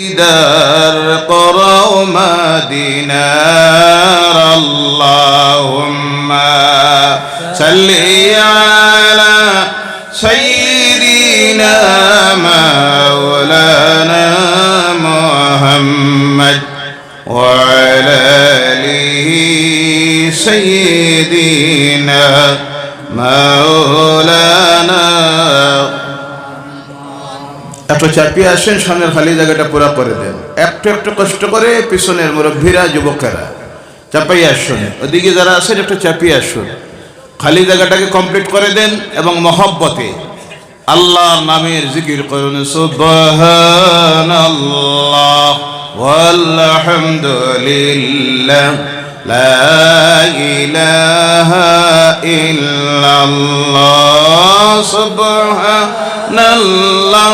دار قرى مدينار اللهم صل على سيدنا مولانا محمد وعلى آله سيدنا مولانا একটু চাপিয়ে আসেন, সামনের খালি জায়গাটা পুরা করে দেন। একটু একটু কষ্ট করে পিছনের মুরব্বীরা যুবকেরা চাপাই আসুন, ওদিকে যারা আছেন একটু চাপিয়ে আসুন, খালি জায়গাটাকে কমপ্লিট করে দেন এবং মহব্বতে আল্লাহর নামের জিকির করুন। সুবহানাল্লাহ ওয়ালহামদুলিল্লাহ লা ইলাহা ইল্লাল্লাহ সুবহানাল্লাহ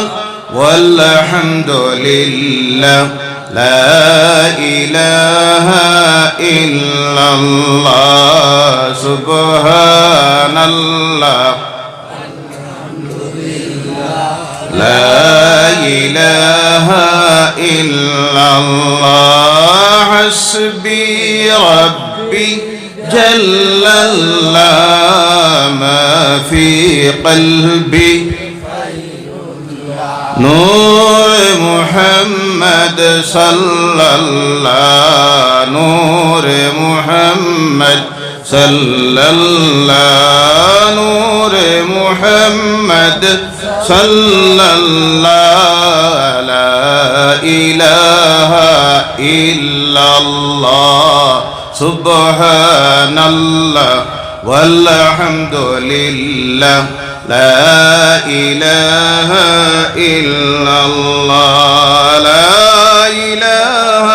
والحمد لله لا إله إلا الله سبحان الله لا إله إلا الله حسبي ربي جل الله ما في قلبي نور محمد صلى الله نور محمد صلى الله نور محمد صلى الله لا إله إلا الله سبحان الله والحمد لله لا إله إلا الله لا إله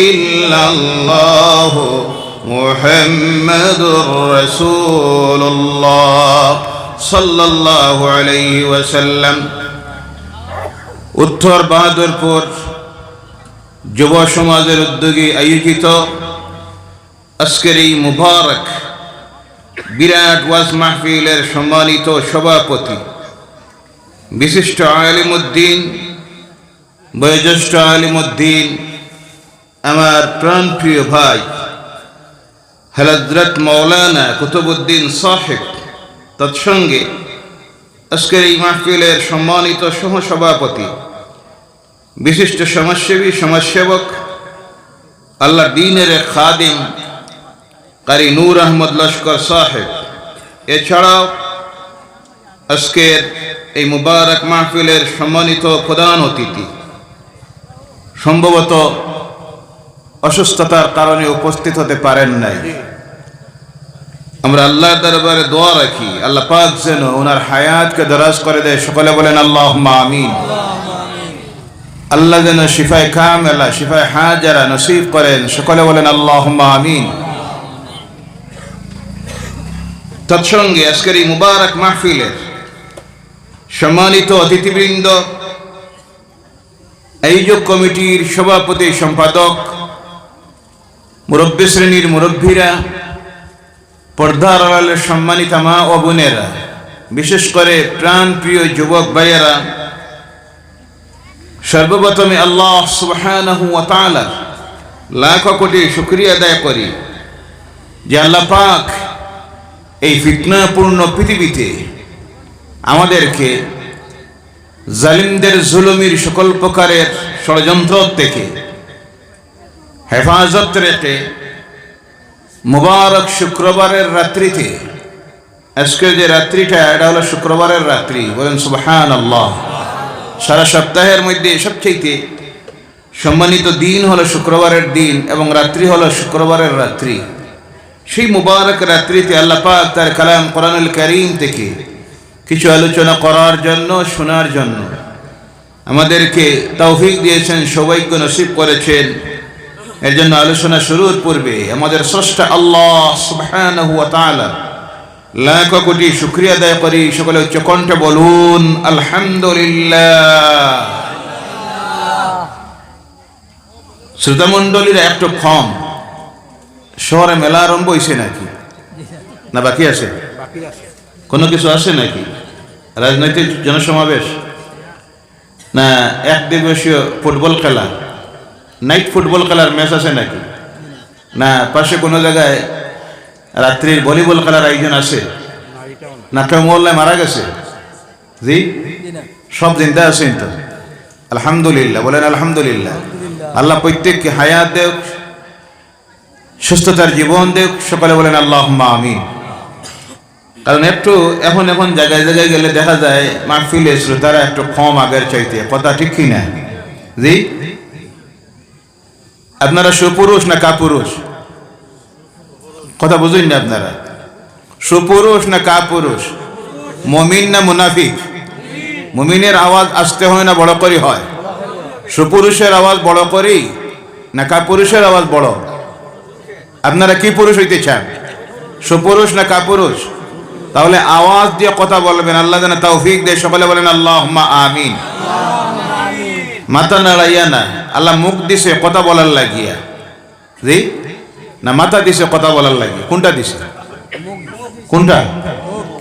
إلا الله محمد رسول الله صلى الله عليه وسلم। উত্তর বাহাদুরপুর যুব সমাজের উদ্যোগে আয়োজিত আজকের এই মুবারক বিরাট ওয়াজ মাহফিলের সম্মানিত সভাপতি বিশিষ্ট আলিমউদ্দিন বয়োজ্যেষ্ঠ আলিমউদ্দিন আমার প্রাণপ্রিয় ভাই হযরত মাওলানা কুতুবউদ্দিন সাহেব, তৎসঙ্গে আজকের এই মাহফিলের সম্মানিত সহসভাপতি বিশিষ্ট সমাজসেবী সমাজসেবক আল্লাহ দ্বীনের খাদিম কারি নূর আহমদ লস্কর সাহেব, এছাড়াও আজকের এই মুবারক মাহফিলের সম্মানিত প্রধান অতিথি সম্ভবত অসুস্থতার কারণে উপস্থিত হতে পারেন নাই। আমরা আল্লাহর দরবারে দোয়া রাখি আল্লাহ পাক যেন ওনার হায়াতকে দরাজ করে দেয়। সকলে বলেন আল্লাহুম্মা আমিন। আল্লাহ যেন শিফায়ে কামেলা শিফায়ে হাজারা নসিব করেন। সকলে বলেন আল্লাহুম্মা আমিন। তৎসঙ্গে আজকের এই মুবারক মাহফিলের সম্মানিত অতিথিবৃন্দ, আয়োজক কমিটির সভাপতি সম্পাদক, মুরব্বী শ্রেণীর মুরব্বীরা, পর্দার আড়ালের সম্মানিতা মা ও বোনেরা, বিশেষ করে প্রাণ প্রিয় যুবক ভাইয়েরা, সর্বপ্রথমে আল্লাহ সুবহানাহু ওয়া তাআলা লাখ কোটি শুকরিয়া আদায় করি যে আল্লাহ পাক এই ফিতনাপূর্ণ পৃথিবীতে আমাদেরকে জালিমদের জুলুমের সকল প্রকারের ষড়যন্ত্র থেকে হেফাজত রেখে মুবারক শুক্রবারের রাত্রিতে, আজকের যে রাত্রিটা এটা হলো শুক্রবারের রাত্রি, বলেন সুবহানাল্লাহ। সারা সপ্তাহের মধ্যে সবচেয়ে সম্মানিত দিন হলো শুক্রবারের দিন এবং রাত্রি হলো শুক্রবারের রাত্রি। সেই মুবারক রাত্রিতে আল্লাহ পাক তার কালাম কোরআনুল কারীম থেকে কিছু আলোচনা করার জন্য, শোনার জন্য আমাদেরকে তৌফিক দিয়েছেন, সৌভাগ্য নসিব করেছেন। এর জন্য আলোচনা শুরুর পূর্বে আমাদের স্রষ্টা আল্লাহ সুবহানাহু ওয়া তাআলা লাখ কোটি শুকরিয়া আদায় করি। সকলে উচ্চ কণ্ঠে বলুন আলহামদুলিল্লাহ। শ্রোতামণ্ডলীরা একটু কম, শহরে মেলা আরম্ভ হয়েছে নাকি না বাকি আছে? কোনো কিছু আছে নাকি? রাজনৈতিক জনসমাবেশ না এক দিবসীয় ফুটবল খেলা, নাইট ফুটবল খেলার ম্যাচ আছে নাকি? না পাশে কোনো জায়গায় রাত্রির ভলিবল খেলার আয়োজন আছে? না কেউ মোল্লায় মারা গেছে? জি, সব জিন্দা আছেন তো? আলহামদুলিল্লাহ, বলেন আলহামদুলিল্লাহ। আল্লাহ প্রত্যেককে হায়াত দেখ, সুস্থতার জীবন দেখ, সকলে বলেন আল্লাহুম্মা আমিন। কারণ একটু এখন জায়গায় জায়গায় গেলে দেখা যায় মাহফিলে শ্রোতারা একটু কম আগের চাইতে, কথা ঠিক কি না? জি, আপনারা সুপুরুষ না কাপুরুষ? কথা বুঝুন না আপনারা, সুপুরুষ না কাপুরুষ? মুমিন না মুনাফিক? মুমিনের আওয়াজ আসতে হয় না বড় করে হয়? সুপুরুষের আওয়াজ বড় করি না কাপুরুষের আওয়াজ বড়? আপনারা কি পুরুষ হইতে চান, সুপুরুষ না কাপুরুষ? তাহলে আওয়াজ দিয়ে কথা বলবেন, আল্লাহ যেন তৌফিক দেয়। সকলে বলেন আল্লাহুম্মা আমিন। মাথা নাড়াইয়া না, আল্লাহ মুখ দিছে কথা বলার লাগিয়া, জি না মাথা দিছে কথা বলার লাগিয়া? কোনটা দিছে? কোনটা?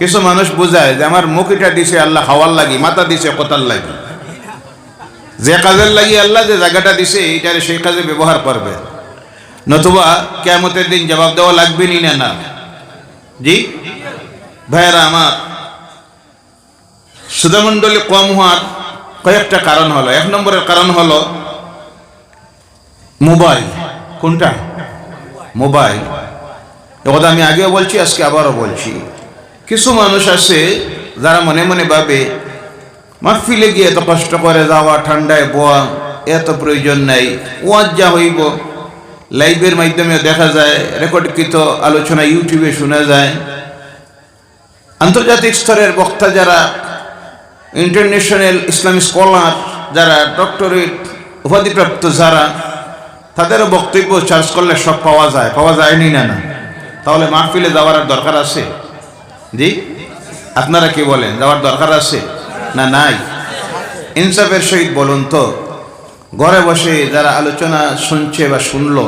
কিছু মানুষ বোঝায় যে আমার মুখ এটা দিছে আল্লাহ খাওয়ার লাগি, মাথা দিছে কথার লাগি। যে কাজের লাগি আল্লাহ যে জায়গাটা দিছে এইটারে সেই কাজে ব্যবহার করবে, নতুবা কিয়ামতের দিন জবাব দেওয়া লাগবে নি না? না জি ভাইয়েরা আমার, সুধামণ্ডলী কম হওয়ার কয়েকটা কারণ হলো। এক নম্বরের কারণ হলো মোবাইল। কোনটা? মোবাইল। এ কথা আমি আগেও বলছি, আজকে আবারও বলছি। কিছু মানুষ আছে যারা মনে মনে ভাবে মাহফিলে গিয়ে এত কষ্ট করে যাওয়া, ঠান্ডায় বোয়া, এত প্রয়োজন নাই, ওয়াজ যা হইব লাইভের মাধ্যমে দেখা যায়, রেকর্ডকৃত আলোচনা ইউটিউবে শোনা যায়। আন্তর্জাতিক স্তরের বক্তা যারা, ইন্টারন্যাশনাল ইসলামিক স্কলার যারা, ডক্টরেট উপাধিপ্রাপ্ত যারা, তাদেরও বক্তব্য চার্জ করলে সব পাওয়া যায়। পাওয়া যায়নি না? না। তাহলে মাহফিলে যাওয়ার দরকার আছে? জি, আপনারা কি বলেন, যাওয়ার দরকার আছে না নাই? ইনসাফের সহিত বলুন তো, ঘরে বসে যারা আলোচনা শুনছে বা শুনলো,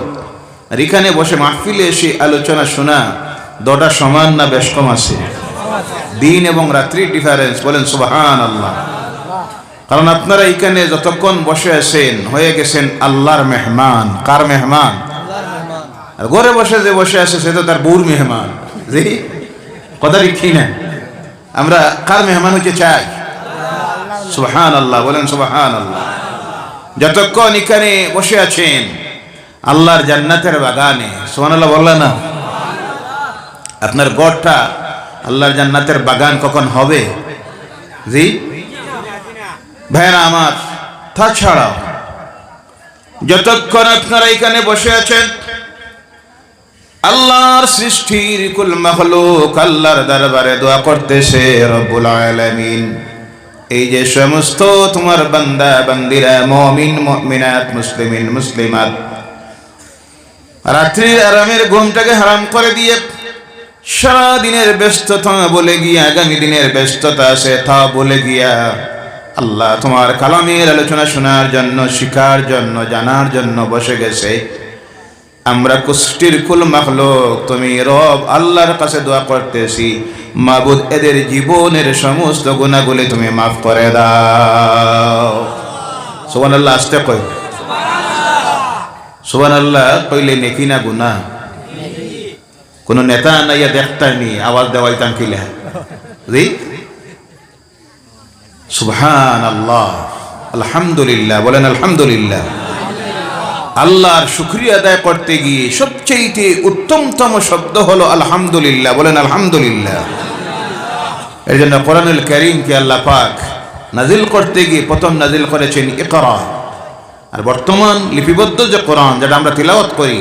আর এখানে বসে মাহফিলে এসে আলোচনা শোনা দুটো সমান না বেশ কম আছে? দিন এবং রাত্রির ডিফারেন্স, বলেন সুবহানাল্লাহ। কারণ আপনারা এখানে যতক্ষণ বসে আছেন হয়ে গেছেন আল্লাহর মেহমান। কার মেহমান? আর ঘরে বসে যে বসে আছে সে তো তার বউর মেহমান। জি, কথা ঠিক না? আমরা কার মেহমান হতে চাই? সুবহানাল্লাহ, বলেন সুবহানাল্লাহ। যতক্ষণ এখানে বসে আছেন আল্লাহর জান্নাতের বাগানে, সুবহানাল্লাহ বললেন না? আপনার ঘরটা আল্লাহর জান্নাতের বাগান কখন হবে? জি ভাইরা আমার, তাছাড়াও যতক্ষণ আপনারা এখানে বসে আছেন আল্লাহর সৃষ্টির কুল মাখলুক আল্লাহর দরবারে দোয়া করতেছে, রব্বুল আলামিন এই যে সমস্ত তোমার বান্দা বান্দিরা, মুমিন মুমিনাত, মুসলিমিন মুসলিমাত, রাত্রির আরামের ঘুমটাকে হারাম করে দিয়ে সারা দিনের ব্যস্ততা বলে গিয়া, আগামী দিনের ব্যস্ততা আছে তা বলে গিয়া আল্লাহ তোমার কালামের আলোচনা শোনার জন্য, শিখার জন্য, জানার জন্য বসে গেছে। আমরা কুষ্টির কুল মাখলুক তুমি রব আল্লাহর কাছে দোয়া করতেছি, মাবুদ এদের জীবনের সমস্ত গুনাহগুলি তুমি মাফ করে দাও। সুবহানাল্লাহ, আস্তে কই সুবহানাল্লাহ কইলে নেকি না গুনাহ? কোন নেতা নাইয়া দেখতানি আওয়াজ দেওয়াইতাম কিলা? জি সুবহানাল্লাহ, আলহামদুলিল্লাহ, বলেন আলহামদুলিল্লাহ। আল্লাহর শুকরিয়া আদায় করতে গিয়ে সবচেয়ে উত্তমতম শব্দ হলো আলহামদুলিল্লাহ, বলেন আলহামদুলিল্লাহ। এর জন্য কোরআনুল কারীমকে আল্লাহ পাক নাজিল করতে গিয়ে প্রথম নাজিল করেছেন ইকরা। আর বর্তমান লিপিবদ্ধ যে কোরআন, যেটা আমরা তিলাওয়াত করি,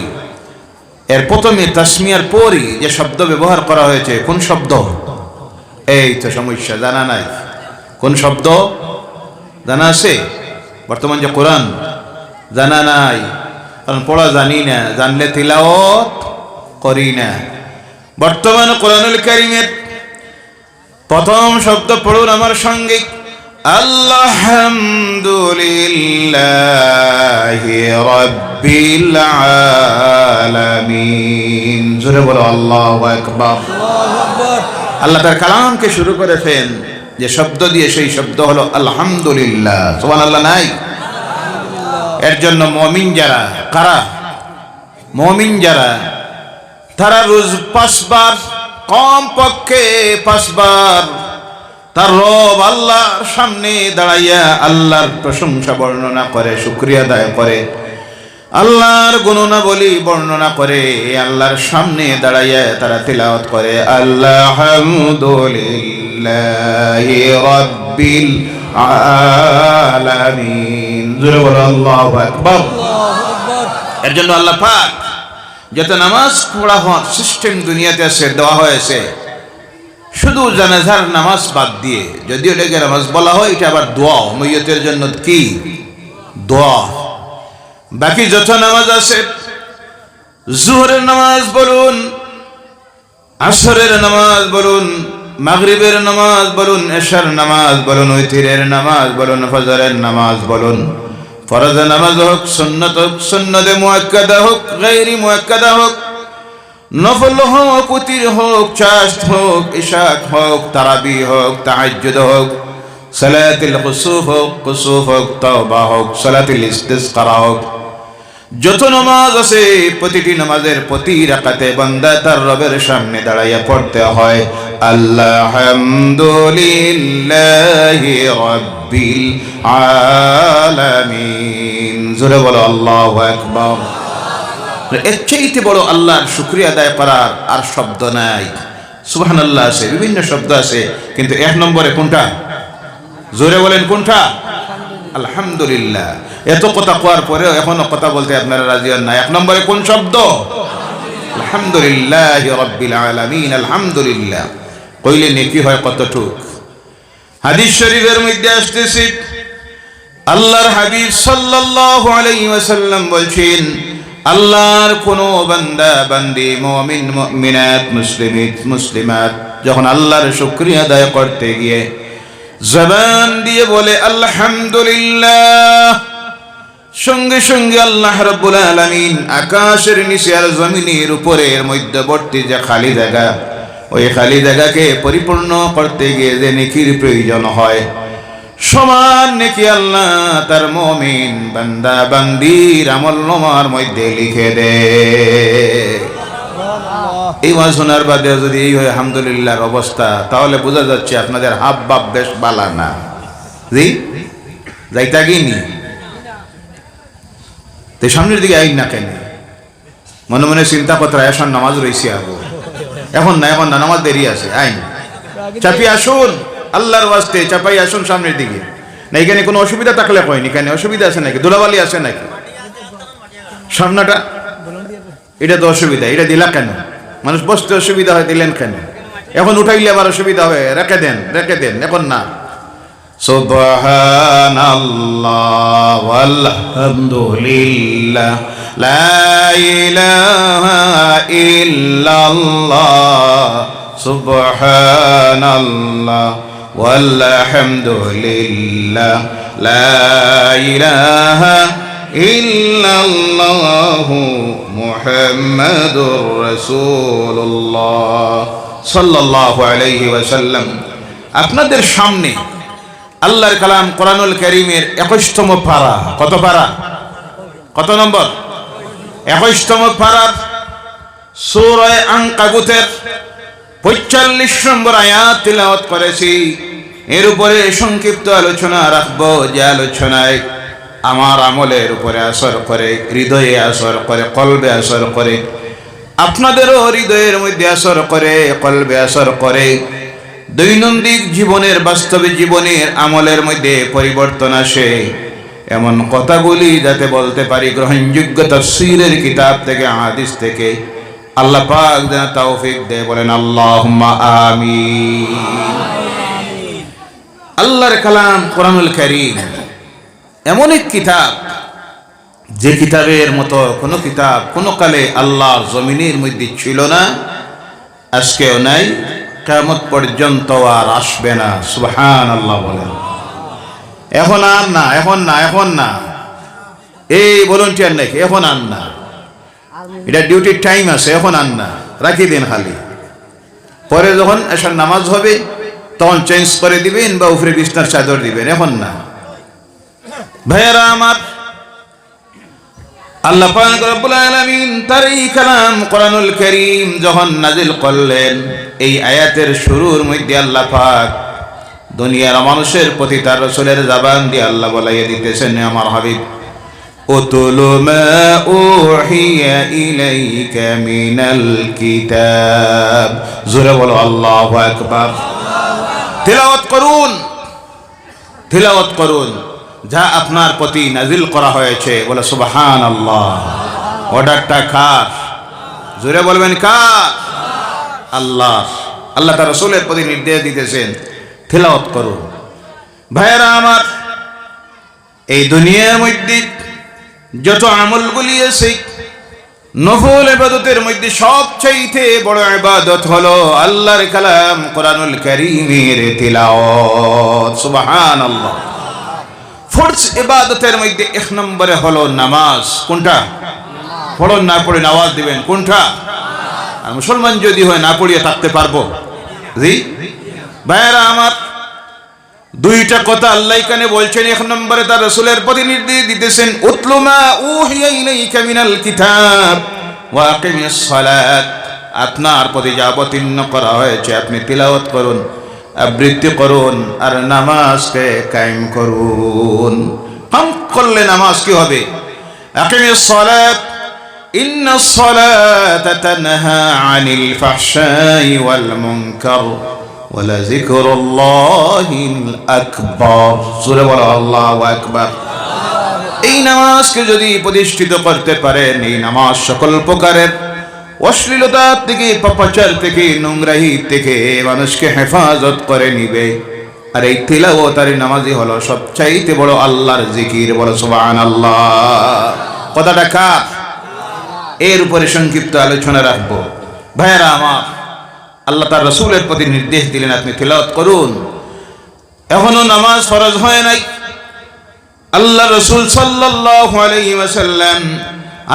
এর প্রথমে তাসমিয়ার পরই যে শব্দ ব্যবহার করা হয়েছে, কোন শব্দ? এই তো সমস্যা, জানা নাই। কোন শব্দ জানা আছে? বর্তমান যে কোরআন জানা নাই, কারণ পড়া জানি না, জানলে তিলাওয়াত করি না। বর্তমান কোরআনুল কারীমের প্রথম শব্দ পড়ুন আমার সঙ্গে, আলহামদুলিল্লাহি রাব্বিল আলামিন। জোরে বলো আল্লাহু আকবার। আল্লাহ তার কালামকে শুরু করেছেন যে শব্দ দিয়ে, সেই শব্দ হলো আলহামদুলিল্লাহ। সুবহানাল্লাহ নাই? এর জন্য মুমিন যারা, কারা মুমিন যারা, তারা রোজ 5 বার, কম পক্ষে 5 বার তার রব আল্লাহর সামনে দাঁড়াইয়া আল্লাহর প্রশংসা বর্ণনা করে, শুকরিয়া আদায় করে, আল্লাহর গুণাবলী বর্ণনা করে, আল্লাহর সামনে দাঁড়াইয়া তারা তিলাওয়াত করে আলহামদুলিল্লাহি রাব্বিল আলামিন। জোরে বলো আল্লাহু আকবার। এর জন্য আল্লাহ পাক যত নামাজ পড়া হওয়ার সিস্টেম দুনিয়াতে আছে, দেওয়া হয়েছে, শুধু জানাজার নামাজ বাদ দিয়ে, যদিও এটাকে নামাজ বলা হয়, এটা আবার দোয়া, মাইয়তের জন্য কি দোয়া। বাকি যত নামাজ আছে, জোহরের নামাজ বলুন, আসরের নামাজ বলুন, মাগরিবের নামাজ বলুন, এশার নামাজ বলুন, উতিরের নামাজ বলুন, ফজরের নামাজ বলুন, ফরজ নামাজ হোক, সুন্নত হোক, সুন্নতে মুআক্কাদা হোক, গায়রি মুআক্কাদা হোক, নফল হোক, উতির হোক, চাশত হোক, ইশাক হোক, তারাবি হোক, তাহাজ্জুদ হোক, সালাতুল কুসুফ হোক, তাওবা হোক, সালাতুল ইস্তিসকা হোক, যত নামাজ আছে প্রতিটি নামাজের প্রতি রাকাতে বান্দা তার রবের সামনে দাঁড়াইয়া পড়তে হয় আলহামদুলিল্লাহি রাব্বিল আলামিন। জোরে বলো আল্লাহু আকবার। এর চাইতে বড় আল্লাহর শুকরিয়া আদায় করার আর শব্দ নাই। সুবহানাল্লাহ আছে, বিভিন্ন শব্দ আছে, কিন্তু 1 নম্বরে কোনটা? জোরে বলেন কোনটা? আলহামদুলিল্লাহ। এত কথা কোয়ার পরেও এখনো কথা বলতে আপনারা রাজি হন না। 1 নম্বরে কোন শব্দ? আলহামদুলিল্লাহি রাব্বিল আলামিন। আলহামদুলিল্লাহ কইলে নেকি হয় কতটুক। হাদিস শরীফের মধ্যে আসতেছে, আল্লাহর হাবিব সাল্লাল্লাহু আলাইহি ওয়াসাল্লাম বলছেন, আল্লাহর কোন বান্দা বান্দি, মুমিন মুমিনাত, মুসলিমাত যখন আল্লাহর শুকরিয়া আদায় করতে গিয়ে জবান দিয়ে বলে আলহামদুলিল্লাহ, সঙ্গে সঙ্গে আল্লাহ রাব্বুল আলামিন আকাশের নিচে আর জমিনের উপরের মধ্যবর্তী যে খালি জায়গা, ওই খালি জায়গাকে পরিপূর্ণ করতে গিয়ে যে নেকির প্রয়োজন হয়, সমান নেকি আল্লাহ তার মুমিন বান্দা বান্দির আমলনামার মধ্যে লিখে দেয়। এই ওয়াজ শোনার বাদে যদি এই হয় আলহামদুলিল্লাহর অবস্থা, তাহলে বোঝা যাচ্ছে আপনাদের হাব বাপ বেশ বালা না। জি যাইতা গিনি তো সামনের দিকে আইন না কেন? মনে মনে চিন্তা করতে এখন নামাজ রয়েছে, এখন না নামাজ দেরি আছে, আইন চাপি আসুন, আল্লাহর ওয়াস্তে চাপাই আসুন সামনের দিকে। না এখানে কোনো অসুবিধা থাকলে কয়নি, কেন অসুবিধা আছে নাকি? ধুলাবালি আছে নাকি? সামনাটা এটা তো অসুবিধা, এটা দিলা কেন? মানুষ বসতে অসুবিধা হয়, দিলেন কেন? এখন উঠাইলে আবার অসুবিধা হয়, রেখে দেন, এখন না। সুবহানাল্লাহ ওয়ালহামদুলিল্লাহ লা ইলাহা ইল্লাল্লাহ সুবহানাল্লাহ ওয়ালহামদুলিল্লাহ লা ইলাহা ইল্লাল্লাহু মুহাম্মাদুর রাসূলুল্লাহ সাল্লাল্লাহু আলাইহি ওয়াসাল্লাম। আপনাদের সামনে আল্লাহর কালাম কোরআনুল কারীমের 21তম পারা। কত পারা? কত নম্বর? 21তম পারার সূরা আনকাবুতের 45 নম্বর আয়াত তিলাওয়াত করেছি। এর উপরে সংক্ষিপ্ত আলোচনা রাখবো, যে আলোচনায় আমার আমলের উপরে আসর করে, হৃদয়ে আসর করে, কলবে আসর করে, আপনাদেরও হৃদয়ের মধ্যে আসর করে, কলবে আসর করে, দৈনন্দিন জীবনের, বাস্তবে জীবনের আমলের মধ্যে পরিবর্তন আসে, এমন কথাগুলি যাতে বলতে পারি গ্রহণযোগ্য তাফসীরের কিতাব থেকে, হাদিস থেকে, আল্লাহ পাক যেন তৌফিক দেয়। বলেন আল্লাহুম্মা আমিন। আল্লাহর কালাম কোরআনুল কারীম এমন এক কিতাব, যে কিতাবের মতো কোনো কিতাব কোনো কালে আল্লাহর জমিনের মধ্যে ছিল না, আজকেও নাই, কিয়ামত পর্যন্ত আর আসবে না। সুবহানাল্লাহ বলেন। এখন না এই ভলান্টিয়ার নাকি এখন আর না, এটা ডিউটির টাইম আছে, এখন আর না, রাখি দিন খালি। পরে যখন এসার নামাজ হবে তখন চেঞ্জ করে দিবেন বা উপরে বিছনার চাদর দিবেন, এখন না। ভাইয়েরা আমার, আল্লাহ পাক রব্বুল আলামিন তার এই কালাম কোরআনুল কারীম যখন নাজিল করলেন, এই আয়াতের শুরুর মধ্যে আল্লাহ পাক দুনিয়ার মানুষের প্রতি তার রাসূলের জবান দিয়ে আল্লাহ বলাইয়া দিতেছেন, আমার হাবিব উতুলু মা উহিয়া ইলাইকা মিনাল কিতাব। জোরে বলো আল্লাহু আকবার। তিলাওয়াত করুন, তিলাওয়াত করুন যা আপনার প্রতি নাজিল করা হয়েছে। বলে সুবহানাল্লাহ। অর্ডারটা কার? জোরে বলবেন কার? আল্লাহ। আল্লাহ তার রাসূলের প্রতি নির্দেশ দিতেছেন তিলাওয়াত করুন। ভাইয়েরা আমার, এই দুনিয়ার মধ্যে যত আমলগুলি আছে, নফল ইবাদতের মধ্যে সবচাইতে বড় ইবাদত হলো আল্লাহর কালাম কোরআনুল কারীমের তিলাওয়াত। সুবহানাল্লাহ। ফরজ ইবাদতের মধ্যে এক নম্বরে হলো নামাজ। কোনটা? পড়ুন, না পড়ে আওয়াজ দিবেন কোনটা? আর মুসলমান যদি হয় না পড়িয়ে থাকতে পারবো? জি ভাইয়েরা আমার, দুইটা কথা আল্লাহ এখানে বলছেন। এক নম্বরে তার রাসূলের প্রতি নির্দেশ দিতেছেন, উতলু মা উহিয়া ইলাইকা মিনাল কিতাব ওয়া আকিমিস সালাত। আপনার প্রতি যা অবতীর্ণ করা হয়েছে আপনি তিলাওয়াত করুন, আবৃত্তি করুন, আর নামাজকে কায়েম করুন। কাম করলে নামাজ কি হবে? আকিমিস সালাত ইন্নাস সালাতা তানহা আনিল ফাহশাই ওয়াল মুনকার ওয়ালা যিকরুল্লাহিল আকবার। সূরা বলো আল্লাহু আকবার। এই নামাজকে যদি প্রতিষ্ঠিত করতে পারেন, এই নামাজ সকল প্রকারের অশ্লীলতা থেকে, পাপাচার থেকে, নোংরাহি থেকে মানুষকে হেফাজত করে নিবে। আর এই তিলাওয়াত আর নামাজই হলো সবচাইতে বড় আল্লাহর জিকির। বলো সুবহানাল্লাহ। কথাটা কার? এর উপরে সংক্ষিপ্ত আলোচনা রাখবো। ভাইয়েরা আমার, আল্লাহ তার রাসূলের প্রতি নির্দেশ দিলেন আপনি তিলাওয়াত করুন। এখনো নামাজ ফরজ হয় নাই। আল্লাহ রাসূল সাল্লাল্লাহু আলাইহি ওয়াসাল্লাম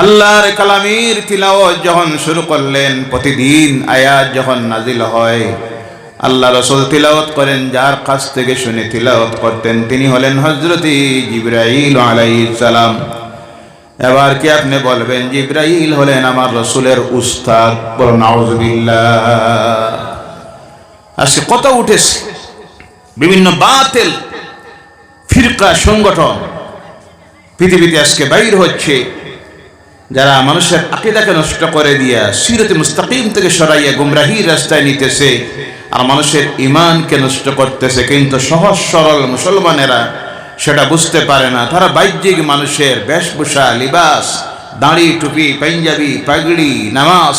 আল্লাহর কালামের তিলাওয়াত যখন শুরু করলেন, প্রতিদিন আয়াত যখন নাজিল হয় আল্লাহ রাসূল তিলাওয়াত করেন। যার কাছ থেকে শুনে তিলাওয়াত করতেন তিনি হলেন হযরত জিবরাইল আলাইহিস সালাম। এবার কি আপনি বলবেন জিবরাইল হলেন আমার রাসূলের উস্তাদ? বলো নাউযুবিল্লাহ। আজকে কত উঠেছে বিভিন্ন বাতিল ফিরকা সংগঠন পৃথিবীতে আজকে বাইর হচ্ছে, যারা মানুষের আকীদাকে নষ্ট করে দিয়া সিরাতে মুস্তাকিম থেকে সরাইয়া গুমরাহির রাস্তায় নিতেছে আর মানুষের ঈমানকে নষ্ট করতেছে। কিন্তু সহজ সরল মুসলমানেরা সেটা বুঝতে পারে না। তারা বাহ্যিক মানুষের বেশভূষা, লিবাস, দাড়ি, টুপি, পাঞ্জাবি, পাগড়ি, নামাজ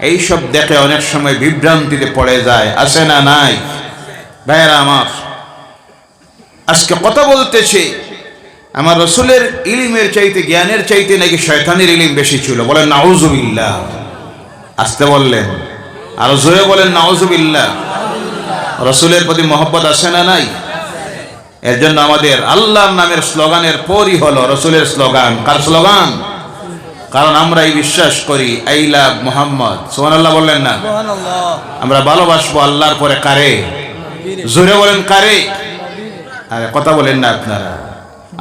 এইসব দেখে অনেক সময় বিভ্রান্তিতে পড়ে যায়। আছে না নাই? ভাইয়েরা আমার, আজকে কথা বলতেছে আমার রাসূলের ইলমের চাইতে, জ্ঞানের চাইতে নাকি শয়তানের ইলম বেশি ছিল। বলেন নাউযুবিল্লাহ। আসতে বললেন, আর জোরে বলেন নাউযুবিল্লাহ। রাসূলের প্রতি মহব্বত আছে না নাই? এর জন্য আমাদের আল্লাহর নামের স্লোগানের পরই হলো রাসূলের স্লোগান। কার স্লোগান? কারণ আমরা এই বিশ্বাস করি আই লাভ মুহাম্মদ। সুবহানাল্লাহ বললেন না? আমরা ভালোবাসবো আল্লাহর পরে কারে? জোরে বলেন কারে? আরে কথা বলেন না আপনারা।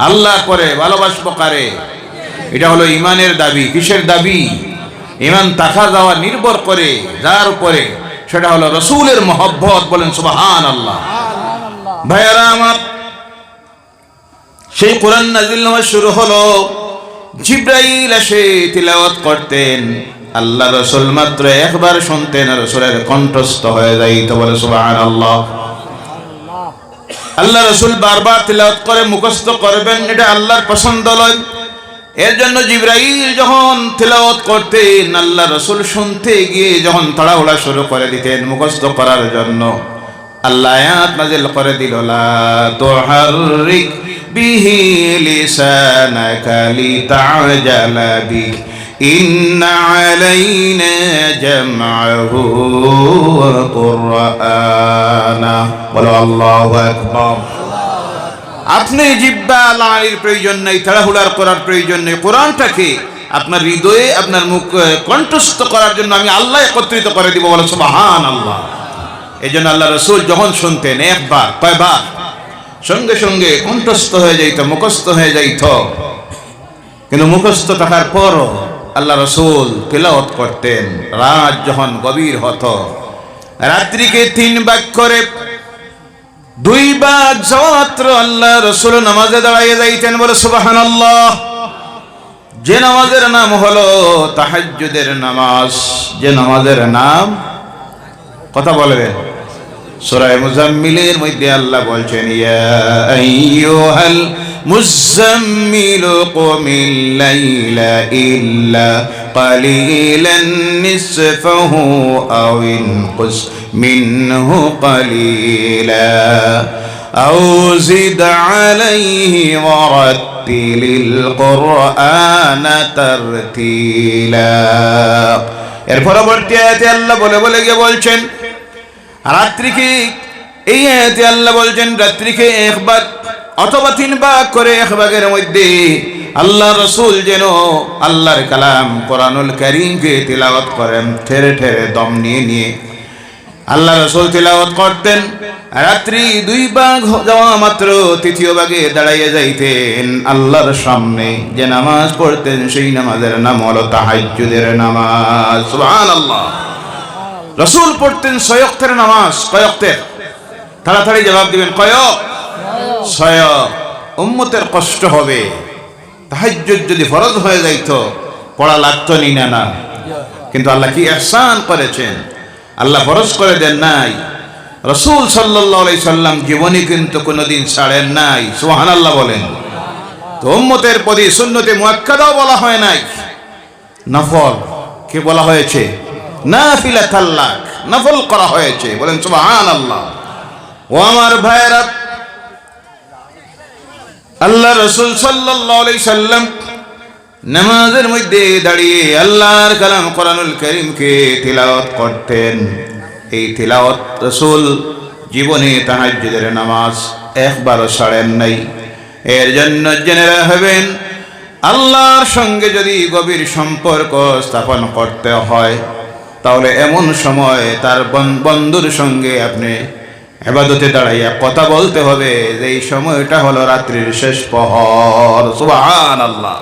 আল্লাহর পরে ভালোবাসবো কারে? এটা হলো ঈমানের দাবি। কিসের দাবি? ঈমান তাকা যাওয়া নির্ভর করে যার উপরে, সেটা হলো রাসূলের মহব্বত। বলেন সুবহানাল্লাহ। ভাইয়েরা আমার, সেই কোরআন নাজিল হওয়া শুরু হলো, জিবরাইল এসে তিলাওয়াত করতেন। আল্লাহ রাসূল মাত্র একবার শুনতেন রাসূলের কণ্ঠস্থ হয়ে যাইত। বলে সুবহানাল্লাহ। আল্লাহ রাসূল বারবার তিলাওয়াত করে মুখস্থ করবেন, এটা আল্লাহর পছন্দ নয়। এর জন্য জিবরাইল যখন তিলাওয়াত করতেন আল্লাহ রাসূল শুনতে গিয়ে যখন তাড়াহুড়া শুরু করে দিতেন মুখস্থ করার জন্য, আল্লাহ আয়াত নাযিল করে দিল, লা তুহাররিক বিহি লিসানাকা লিতা'জালা বি ইন্না আলাইনা জামআহু ওয়া কুরআনা। বলো আল্লাহু আকবার। আপনি জিহ্বা লাড়ির প্রয়োজন নেই, তাড়াহুড়ার করার প্রয়োজন নেই। কোরআনটাকে আপনার হৃদয়ে, আপনার মুখ কণ্ঠস্থ করার জন্য আমি আল্লাহ একত্রিত করে দিব। বলো সুবহানাল্লাহ। এই জন্য আল্লাহ রসুল যখন শুনতেন একবার কয়বার সঙ্গে সঙ্গে কণ্ঠস্থ হয়ে যাইত, মুখস্থ হয়ে যাইত। কিন্তু মুখস্থ থাকার পরও আল্লাহ রসুল তিলাওয়াত করতেন। রাত যখন গভীর হতো, রাত্রিকে 3 ভাগ করে 2 ভাগ মাত্র আল্লাহ রসুল নামাজে দাঁড়াইয়ে যাইতেন। বলে সুবহানাল্লাহ। যে নামাজের নাম হলো তাহাজ্জুদের নামাজ, যে নামাজের নাম, কথা বলবেন, সূরা মুজাম্মিলের মধ্যে আল্লাহ বলছেন, ইয়া আইয়ুহাল মুজাম্মিল কুমিল লাইলা ইল্লা কালিলান নিসফাহু আও ইনকুস মিনহু কালিলা আও জিদ আলাইহি ওয়া রাত্তিলিল কুরআনা তারতিলা। এর পরবর্তী আয়াতে আল্লাহ বলে গিয়ে বলছেন রাত্রিকে, এই আয়াতে আল্লাহ বলছেন রাত্রিকে 1 ভাগ অথবা 3 ভাগ করে 1 ভাগের মধ্যে আল্লাহ রসুল যেন আল্লাহর কালাম কোরআনুল কারীমকে তিলাওয়াত করেন। ঠেরে ঠেরে দম নিয়ে নিয়ে আল্লাহ রসুল তিলাওয়াত করতেন। রাত্রি 2 ভাগ যাওয়া মাত্র 3য় ভাগে দাঁড়াইয়া যাইতেন আল্লাহর সামনে। যে নামাজ পড়তেন সেই নামাজের নাম হলো তাহাজ্জুদের নামাজ। সুবহানাল্লাহ। রসুল পড়তেন 6 ওয়াক্তের নামাজ। কয় ওয়াক্তের? তাড়াতাড়ি জবাব দিবেন। কয়? 6। উম্মতের কষ্ট হবে। তাহাজ্জুদ যদি ফরজ হয়ে যাইত পড়া লাগতো নি না? কিন্তু আল্লাহ কি ইহসান করেছেন, আল্লাহ ফরজ করে দেন নাই। রসুল সাল্লাল্লাহু আলাইহি সাল্লাম জীবনে কিন্তু কোনোদিন ছাড়েন নাই। সুবহানাল্লাহ বলেন। তো উম্মতের প্রতি সুন্নতে মুআক্কাদাও বলা হয় নাই, নফল কি বলা হয়েছে? নাফিলাতাল্লাহ, নফল করা হয়েছে। বলেন সুবহানাল্লাহ। ও আমার ভাইরা, আল্লাহ রাসূল সাল্লাল্লাহু আলাইহি সাল্লাম নামাজের মধ্যে দাঁড়িয়ে আল্লাহর কালাম কোরআনুল কারীমকে তিলাওয়াত করতেন। এই তিলাওয়াত রাসূল জীবনে তাহাজ্জুদের নামাজ একবারও ছাড়েন নাই। এর জন্য জেনে রাখবেন, আল্লাহর সঙ্গে যদি গভীর সম্পর্ক স্থাপন করতে হয় তাহলে এমন সময় তার বন্ধুর সঙ্গে আপনি ইবাদতে দাঁড়াইয়া কথা বলতে হবে যে এই সময়টা হলো রাত্রির শেষ প্রহর। সুবহানাল্লাহ।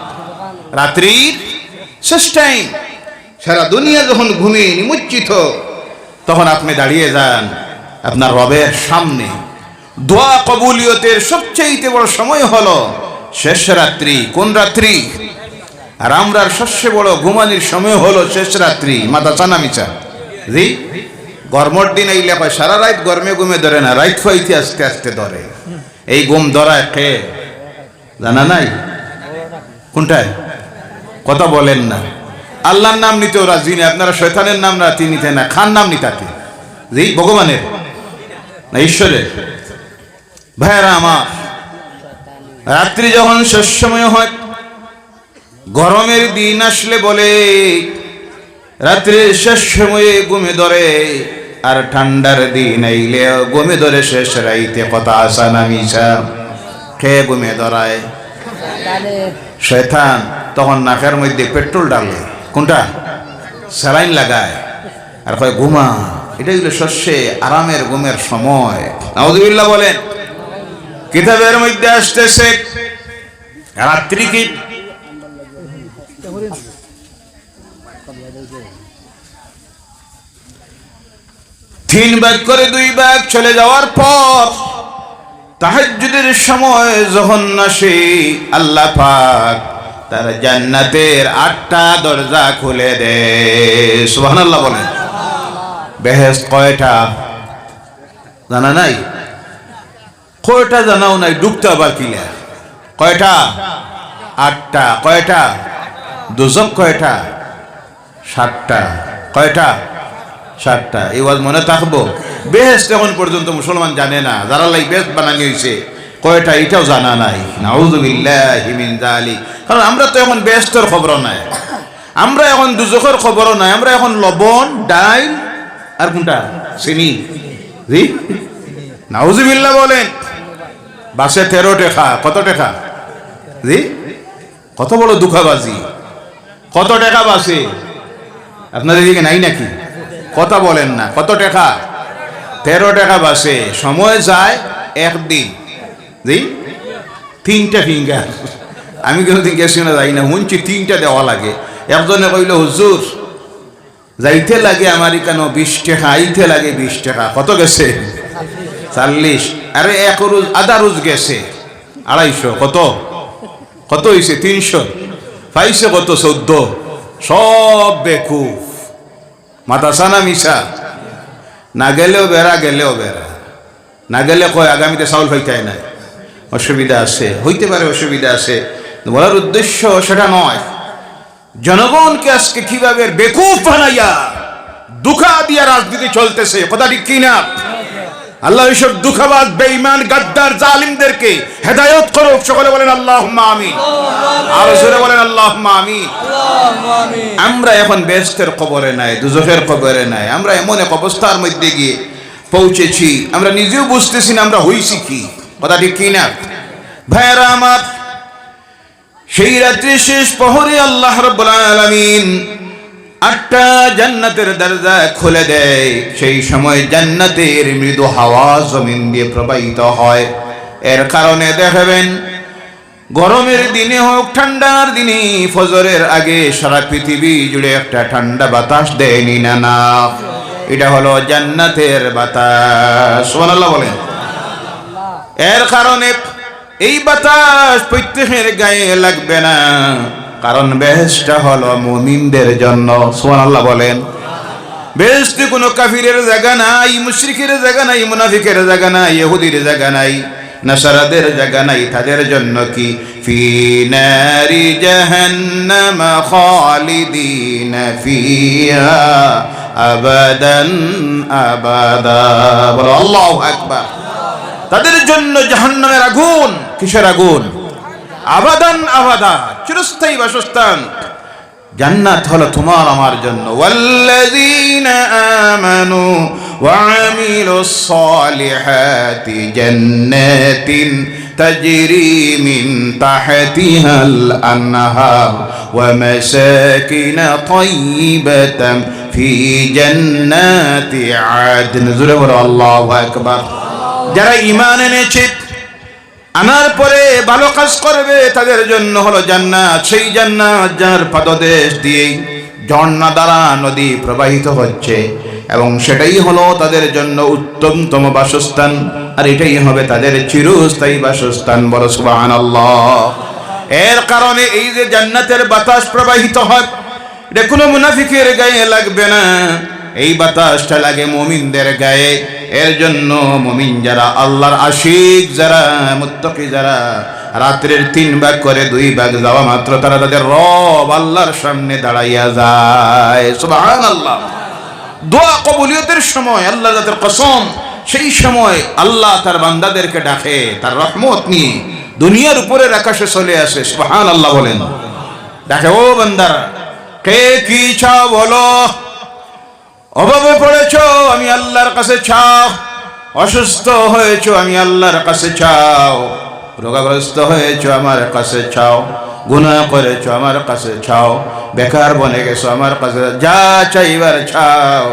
রাত্রির শেষ টাইম। সারা দুনিয়া যখন ঘুমিয়ে নিমজ্জিত, তখন আপনি দাঁড়িয়ে যান আপনার রবের সামনে। দোয়া কবুলিয়তের সবচেয়ে বড় সময় হলো শেষ রাত্রি। কোন রাত্রি? আর আমরার সবচেয়ে বড় ঘুমানির সময় হলো শেষ রাত্রি। মাথা চানা মিচা জি। গরমের দিন আইলে কয় সারা রাত গরমে ঘুমে ধরে না, রাত ফাইতে আস্তে আস্তে ধরে। এই ঘুম ধরায় কে জানা নাই? কোনটায়? কথা বলেন না। আল্লাহর নাম নিতেও রাজি না আপনারা, শয়তানের নাম রাতি নিতে না। খান নাম নিতাকে জি, ভগবানের না ঈশ্বরের? ভাইরা আমার, রাত্রি যখন শেষ সময় হয়, গরমের দিন আসলে বলে রাত্রির শেষ সময়ে ঘুমে ধরে, আর ঠান্ডার দিন আইলে ঘুমে ধরে শেষ রাইতে। কথা আসা না মিছা? কে ঘুমে ধরায়? শয়তান। তখন নাকের মধ্যে পেট্রোল ডালে। কোনটা? স্যালাইন লাগায় আর কয় ঘুমা। এটাই হলো শস্যে আরামের ঘুমের সময়। নাউযুবিল্লাহ বলেন। কিতাবের মধ্যে আসতেছে রাত্রি কি 3 ভাগ করে 2 ভাগ চলে যাওয়ার পর তাহাজ্জুদের সময় যখন আসে, আল্লাহ পাক তার জান্নাতের 8টা দরজা খুলে দেয়। সুবহানাল্লাহ বলেন। বেহেশত কয়টা জানা নাই? কয়টা জানাও নাই? ঢুকতে আবার কিলা? কয়টা? 8টা। কয়টা? দোজখ কয়টা? 7টা। কয়টা? 7টা। এই ওয়াজ মনে থাকবো। বেহেশত এখন পর্যন্ত মুসলমান জানে না। যারা লাই বেহেশত বানানি হয়েছে কয়টা এটাও জানা নাই। নাউযুবিল্লাহি মিন যালিক। কারণ আমরা তো এখন বেহেশতের খবর নাই, আমরা এখন দুজখের খবর নাই। আমরা এখন লবণ, ডাল আর কোনটা? চিনি জি। নাউযুবিল্লাহ বলেন। বাসে 13 টাকা। কত টাকা জি? কত বড় দুঃখাবাজি। কত টাকা বাসে? আপনাদের দিকে নাই নাকি? কথা বলেন না। কত টাকা? 13 টাকা বাসে সময় যায় একদিন, জি 3টা ফিঙ্গার। আমি কোনোদিন গেছি না, যাই না, শুনছি 3টা দেওয়া লাগে। একজনে কইল হুজুর যাইতে লাগে আমার কেন 20 টাকা, আইতে লাগে 20 টাকা। কত গেছে? 40। আরে এক রোজ আধা রোজ গেছে 250। কত কত হয়েছে? 300। পাইছে কত? 14। সব বেকুফ, মাথা সানা মিশা। না গেলেও বেড়া, গেলেও বেড়া। না গেলে কয় আগামীতে চাউল পাইতে নাই, অসুবিধা আছে, হইতে পারে অসুবিধা আছে। বলার উদ্দেশ্য সেটা নয়। জনগণকে আজকে কিভাবে বেকুফ বানাইয়া দুঃখা দিয়া রাজনীতি চলতেছে, কথা ঠিক কিনা? আল্লাহ এইসব দুঃখবাদ, বেঈমান, গাদ্দার, জালিমদেরকে হেদায়েত করুক। সকলে বলেন আল্লাহুম্মা আমিন। আর জোরে বলেন আল্লাহুম্মা আমিন। আমরা এখন বেহেশতের কবরে নাই, দুজখের কবরে নাই। আমরা এমন এক অবস্থার মধ্যে গিয়ে পৌঁছেছি, আমরা নিজেও বুঝতেছি না আমরা হইছি কি, কথা ঠিক কিনা? ভাইরা আমার, সেই রাত্রি শেষ প্রহরে আল্লাহ রাব্বুল আলামিন 8টা জান্নাতের দরজা খুলে দেয়। সেই সময় জান্নাতের মৃদু হাওয়া জমিন দিয়ে প্রবাহিত হয়। এর কারণে দেখবেন গরমের দিনে হোক ঠান্ডার দিনে ফজরের আগে সারা পৃথিবী জুড়ে একটা ঠান্ডা বাতাস দেয়নি না না। এটা হলো জান্নাতের বাতাস। সুবহানাল্লাহ বলেন। এর কারণে এই বাতাস প্রত্যেকের গায়ে লাগবে না, কারণ বেহেশতটা হলো মুমিনদের জন্য। সুবহানাল্লাহ বলেন। বেহেশতে কোনো কাফিরের জায়গা নাই, মুশরিকের জায়গা নাই, মুনাফিকের জায়গা নাই, ইহুদির জায়গা নাই, নাসারাদের জায়গা নাই। তাদের জন্য কি? ফি নারি জাহান্নাম খালিদিনা ফিহা আবাদান আবাদা। বলো আল্লাহু আকবার। তাদের জন্য জাহান্নামের আগুন। কিসের আগুন? আবাদান আবাদা, চিরস্থায়ী বাসস্থান। জান্নাত হলো তোমার আমার জন্য। ওয়াল্লাযীনা আমানু ওয়া আমিলুস সালিহাতি জান্নাতিন তাজরি মিন তাহতিহাল আনহার ওয়া মাসাকিন তাইয়্যিবাতান ফি জান্নাতি আদন। জোরে বলো আল্লাহু আকবার। যারা ঈমান এনেছে, আনার পরে ভালো কাজ করবে, তাদের জন্য হলো জান্নাত। সেই জান্নাত যার পাদদেশ দিয়ে ঝর্ণা দ্বারা নদী প্রবাহিত হচ্ছে, এবং সেটাই হলো তাদের জন্য উত্তমতম বাসস্থান, আর এটাই হবে তাদের চিরস্থায়ী বাসস্থান। বলো সুবহানাল্লাহ। এর কারণে এই যে জান্নাতের বাতাস প্রবাহিত হয়, এটা কোনো মুনাফিকের গায়ে লাগবে না, এই বাতাসটা লাগে মুমিনদের গায়ে। এর জন্য মুমিন যারা, আল্লাহর আশিক যারা, মুত্তাকি যারা, রাত্রের 3 ভাগ করে 2 ভাগ যাওয়া মাত্র তারা তাদের রব আল্লাহর সামনে দাঁড়াইয়া যায়। সুবহানাল্লাহ। দোয়া কবুলিয়তের সময় আল্লাহ জাতের কসম, সেই সময় আল্লাহ তার বান্দাদেরকে ডাকে তার রহমত নিয়ে দুনিয়ার উপরের আকাশে চলে আসে। সুবহানাল্লাহ বলেন। ডাকে, ও বান্দারা, কে কি চাও বলো। অভাবে পড়েছো, আমি আল্লাহর কাছে চাও। অসুস্থ হয়েছো, আমি আল্লাহর কাছে চাও। রোগাগ্রস্ত হয়েছো, আমার কাছে চাও। গুনাহ করেছো, আমার কাছে চাও। বেকার বনে গেছো, আমার কাছে যা চাইবার চাও।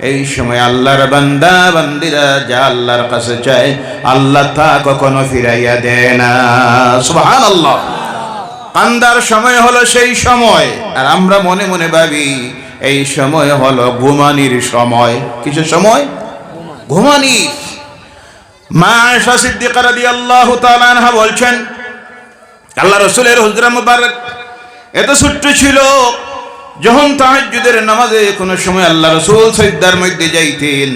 এই সময় আল্লাহর বান্দা বান্দিরা যা আল্লাহর কাছে চায়, আল্লাহ তা কখনো ফিরাইয়া দেয় না। সুবহানাল্লাহ। কান্দার সময় হলো সেই সময়, আর আমরা মনে মনে ভাবি এই সময় হলো ঘুমানির সময়। কিসের সময়? ঘুমানির। মা আয়েশা সিদ্দিকা রাদিয়াল্লাহু তাআলা আনহা বলছেন, আল্লাহ রাসূলের হুজরা মুবারক এত ছোট্ট ছিল, যখন তাহাজ্জুদের নামাজে কোনো সময় আল্লাহ রাসূল সিজদার মধ্যে যাইতেন,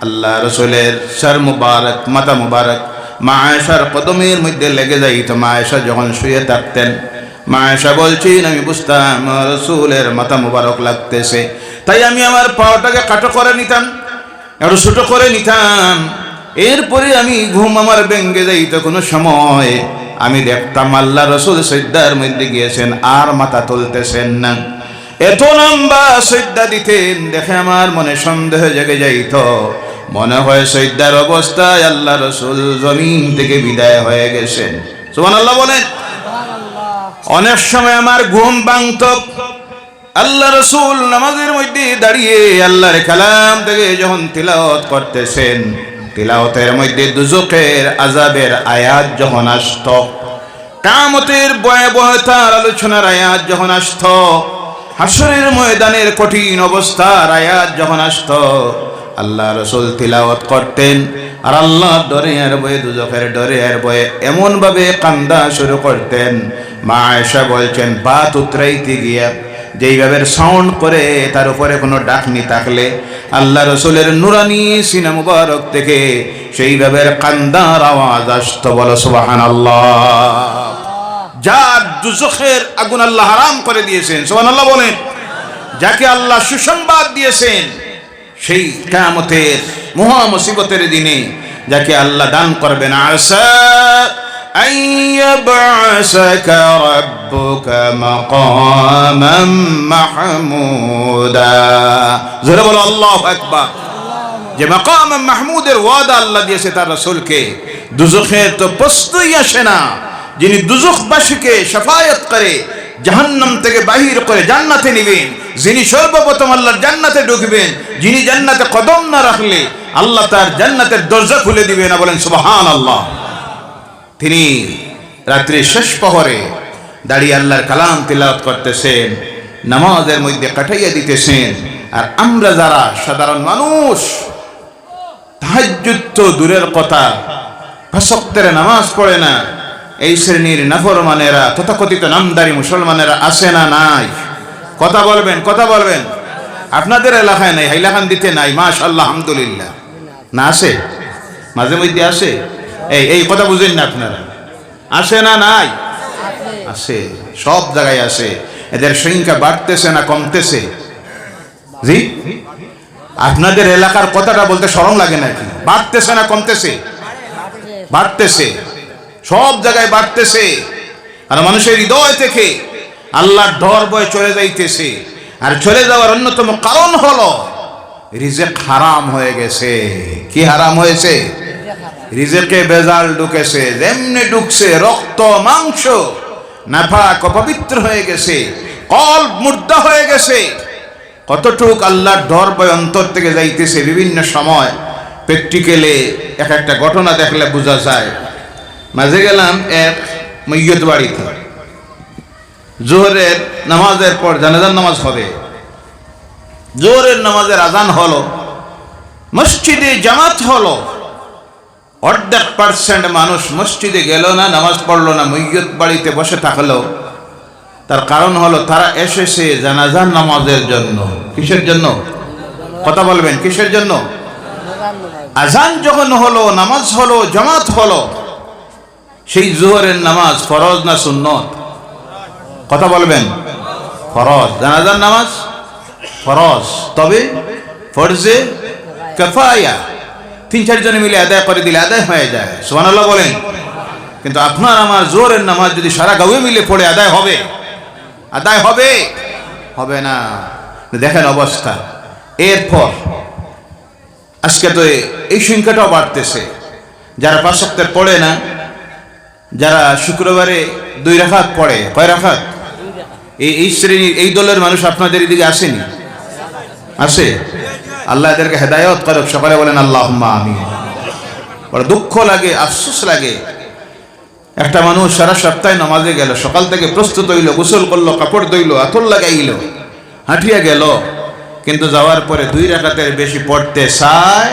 আল্লাহ রাসূলের সর মুবারক, মাথা মুবারক মা আয়েশার কদমের মধ্যে লেগে যাইত। মা আয়েশা যখন শুয়ে থাকতেন, মা আয়েশা বলছেন, আমি বুঝতাম রাসূলের মাথা মুবারক লাগতেছে, তাই আমি আমার পাওয়াটাকে কাটো করে নিতাম, একটু ছোট করে নিতাম। এরপরে আমি ঘুম আমার ভেঙে যাইত। কোনো সময় আমি দেখতাম আল্লাহ রাসূল সিজদার মধ্যে গিয়েছেন, আর মাথা তুলতেছেন না। এত লম্বা সিজদা দিতেন, দেখে আমার মনে সন্দেহ জেগে যাইত। মনে হয় সিজদার অবস্থায় আল্লাহ রাসূল জমিন থেকে বিদায় হয়ে গেছেন। সুবহানাল্লাহ বলেন। অনেক সময় আমার ঘুম ভাঙত, আল্লাহ রাসূল নামাজের মধ্যে দাঁড়িয়ে আল্লাহর কালাম থেকে যখন তিলাওয়াত করতেছেন, তিলাওয়াতের মধ্যে দুজকের আযাবের আয়াত যখন আসতো, কিয়ামতের ভয়াবহতার আলোচনার আয়াত যখন আসতো, হাসরের ময়দানের কঠিন অবস্থার আয়াত যখন আসতো, আল্লাহ রাসূল তিলাওয়াত করতেন আর আল্লাহর ডরে আর ভয়ে, দুজকের ডরে আর ভয়ে এমন ভাবে কান্দা শুরু করতেন। মা আয়েশা বলছেন, বাত উতরাইতে গিয়া যেইভাবে সাউন্ড করে তার উপরে কোনো ডাকনি থাকলে আল্লাহ রাসূলের নুরানি সিনা মুবারক থেকে সেইভাবে কান্দার আওয়াজ আসতো। বলো সুবহানাল্লাহ। যার দুজখের আগুন আল্লাহ হারাম করে দিয়েছেন, সুবহানাল্লাহ বলেন, যাকে আল্লাহ সুসংবাদ দিয়েছেন সেই কিয়ামতের মহা মুসিবতের দিনে যাকে আল্লাহ দান করবেন, আসা আইয়াবআসাকা রাব্বুকা মাকামান মাহমুদা। জোরে বলো আল্লাহু আকবার। যে মাকাম মাহমুদের ওয়াদা আল্লাহ দিয়েছে তার রাসূলকে, দুজখের তো প্রশ্নই আসে না। যিনি দুজখবাসীকে শাফায়াত করে জাহান্নাম থেকে বাহির করে জান্নাতে নেবেন, যিনি সর্বপ্রথম আল্লাহর জান্নাতে ঢুকবেন, যিনি জান্নাতে কদম না রাখলে আল্লাহ তার জান্নাতের দরজা খুলে দিবেন না। বলেন সুবহানাল্লাহ। তিনি রাত্রির শেষ প্রহরে দাঁড়িয়ে আল্লাহর কালাম তিলাওয়াত করতেছেন, নামাজের মধ্যে কাটাইয়া দিতেছেন। আর আমরা যারা সাধারণ মানুষ, তাহাজ্জুদ তো দূরের কথা, 5 ওয়াক্তের নামাজ পড়ে না, এই শ্রেণীর নাফরমানেরা, তথাকথিত নামদারি মুসলমানেরা আছে না নাই? কথা বলবেন, কথা বলবেন। আপনাদের এলাকায় নাই, হাইলাখান দিতে নাই, মাশাআল্লাহ আলহামদুলিল্লাহ। না আছে? মাঝে মধ্যে আসে। এই কথা বুঝেন না আপনারা? আসে না নাই? আছে, সব জায়গায় আছে। এদের সংখ্যা বাড়তেছে না কমতেছে? জি, আপনাদের এলাকার কথাটা বলতে শরম লাগে নাকি? বাড়তেছে না কমতেছে? বাড়তেছে, সব জায়গায় বাড়তেছে। আর মানুষের হৃদয় থেকে আল্লাহর ডর ভয় চলে যাইতেছে। আর চলে যাওয়ার অন্যতম কারণ হলো রিজেক হারাম হয়ে গেছে। কি হারাম হয়েছে? রিজেকে বেজাল ঢুকেছে, যেমনি ঢুকছে রক্ত মাংস নাপাক অপবিত্র হয়ে গেছে, কলব মুর্দা হয়ে গেছে। কতটুক আল্লাহর ডর ভয় অন্তর থেকে যাইতেছে বিভিন্ন সময় প্র্যাকটিক্যালে এক একটা ঘটনা দেখলে বোঝা যায়। মাঝে গেলাম এক মৈয়ত বাড়িতে, জোহরের নামাজের পর জানাজার নামাজ হবে, জোহরের নামাজের আজান হলো, মসজিদে জামাত হলো, 1% মানুষ মসজিদে গেল না, নামাজ পড়লো না, মৈয়ত বাড়িতে বসে থাকলো। তার কারণ হলো তারা এসেছে জানাজার নামাজের জন্য। কিসের জন্য? কথা বলবেন, কিসের জন্য? আজান যখন হলো, নামাজ হলো, জামাত হলো, সেই জোহরের নামাজ ফরজ না সুন্নত? কথা বলবেন। ফরজ। জানাজার নামাজ ফরজ, তবে ফরজে কিফায়া, 3-4 জনে মিলে আদায় করে দিলে আদায় হয়ে যায়। সুবহানাল্লাহ বলেন। কিন্তু আপনার আমার জোহরের নামাজ যদি সারা গাঁয়ে মিলে পড়ে আদায় হবে? আদায় হবে? হবে না। দেখেন অবস্থা। এরপর আজকে তো এই সংখ্যাটাও বাড়তেছে, যারা 5 ওয়াক্তের পড়ে না, যারা শুক্রবারে 2 রাকাত পড়ে। কয় রাকাত? এই শ্রেণীর, এই দলের মানুষ আপনাদের এদিকে আসেনি? আসে? আল্লাহ এদেরকে হেদায়েত করুক। সকালে বলেন আল্লাহুম্মা আমিন। বড় দুঃখ লাগে, আফসোস লাগে। একটা মানুষ সারা সপ্তাহে নামাজে গেল, সকাল থেকে প্রস্তুত হইল, গোসল করলো, কাপড় ধুইল, আতর লাগাইল, হাঁটিয়া গেল, কিন্তু যাওয়ার পরে 2 রাকাতের বেশি পড়তে চায়।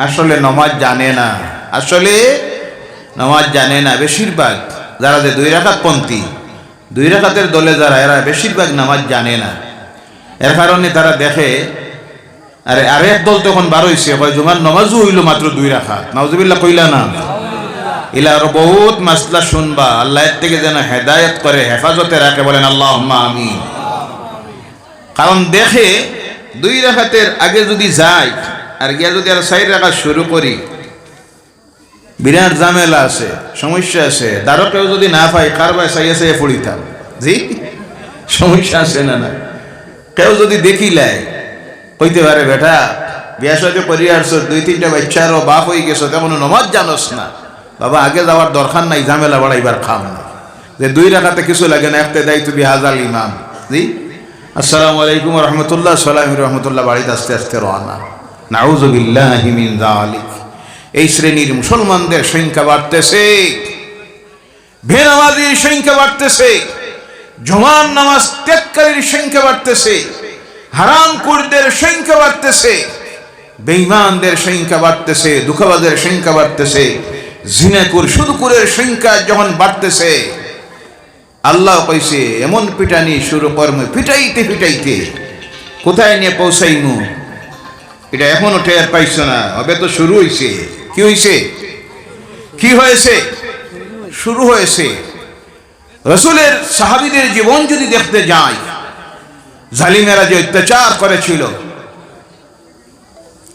আসলে নামাজ জানে না, আসলে নামাজ জানে না। বেশিরভাগ যারা যে 2 রাকাত পন্থী, 2 রাকাতের দলে যারা, এরা বেশিরভাগ নামাজ জানে না। এর কারণে তারা দেখে, আরে আরেক দল তখন বার হইছে, কয় জুমার নামাজও হইল মাত্র 2 রাকাত। নাউজুবিল্লাহ কইলা না? ইলা আরো বহুত মাসলা শুনবা। আল্লাহ এর থেকে যেন হেদায়েত করে, হেফাজতে রাখে। বলেন আল্লাহুম্মা আমিন। কারণ দেখে 2 রাকাতের আগে যদি যাই আর গিয়া যদি আর 4 রাকাত শুরু করি, বিরাট ঝামেলা আছে, সমস্যা আছে। দ্বারকেও যদি না পাই, কারবাই চাইয়া চাইয়া পড়িতাম। জি, সমস্যা আছে না? না, কেউ যদি দেখিলাই কইতে পারে, বেটা বিয়া শাদী করিয়া আসছো, 2-3টা বাচ্চারও বাপ হয়ে গেছো, তেমন নামাজ জানোস না। বাবা আগে যাওয়ার দরকার নাই, ঝামেলা বাড়াইবার খাম না। যে 2 রাকাতে কিছু লাগে না, একটা দায়িত্ব বিহাজাল ইমাম। জি, আসসালামু আলাইকুম রহমতুল্লাহ সালাম রহমতুল্লাহ বাড়িতে আস্তে আস্তে রওনা। নাউযু বিল্লাহি মিন যালিক। এই শ্রেণীর মুসলমানদের সংখ্যা বাড়তেছে, বেনামাজির সংখ্যা বাড়তেছে, জুমার নামাজ ত্যাগকারীর সংখ্যা বাড়তেছে, হারামখোরদের সংখ্যা বাড়তেছে, বেঈমানদের সংখ্যা বাড়তেছে, দুঃখবাজের সংখ্যা বাড়তেছে, জিনাকুর সুদকুরের সংখ্যা যখন বাড়তেছে, আল্লাহ কইছে এমন পিটানি শুরু করমু, পিটাইতে পিটাইতে কোথায় নিয়ে পৌঁছাইমু এটা এখনো টের পাইছো না, হবে তো শুরু হইছে। কি হইছে? কি হয়েছে? শুরু হয়েছে। রাসূলের সাহাবীদের জীবন যদি দেখতে যাই, জালিমেরা যে অত্যাচার করেছিল,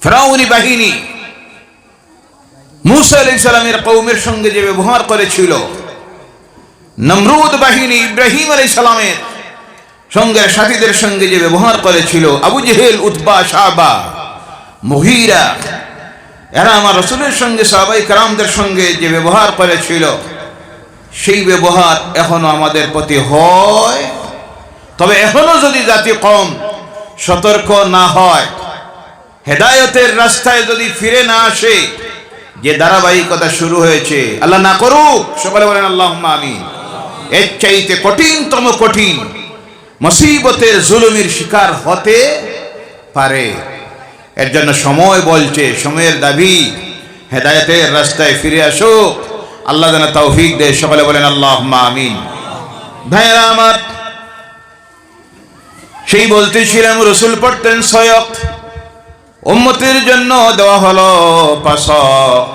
ফিরাউনি বাহিনী মূসা আলাইহিস সালামের কওমের সঙ্গে যে ব্যবহার করেছিল, নমরুদ বাহিনী ইব্রাহিম আলাইহিস সালামের সঙ্গে সাথীদের সঙ্গে যে ব্যবহার করেছিল, আবু জেহেল, উতবা, শাবা, মুগীরা, এরা আমার রাসূলের সঙ্গে সাহাবায়ে কেরামদের সঙ্গে যে ব্যবহার করেছিল, সেই ব্যবহার এখনো আমাদের প্রতি হয়। তবে এখনো যদি জাতি কম সতর্ক না হয়, হেদায়েতের রাস্তায় যদি ফিরে না আসে, যে ধারাবাহিকতা শুরু হয়েছে, আল্লাহ না করুক, সকলে বলেন আল্লাহুম্মা আমিন, এর চাইতে কঠিনতম কঠিন মুসিবতের জুলুমের শিকার হতে পারে। এর জন্য সময় বলছে, সময়ের দাবি, হেদায়েতের রাস্তায় ফিরে আসো, আল্লাহ যেন তৌফিক দেয়। সকলে বলেন আল্লাহুম্মা আমিন। ভাইরা আমার, সেই বলতেছিলাম রাসূল পড়তেন 6 ওয়াক্ত, উম্মতের জন্য দেওয়া হলো 5 ওয়াক্ত।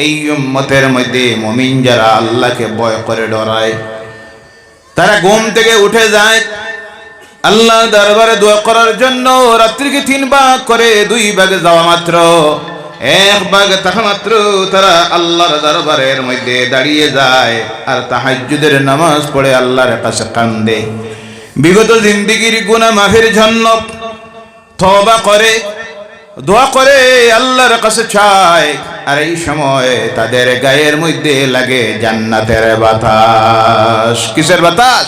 এই উম্মতের মধ্যে মুমিন যারা আল্লাহকে ভয় করে ডরায়, তারা ঘুম থেকে উঠে যায় আল্লাহ দরবারে দোয়া করার জন্য। রাত্রিকে 3 ভাগ করে 2 ভাগে যাওয়া মাত্র, 1 ভাগ থাকা মাত্র তারা আল্লাহর দরবারের মধ্যে দাঁড়িয়ে যায় আর তাহাজ্জুদের নামাজ পড়ে আল্লাহর কাছে কান্দে। বিগত জিন্দেগীর গুনাহ মাফের জন্য তওবা করে, দোয়া করে, আল্লাহর কাছে চায়। আর এই সময় তাদের গায়ের মধ্যে লাগে জান্নাতের বাতাস। কিসের বাতাস?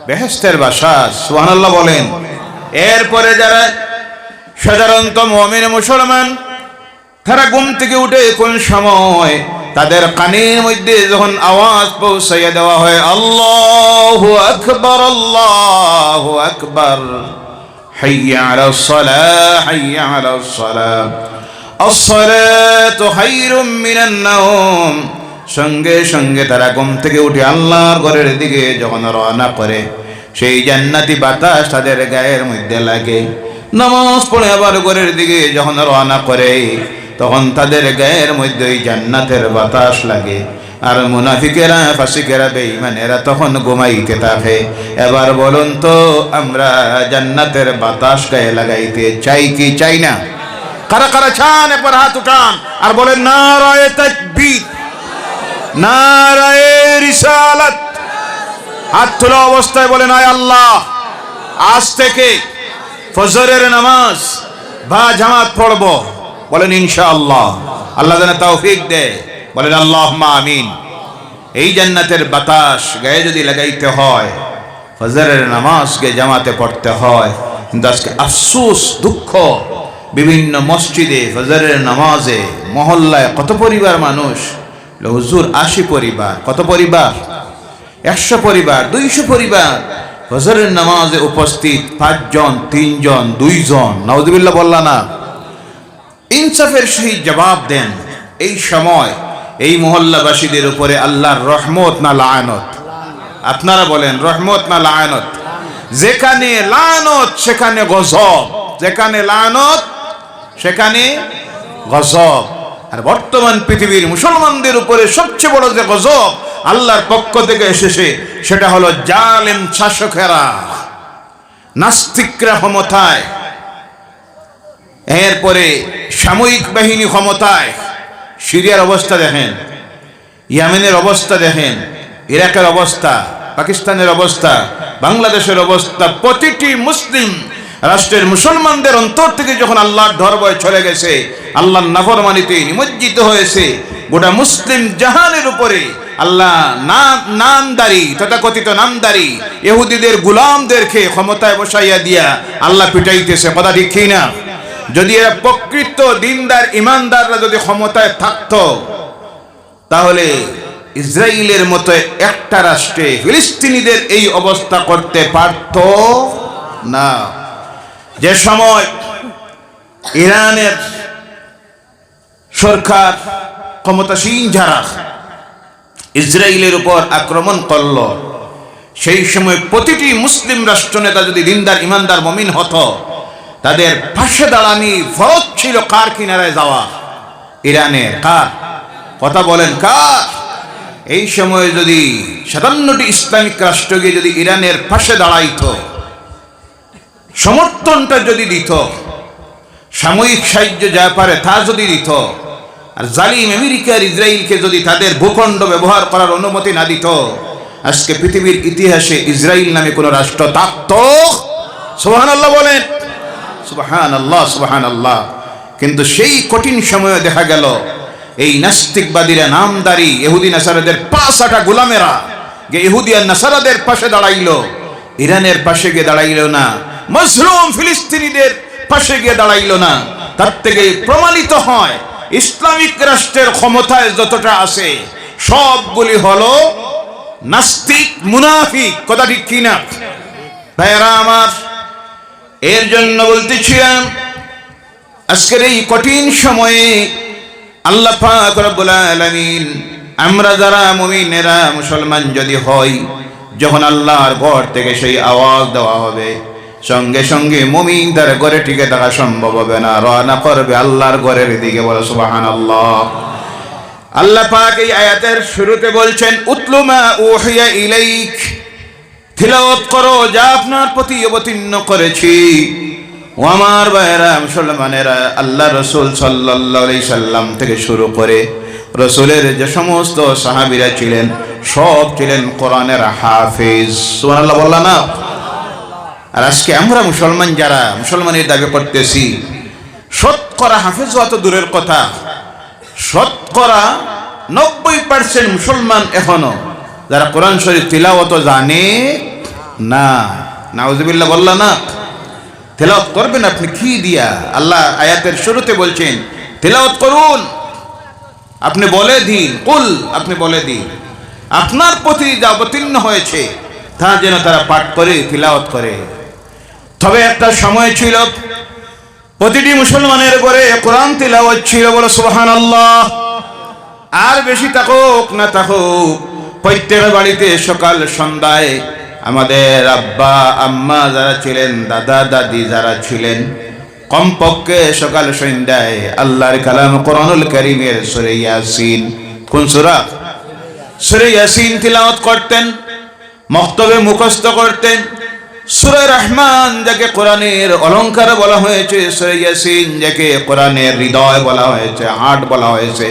বেহেশতের বাতাস। সুবহানাল্লাহ বলেন। এরপরে যারা সাধারণত মুমিন মুসলমান, তারা ঘুম থেকে উঠে কোন সময় তাদের কানের মধ্যে যখন আওয়াজ পৌঁছাইয়া দেওয়া হয়, আল্লাহু আকবার, আল্লাহু আকবার, হাইয়া আলাস সালাহ, হাইয়া আলাস সালাহ, আস-সালাতু খায়রুম মিনান নাওম, সঙ্গে সঙ্গে তারা ঘুম থেকে উঠে আল্লাহর ঘরের দিকে যখন রওনা করে, সেই জান্নাতি বাতাস তাদের গায়ের মধ্যে লাগে। নামাজ পড়ে আবার ঘরের দিকে যখন রওনা করে, তখন তাদের গায়ের মধ্যে ওই জান্নাতের বাতাস লাগে। আর মুনাফিকেরা, ফাসিকেরা, বেঈমানেরা তখন ঘুমাইতে থাকে। এবার বলুন তো, আমরা জান্নাতের বাতাস গায়ে লাগাইতে চাই কি চাই না? কারা কারা চান একবার হাত উঠান আর বলেন নারায়ে তাকবীর, নারায়ে রিসালাত। হাত তোলা অবস্থায় বলেন, আয় আল্লাহ, আজ থেকে ফজরের নামাজ বা জামাত পড়ব। বলেন ইনশাআল্লাহ, আল্লাহ যেন তৌফিক দেয়। বলেন আল্লাহুম্মা আমিন। এই জান্নাতের বাতাস গায়ে যদি লাগাইতে হয়, ফজরের নামাজকে জামাতে পড়তে হয়। কিন্তু আজকে আফসোস, দুঃখ, বিভিন্ন মসজিদে ফজরের নামাজে মহল্লায় কত পরিবার মানুষ, হুজুর 80 পরিবার, কত পরিবার? 100 পরিবার, 200 পরিবার ফজরের নামাজে উপস্থিত, 5 জন, 3 জন, 2 জন। নাউযুবিল্লাহ বললা না? ইনসাফের সহিত জবাব দেন। এই সময় এই মহল্লাবাসীদের উপরে আল্লাহর রহমত না লাআনত? আপনারা বলেন, রহমত না লাআনত? যেখানে লাআনত সেখানে গজব, যেখানে লাআনত সেখানে গজব। আর বর্তমান পৃথিবীর মুসলমানদের উপরে সবচেয়ে বড় যে গজব আল্লাহর পক্ষ থেকে এসেছে, সেটা হলো জালেম শাসকেরা, নাস্তিকরা ক্ষমতায়, এরপরে সামরিক বাহিনী ক্ষমতায়। সিরিয়ার অবস্থা দেখেন, ইয়েমেনের অবস্থা দেখেন, ইরাকের অবস্থা, পাকিস্তানের অবস্থা, বাংলাদেশের অবস্থা। প্রতিটি মুসলিম রাষ্ট্রের মুসলমানদের অন্তর থেকে যখন আল্লাহর ধর্ময় চলে গেছে, আল্লাহর নাফরমানিতে নিমজ্জিত হয়েছে, গোটা মুসলিম জাহানের উপরে আল্লাহ নামদারি তথাকথিত নামদারি ইহুদিদের গোলামদেরকে ক্ষমতায় বসাইয়া দিয়া আল্লাহ পিটাইতেছে, কথা ঠিক কি না? যদি এরা প্রকৃত দিনদার ইমানদাররা যদি ক্ষমতায় থাকতো তাহলে ইসরায়েলের মতো একটা রাষ্ট্রে ফিলিস্তিনিদের এই অবস্থা করতে পারত না। যে সময় ইরানের সরকার ক্ষমতাসীন যারা ইসরায়েলের উপর আক্রমণ করল, সেই সময় প্রতিটি মুসলিম রাষ্ট্রনেতা যদি দিনদার ইমানদার মুমিন হতো, তাদের পাশে দাঁড়ানি ফরজ ছিল। কার কিনারায় যাওয়া? ইরানের। কার? কথা বলেন, কার? এই সময়ে যদি 57টি ইসলামিক রাষ্ট্রকে যদি ইরানের পাশে দাঁড়াইত, সমর্থনটা যদি দিত, সাময়িক সাহায্য যা পারে তা যদি দিত, আর জালিম আমেরিকার ইসরায়েলকে যদি তাদের ভূখণ্ড ব্যবহার করার অনুমতি না দিত, আজকে পৃথিবীর ইতিহাসে ইসরায়েল নামে কোন রাষ্ট্র থাকত? সুবহানাল্লাহ বলেন, সুবহানাল্লাহ, সুবহানাল্লাহ। কিন্তু সেই কঠিন সময়ে দেখা গেল এই নাস্তিকবাদীরা, নামদারি ইহুদি নাসারাদের পাঁচটা গোলামেরা ইহুদি আর নাসারাদের পাশে দাঁড়াইল, ইরানের পাশে গিয়ে দাঁড়াইল না, মজলুম ফিলিস্তিনিদের পাশে গিয়ে দাঁড়াইল না। তার থেকে প্রমাণিত হয় ইসলামিক রাষ্ট্রের ক্ষমতায় যতটা আছে সবগুলি হলো নাস্তিক, মুনাফিক, কথা ঠিক কিনা ভাইরা আমার? এর জন্য বলতেছিলাম আজকের এই কঠিন সময়ে আল্লাহ পাক রব্বুল আলামিন, আমরা যারা মুমিনেরা মুসলমান যদি হই, যখন আল্লাহর ঘর থেকে সেই আওয়াজ দেওয়া হবে, সঙ্গে সঙ্গে মুমিন তার ঘরে টিকে থাকা সম্ভব হবে না, রওনা করবে আল্লাহর ঘরের দিকে। বলো সুবহানাল্লাহ। আল্লাহ পাক এই আয়াতের শুরুতে বলছেন, উতলু মা উহিয়া ইলাইক, তিলাওয়াত করো যা আপনার প্রতি অবতীর্ণ করেছি। ও আমার ভাইয়েরা মুসলমানেরা, আল্লাহ রসুল সাল্লাল্লাহু আলাইহি সাল্লাম থেকে শুরু করে রসুলের যে সমস্ত সাহাবীরা ছিলেন, সব ছিলেন কোরআনের হাফেজ। সুবহানাল্লাহ বললা না? আর আজকে আমরা মুসলমান যারা মুসলমানের দাবি করতেছি, শতকরা হাফেজ হওয়া তো দূরের কথা, শতকরা 90% মুসলমান এখনো যারা কোরআন শরীফ তিলাওয়াত জানে না। নাউজুবিল্লাহ বললা না? তিলাওয়াত করবেন আপনি কি দিয়া? আল্লাহ আয়াতের শুরুতে বলছেন তিলাওয়াত করুন, আপনি বলে দিন, কুল, আপনি বলে দিন আপনার প্রতি যা অবতীর্ণ হয়েছে তা যেন তারা পাঠ করে, তিলাওয়াত করে। তবে একটা সময় ছিল প্রতিটি মুসলমানের ঘরে কোরআন তিলাওয়াত ছিল। বলো সুবহানাল্লাহ। আর বেশি থাকুক না থাকুক, প্রত্যেক বাড়িতে সকাল সন্ধ্যায় আমাদের আব্বা আম্মা যারা ছিলেন, দাদা দাদি যারা ছিলেন, কমপক্ষে সকাল সন্ধ্যায় আল্লাহর কালাম কোরআনুল কারীমের সূরা ইয়াসিন, কোন সূরা? সূরা ইয়াসিন তিলাওয়াত করতেন, মক্তবে মুখস্থ করতেন। সূরা রহমান যাকে কোরআনের অলংকার বলা হয়েছে, সূরা ইয়াসিন যাকে কোরআনের হৃদয় বলা হয়েছে, হার্ট বলা হয়েছে।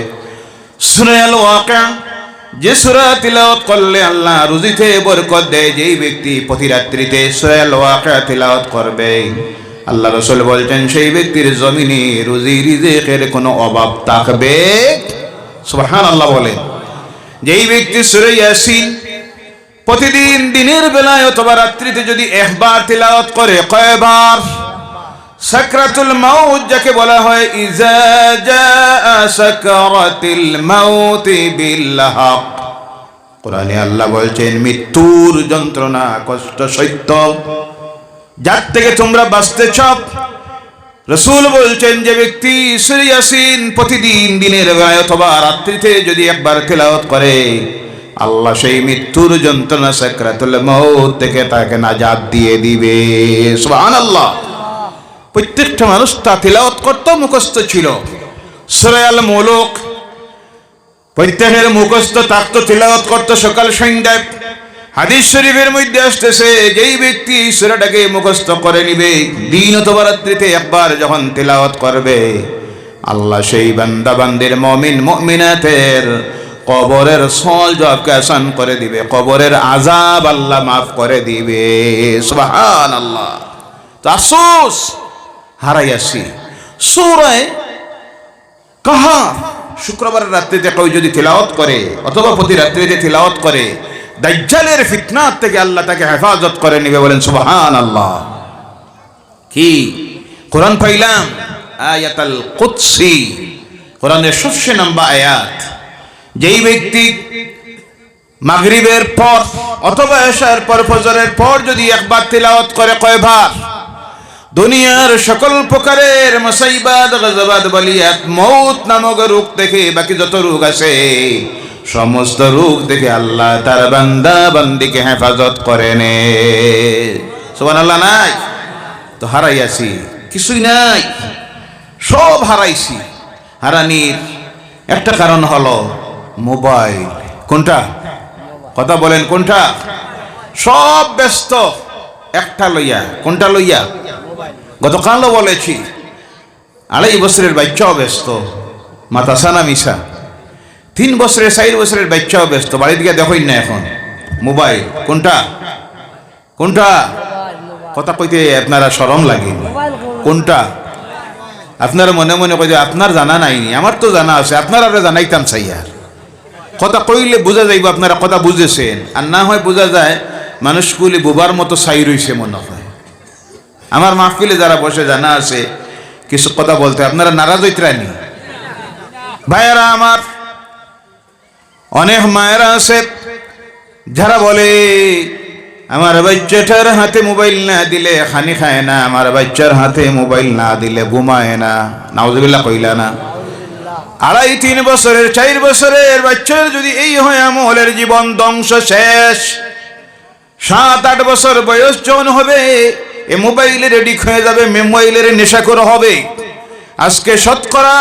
সূরা আল ওয়াকিয়া, যে সূরা তিলাওয়াত করলে আল্লাহ রুজিতে বরকত দেয়, যেই ব্যক্তি প্রতি রাত্রিতে সূরা আল ওয়াকিয়া তিলাওয়াত করবে, আল্লাহ রাসূল বলছেন সেই ব্যক্তির জমিনে রুজি রিজিকের কোনো অভাব থাকবে। সুবহানাল্লাহ বলেন। যেই ব্যক্তি সূরা ইয়াসিন প্রতিদিন দিনের বেলায় অথবা রাত্রিতে যদি একবার তিলাওয়াত করে, কয়বার? সাকরাতুল মাউত যাকে বলা হয়, ইজা জাআ সাকরাতুল মাউত বিল হক, কোরআনে আল্লাহ বলছেন মৃত্যুর যন্ত্রণা, কষ্ট সত্য, যার থেকে তোমরা বাঁচতে চাও। রাসূল বলছেন যে ব্যক্তি সূরা ইয়াসিন প্রতিদিন দিনের বেলায় অথবা রাত্রিতে যদি একবার তিলাওয়াত করে, আল্লাহ সেই মৃত্যুর যন্ত্রণা সাকরাতুল মাউত থেকে তাকে নাজাত দিয়ে দিবে। সুবহানাল্লাহ। প্রত্যেকটা মানুষ তা তিলাওয়াত করতে মুখস্থ ছিল। সূরা আল মুলুক প্রত্যেকের মুখস্থ থাকতো, তিলাওয়াত করতো সকাল সন্ধ্যায়। হাদিস শরীফের মধ্যে আসতেছে যেই ব্যক্তি সূরাটাকে মুখস্থ করে নিবে, দিন অথবা রাত্রিতে একবার যখন তিলাওয়াত করবে, আল্লাহ সেই বান্দা বান্দির মুমিন মুমিনাতের কবরের সওয়াল জবাবকে আসান করে দিবে, কবরের আযাব আল্লাহ মাফ করে দিবে। সুবহানাল্লাহ। তো আফসোস হারাইয়াছি, সূরা কাহাফ শুক্রবারের রাত্রিতে কেউ যদি তিলাওয়াত করে অথবা প্রতি রাত্রিতে তিলাওয়াত করে, দাজ্জালের ফিতনার থেকে আল্লাহ তাকে হেফাজত করে নেবে। বলেন সুবহানাল্লাহ। কি কোরআন পাইলাম, আয়াতুল কুদসি, কোরআনের 100 নম্বর আয়াত। যেই ব্যক্তি মাগরিবের পর অথবা এশার পর ফজরের পর যদি একবার তিলাওয়াত করে, কয়বার? দুনিয়ার সকল প্রকারের মুসাইবাত, গজবাত, বালিয়াত, মউত নামক রোগ থেকে বাকি যত রোগ আছে সমস্ত রোগ থেকে আল্লাহ তার বান্দা বান্দিকে হেফাজত করেন। সুবহানাল্লাহ। নাই তো হারাইয়াছি, কিছুই নাই, সব হারাইছি। হারানির একটা কারণ হলো মোবাইল। কোনটা? কথা বলেন কোনটা? সব ব্যস্ত একটা লইয়া। কোনটা লইয়া? গতকালও বলেছি, 2.5 বছরের বাচ্চাও ব্যস্ত, মাতাসানা মিশা। 3 বছরের 4 বছরের বাচ্চাও ব্যস্ত, বাড়ির দিকে দেখই না এখন মোবাইল। কোনটা? কোনটা? কথা কইতে আপনারা শরম লাগে। কোনটা? আপনারা মনে মনে কই যে আপনার জানা নাইনি, আমার তো জানা আছে, আপনারা জানাইতাম চাই। আর কথা কইলে বোঝা যাইব আপনারা কথা বুঝেছেন, আর না হয় বোঝা যায় মানুষগুলি বুবার মতো চাই রইছে মনে হয়। আমার মাহফিলে যারা বসে জানা আছে কিছু কথা বলতে, আপনারা নারাজ হইতরানি? ভাইয়েরা আমার, অনেক মায়েরা আছে যারা বলে আমার বাচ্চাটার হাতে মোবাইল না দিলে খানি খায় না, আমার বাচ্চার হাতে মোবাইল না দিলে ঘুমায় না। নাউজুবিল্লাহ কইলা না? 2.5-3 বছরের 4 বছরের বাচ্চার যদি এই হয়, আমলের জীবন ধ্বংস, শেষ। 7-8 বছর বয়স যখন হবে এ মোবাইলের এডিক্ট হয়ে যাবে, মোবাইলের নেশাখোর হবে। আজকে শতকরা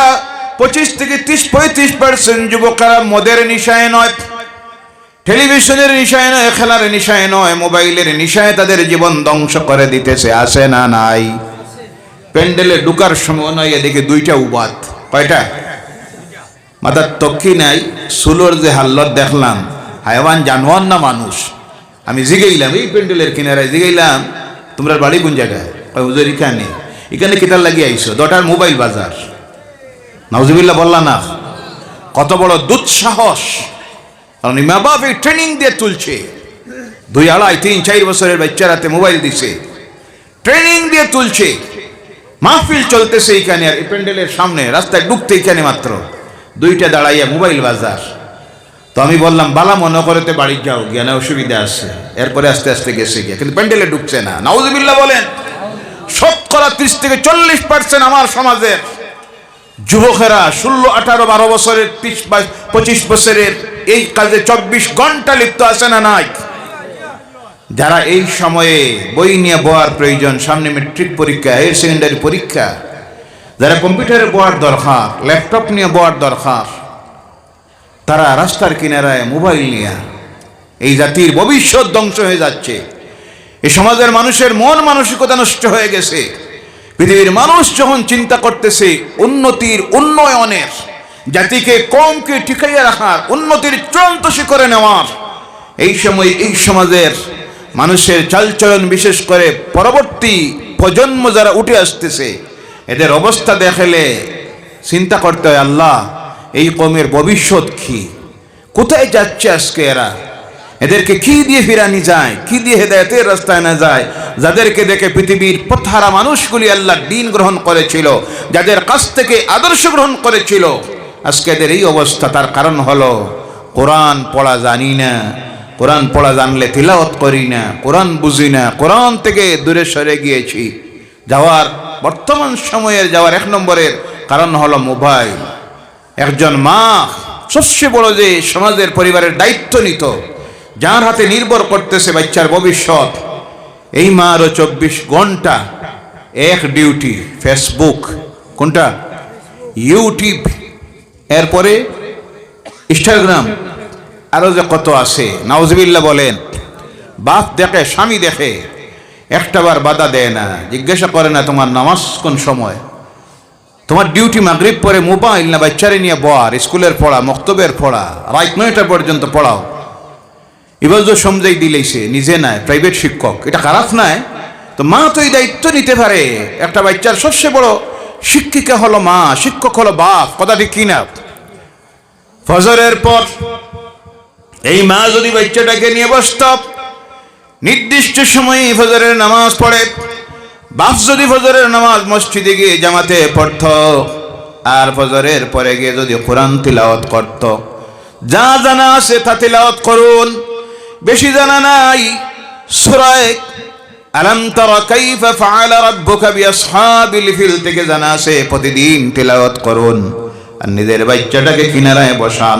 25 থেকে 30-35% যুবকরা মদের নেশায় নয়, টেলিভিশনের নেশায় নয়, খেলার নেশায় নয়, মোবাইলের নেশায় তাদের জীবন ধ্বংস করে দিতেছে। আসে না? নাই। প্যান্ডেলে ঢুকার সময় নয়, এদিকে 2টা উবাত। কয়টা? মাথার তক্ষি নাই। সুলোর যে হাল্লত দেখলাম, হায়াওয়ান জানোয়ার না মানুষ? আমি জিগাইলাম এই প্যান্ডেলের কিনারায়, জিগাইলাম তোমরা বাড়ি কোন জায়গায়? হুজুর এখানে। এখানে কিতার লাগিয়ে আইসো? 2টার মোবাইল বাজার। নাউজুবিল্লাহ বললা না? কত বড় দুঃসাহস! কারণ মা বাপ এই ট্রেনিং দিয়ে তুলছে। 2, 2.5, 3, 4 বছরের বাচ্চার হাতে মোবাইল দিছে, ট্রেনিং দিয়ে তুলছে। মাহফিল চলতেছে এইখানে, আর এই প্যান্ডেলের সামনে রাস্তায় ঢুকতে এইখানে মাত্র 2টা দাঁড়াইয়া মোবাইল বাজার। তো আমি বললাম বালা মনে করতে বাড়ি যাও, জ্ঞানে অসুবিধা আছে। এরপরে আস্তে আস্তে গেছে গিয়া, কিন্তু প্যান্ডেলে ঢুকছে না। নাউজুবিল্লাহ বলেন। শতকরা 30 থেকে 40% আমার সমাজের যুবকেরা 16, 18, 12 বছরের, 25 বছরের এই কাজে 24 ঘন্টা লিপ্ত আছে না নাই? যারা এই সময়ে বই নিয়ে বয়ার প্রয়োজন, সামনে ম্যাট্রিক পরীক্ষা, হায়ার সেকেন্ডারি পরীক্ষা, যারা কম্পিউটারে বয়ার দরকার, ল্যাপটপ নিয়ে বয়ার দরকার, তারা রাস্তার কিনারায় মোবাইল নিয়ে, এই জাতির ভবিষ্যৎ ধ্বংস হয়ে যাচ্ছে। এই সমাজের মানুষের মন মানসিকতা নষ্ট হয়ে গেছে। পৃথিবীর মানুষ যখন চিন্তা করতেছে উন্নতির, উন্নয়নের, জাতিকে কমকে টিকাইয়া রাখার, উন্নতির চূড়ান্ত শিখরে নেওয়ার, এই সময় এই সমাজের মানুষের চালচলন, বিশেষ করে পরবর্তী প্রজন্ম যারা উঠে আসতেছে, এদের অবস্থা দেখলে চিন্তা করতে হয়, আল্লাহ এই কমের ভবিষ্যৎ কি? কোথায় যাচ্ছে আজকে এরা? এদেরকে কি দিয়ে ফিরানি যায়? কি দিয়ে হেদায়েতের রাস্তায় না যায়? যাদেরকে দেখে পৃথিবীর পথহারা মানুষগুলি আল্লাহ দ্বীন গ্রহণ করেছিল, যাদের কাছ থেকে আদর্শ গ্রহণ করেছিল, আজকে এদের এই অবস্থা। তার কারণ হলো কোরআন পড়া জানি না, কোরআন পড়া জানলে তিলাওয়াত করি না, কোরআন বুঝি না, কোরআন থেকে দূরে সরে গিয়েছি। যাওয়ার বর্তমান সময়ের যাওয়ার 1 নম্বরের কারণ হলো মোবাইল। একজন মা সবচেয়ে বড় যে সমাজের পরিবারের দায়িত্ব নিত, যার হাতে নির্ভর করতেছে বাচ্চার ভবিষ্যৎ, এই মারও 24 ঘন্টা এক ডিউটি, ফেসবুক, কোনটা? ইউটিউব, এরপরে ইনস্টাগ্রাম, আরো যে কত আছে। নাউজুবিল্লাহ বলেন। বাপ দেখে, স্বামী দেখে, একটাবার বাধা দেয় না, জিজ্ঞাসা করে না তোমার নামাজ কোন সময়, তোমার ডিউটি মাগরিব পরে মোবাইল না বাচ্চারে নিয়ে বয়ার, স্কুলের পড়া, মক্তবের পড়া, রাত 9টা পর্যন্ত পড়াও। এবার তো সমঝাই দিলেইছে, নিজে নাই, প্রাইভেট শিক্ষক, এটা খারাপ নাই? তো মা তো এই দায়িত্ব নিতে পারে। একটা বাচ্চার সবচেয়ে বড় শিক্ষিকা হলো মা, শিক্ষক হলো বাপ, কথা ঠিক কিনা? ফজরের পর এই মা যদি বাচ্চাটাকে নিয়ে বসত, নির্দিষ্ট সময়ে ফজরের নামাজ পড়ে, বাপ যদি ফজরের নামাজ মসজিদে গিয়ে জামাতে পড়ত, আর ফজরের পরে গিয়ে যদি কোরআন তিলাওয়াত করত, যা জানা আছে তা তিলাওয়াত করুন। বেশি জানা নাই, সূরা আলাম তারা কাইফা ফাআলা রাব্বুকা বিআসহাবিল ফিল থেকে জানা আছে, প্রতিদিন তিলাওয়াত করুন। আর নিজের বাচ্চাটাকে কিনারায় বসান,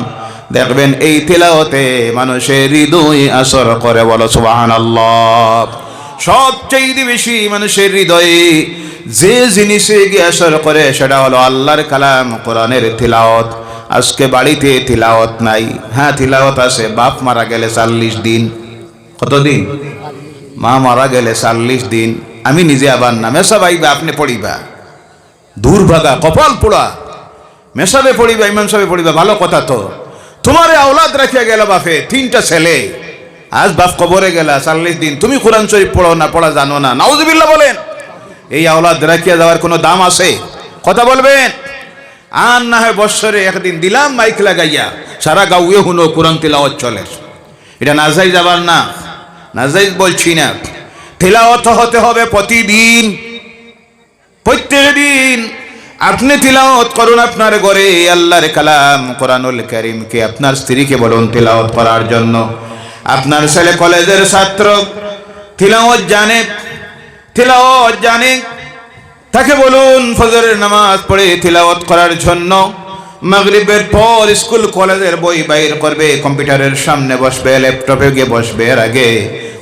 দেখবেন এই তিলাওয়াতে মানুষের হৃদয় আসর করে। বলো সুবহানাল্লাহ। সবচেয়ে বেশি মানুষের হৃদয়ে যে জিনিসে গিয়ে আসর করে সেটা হলো আল্লাহর কালাম, কোরআনের তিলাওয়াত। আজকে বাড়িতে তিলাওয়াত নাই। হ্যাঁ, তিলাওয়াত আছে। বাপ মারা গেলে 40 দিন। কতদিন? মা মারা গেলে 40 দিন। আমি নিজে আবার না মেসা ভাইবা, আপনি পড়িবা, দুর্ভাগা, কপাল পোড়া। মেসাবে পড়িবা, ইমাম সাহেবে পড়িবা, ভালো কথা তো। তোমারে আওলাদ রাখিয়া গেল বাপে, 3টা ছেলে। আজ বাপ কবরে গেলা 40 দিন, তুমি কোরআন শরীফ পড়ো না, পড়া জানো না, নাউজুবিল্লাহ বলেন। এই আওলাদ রাখিয়া যাওয়ার কোনো দাম আছে? কথা বলবেন। আর না হয় বৎসরে একদিন দিলাম মাইক লাগাইয়া, সারা গাঁয়ে হুনো কোরআন তিলাওয়াত চলে। এটা নাজাইজ আবার না, নাজাইজ বলছি না। তিলাওয়াত হতে হবে প্রতিদিন, প্রত্যেক দিন। আপনি তিলাওয়াত করুন আপনার ঘরে আল্লাহর কালাম কোরআনুল কারীমকে। আপনার স্ত্রীকে বলুন তিলাওয়াত করার জন্য। আপনার ছেলে কলেজের ছাত্র, তিলাওয়াত জানে, তিলাওয়াত জানে, তাকে বলুন ফজরের নামাজ পড়ে তিলাওয়াত করার জন্য। মাগরিবের পর স্কুল কলেজের বই বাইর করবে, কম্পিউটারের সামনে বসবে, ল্যাপটপে গিয়ে বসবে। এর আগে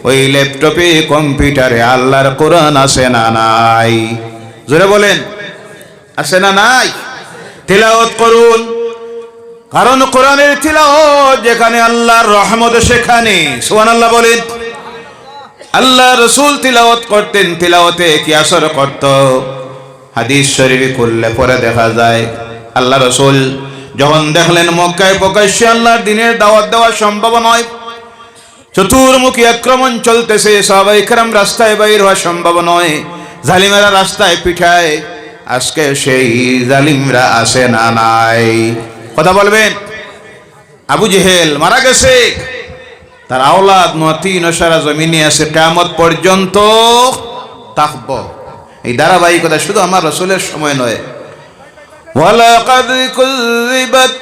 ওই ল্যাপটপে কম্পিউটারে আল্লাহর কোরআন আছে না নাই? জোরে বলেন, আছে না নাই? তিলাওয়াত করুন, কারণ কোরআনের তিলাওয়াত যেখানে আল্লাহর রহমত সেখানে। সুবহানাল্লাহ বলেন। আল্লাহ রাসূল তিলাওয়াত করতেন, তিলাওয়াতে কি আসর করত? হাদিস শরীফে খুললে পরে দেখা যায় আল্লাহ রাসূল যখন দেখলেন মক্কায় প্রকাশ্যে আল্লাহর দ্বীনের দাওয়াত দেওয়া সম্ভব নয়, চতুর্মুখী আক্রমণ চলতেছে, সাহাবায়ে কেরাম রাস্তায় বাইর হওয়া সম্ভব নয়, জালিমেরা রাস্তায় পিঠায়। আজকে সেই জালিমরা আছে না নাই? কথা বলবেন। আবু জেহেল মারা গেছে, তার আওলাদ নতিন সারা জমিনে আছে, কিয়ামত পর্যন্ত থাকব। এই ধারাবাহিকতা শুধু আমার রাসূলের সময় নয়। ওয়ালাকাদ কুযিবাত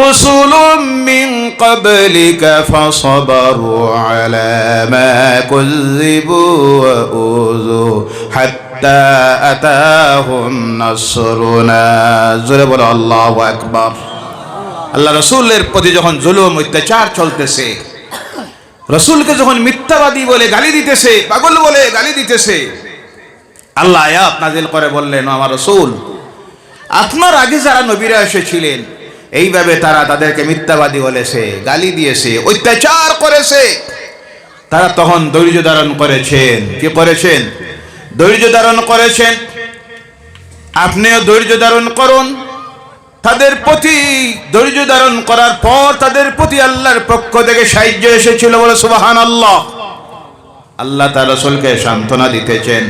রুসুলুম মিন ক্বাবলিকা ফাসাবারু আলা মা কুযিবু ওয়া উযু হাত্তা আতাহুম নাসরুনা। জোরে বলো আল্লাহু আকবার। আল্লাহ রাসূলের প্রতি যখন জুলুম অত্যাচার চলতেছে, রাসূলকে যখন মিথ্যাবাদী বলে গালি দিতেছে, পাগল বলে গালি দিতেছে, আল্লাহ আয়াত নাযিল করে বললেন, আমার রাসূল, আপনার আগে যারা নবীরা এসেছিলেন এইভাবে তারা তাদেরকে মিথ্যাবাদী বলেছে, গালি দিয়েছে, অত্যাচার করেছে। তারা তখন ধৈর্য ধারণ করেছেন। কি করেছেন? ধৈর্য ধারণ করেছেন। আপনিও ধৈর্য ধারণ করুন। তাদের প্রতি ধৈর্য ধারণ করার পর তাদের প্রতি আল্লাহর পক্ষ থেকে সাহায্য এসেছিল। বলে সুবহানাল্লাহ। আল্লাহ তার রাসূলকে সান্ত্বনা দিতেছেন,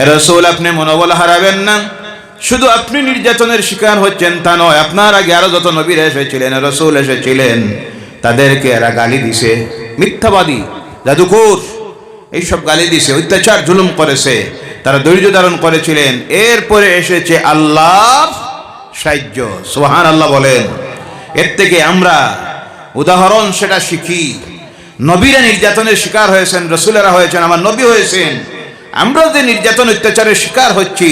এ রাসূল আপনি মনোবল হারাবেন না। শুধু আপনি নির্যাতনের শিকার হচ্ছেন তা নয়, আপনার আগে আরো যত নবী এসেছিলেন, রাসূল এসেছিলেন, তাদেরকে এরা গালি দিছে, মিথ্যাবাদী, জাদুকর, এইসব গালি দিছে, অত্যাচার জুলুম করেছে। তারা ধৈর্য ধারণ করেছিলেন। এরপরে এসেছে আল্লাহর সাহায্য। সুবহানাল্লাহ বলেন। এর থেকে আমরা উদাহরণ সেটা শিখি। নবীরা নির্যাতনের শিকার হয়েছেন, রাসূলেরা হয়েছেন, আমার নবী হয়েছেন। আমরা যে নির্যাতন অত্যাচারের শিকার হচ্ছি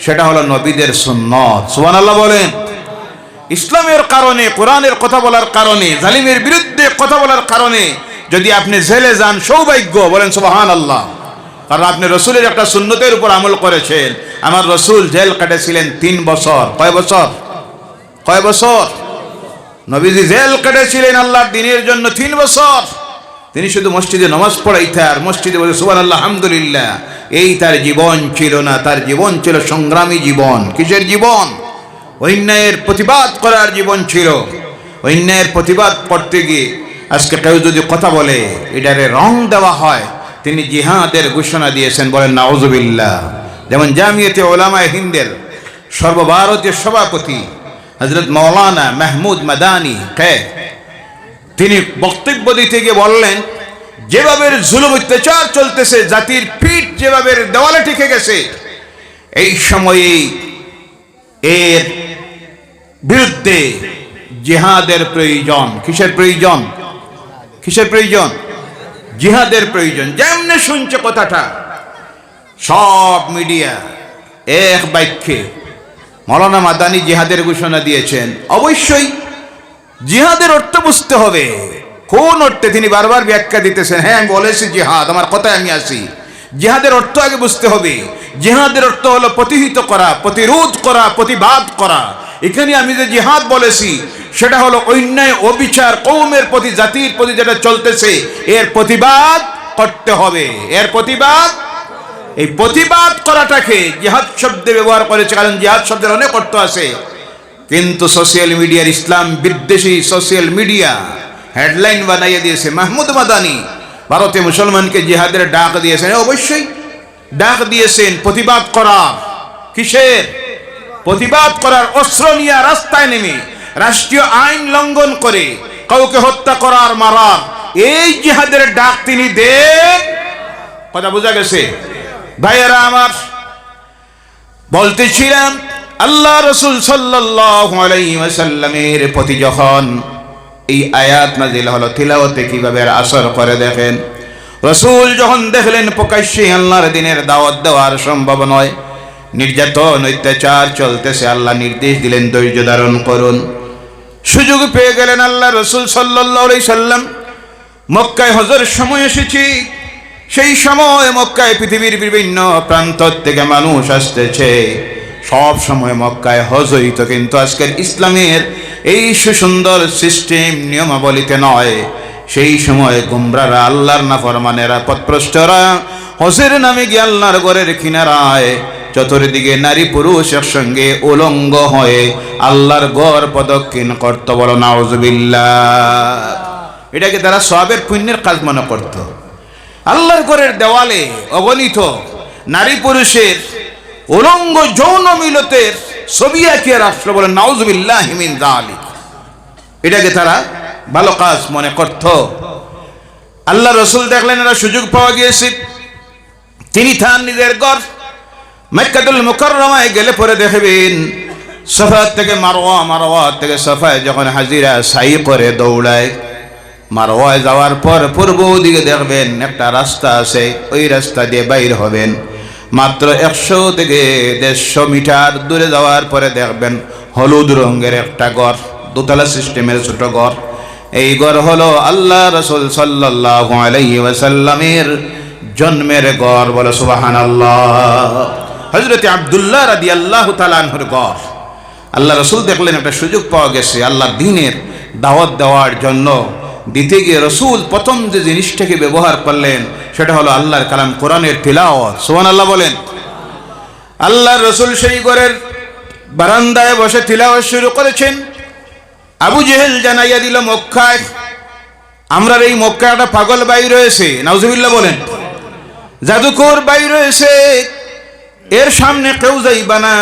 সেটা হলো নবীদের সুন্নাত। সুবহানাল্লাহ বলেন। ইসলামের কারণে, কোরআনের কথা বলার কারণে, জালিমের বিরুদ্ধে কথা বলার কারণে যদি আপনি জেলে যান, সৌভাগ্য। বলেন সুবহানাল্লাহ। কারণ আপনি রাসূলের একটা সুন্নতের উপর আমল করেছেন। আমার রাসূল জেল কাটেছিলেন 3 বছর। কয় বছর? কয় বছর? নবীজি জেল কাটেছিলেন আল্লাহর দ্বীনের জন্য 3 বছর। তিনি শুধু মসজিদে নামাজ পড়াইতে আর মসজিদে বলে সুবহানাল্লাহ, আলহামদুলিল্লাহ, এই তার জীবন ছিল না। তার জীবন ছিল সংগ্রামী জীবন। কিসের জীবন? অন্যায়ের প্রতিবাদ করার জীবন ছিল। অন্যায়ের প্রতিবাদ করতে গিয়ে আজকে কেউ যদি কথা বলে এটারে রং দেওয়া হয়, তিনি জিহাদের ঘোষণা দিয়েছেন। বলেন নাউজুবিল্লাহ। যেমন জামিয়াতে উলামায়ে হিন্দের সর্বভারতীয় সভাপতি হযরত মাওলানা মাহমুদ মাদানী তিনি বক্তব্য দিতে গিয়ে বললেন, যেভাবে জুলুম অত্যাচার চলতেছে, জাতির পিঠ যেভাবে দেওয়ালে টিকে গেছে, এই সময়ে এর বিরুদ্ধে জিহাদের প্রয়োজন। কিসের প্রয়োজন? কিসের প্রয়োজন? জিহাদের প্রয়োজন। যেমনে শুনছে কথাটা, সব মিডিয়া এক বাক্যে মাওলানা মাদানী জিহাদের ঘোষণা দিয়েছেন। অবশ্যই জিহাদের অর্থ বুঝতে হবে। কোন অর্থে তিনি বারবার ব্যাখ্যা দিতেছেন। হ্যাঁ, আমি বলেছি জিহাদ, আমার কথায় আমি আসি। জিহাদের অর্থ আগে বুঝতে হবে। জিহাদের অর্থ হলো প্রতিহিত করা, প্রতিরোধ করা, প্রতিবাদ করা। এখানে আমি যে জিহাদ বলেছি সেটা হলো অন্যায় অবিচার কওমের প্রতি, জাতির প্রতি যেটা চলতেছে এর প্রতিবাদ করতে হবে। এর প্রতিবাদ, এই প্রতিবাদ করাটাকে জিহাদ শব্দে ব্যবহার করেছে, কারণ জিহাদ শব্দের অনেক অর্থ আছে। কিন্তু সোশ্যাল মিডিয়ার ইসলাম বিদ্বেষী সোশ্যাল মিডিয়া হেডলাইন বানাইয়ে দিয়েছে মাহমুদ মাদানী ভারতে মুসলমানকে জিহাদের ডাক দিয়েছেন। অবশ্যই ডাক দিয়েছেন প্রতিবাদ করার। কিসের প্রতিবাদ করার? অস্ত্র নিয়ে রাস্তায় নেমে রাষ্ট্রীয় আইন লঙ্ঘন করে কাউকে হত্যা করার, মারার, এই জিহাদের ডাক তিনি দেন। কথা বোঝা গেছে? ভাইয়েরা আমার, বলতেছিলাম আল্লাহ রাসূল সাল্লাল্লাহু আলাইহি ওয়াসাল্লামের প্রতি যখন এই আয়াত নাযিল হলো, তিলাওয়াতে কিভাবে আসর করে দেখেন। রাসূল যখন দেখলেন প্রকাশ্যে আল্লাহর দ্বীনের দাওয়াত দেওয়ার সম্ভব নয়, নির্যাতন অত্যাচার চলতেছে, আল্লাহ নির্দেশ দিলেন ধৈর্য ধারণ করুন। সুযোগ পেয়ে গেলেন আল্লাহ রাসূল সাল্লাল্লাহু আলাইহি সাল্লাম মক্কায় হজের সময় এসেছি। সেই সময় মক্কায় পৃথিবীর বিভিন্ন প্রান্ত থেকে মানুষ আসতেছে। সব সময় মক্কায় হজ হইত, কিন্তু আজকের ইসলামের এই সুন্দর সিস্টেম নিয়মাবলীতে নয়। সেই সময় গুমরারা, আল্লাহর নাফরমানেরা, পথভ্রষ্টরা হজের নামে গিয়ে আল্লাহর ঘরের কিনারায় চতুর্দিকে নারী পুরুষ একসঙ্গে উলঙ্গ হয়ে আল্লাহর ঘর প্রদক্ষিণ করত। বলো নাউজুবিল্লাহ। এটাকে তারা সওয়াবের পুণ্যের কাজ মনে করত। আল্লাহর ঘরের দেওয়ালে অগণিত নারী পুরুষের উলঙ্গ যৌন মিলতের ছবি আঁকিয়ে রাষ্ট্র। বলে নাউজুবিল্লাহি মিন যালিক। এটাকে তারা ভালো কাজ মনে করত। আল্লাহ রাসূল দেখলেন এরা সুযোগ পাওয়া গিয়েছে, তিনি তার নিজের ঘর মক্কাতুল মুকাররমায় গেলে পরে দেখবেন সাফা থেকে মারওয়া, মারওয়া থেকে সাফায় যখন হাজিরা সাই করে দৌড়ায়, মারওয়ায় যাওয়ার পর পূর্ব দিকে দেখবেন একটা রাস্তা আছে, ওই রাস্তা দিয়ে বাইর হবেন। মাত্র 100 থেকে 150 মিটার দূরে যাওয়ার পরে দেখবেন হলুদ রঙের একটা ঘর, দোতলা সিস্টেমের ছোট ঘর। এই ঘর হলো আল্লাহ রাসূল সাল্লাল্লাহু আলাইহি ওয়াসাল্লামের জন্মের ঘর। বলে সুবহানাল্লাহ। হযরত আব্দুল্লাহ রাদিয়াল্লাহু তাআলা আনহুর ঘর। আল্লাহ রাসূল দেখলেন একটা সুযোগ পাওয়া গেছে আল্লাহর দ্বীনের দাওয়াত দেওয়ার জন্য। দিতে গিয়ে রাসূল প্রথম যে জিনিসটাকে ব্যবহার করলেন সেটা হলো আল্লাহর কালাম, কোরআনের তিলাওয়াত। সুবহানাল্লাহ বলেন। আল্লাহর রাসূল সেই ঘরের বারান্দায় বসে তিলাওয়াত শুরু করেছেন। আবু জেহেল জানাইয়া দিল মক্কায়, আমরা এই মক্কায় একটা পাগল বাইর রয়েছে, নাউজুবিল্লাহ বলেন, জাদুকর বাইর রয়েছে, এর সামনে কেউ যাইবা না।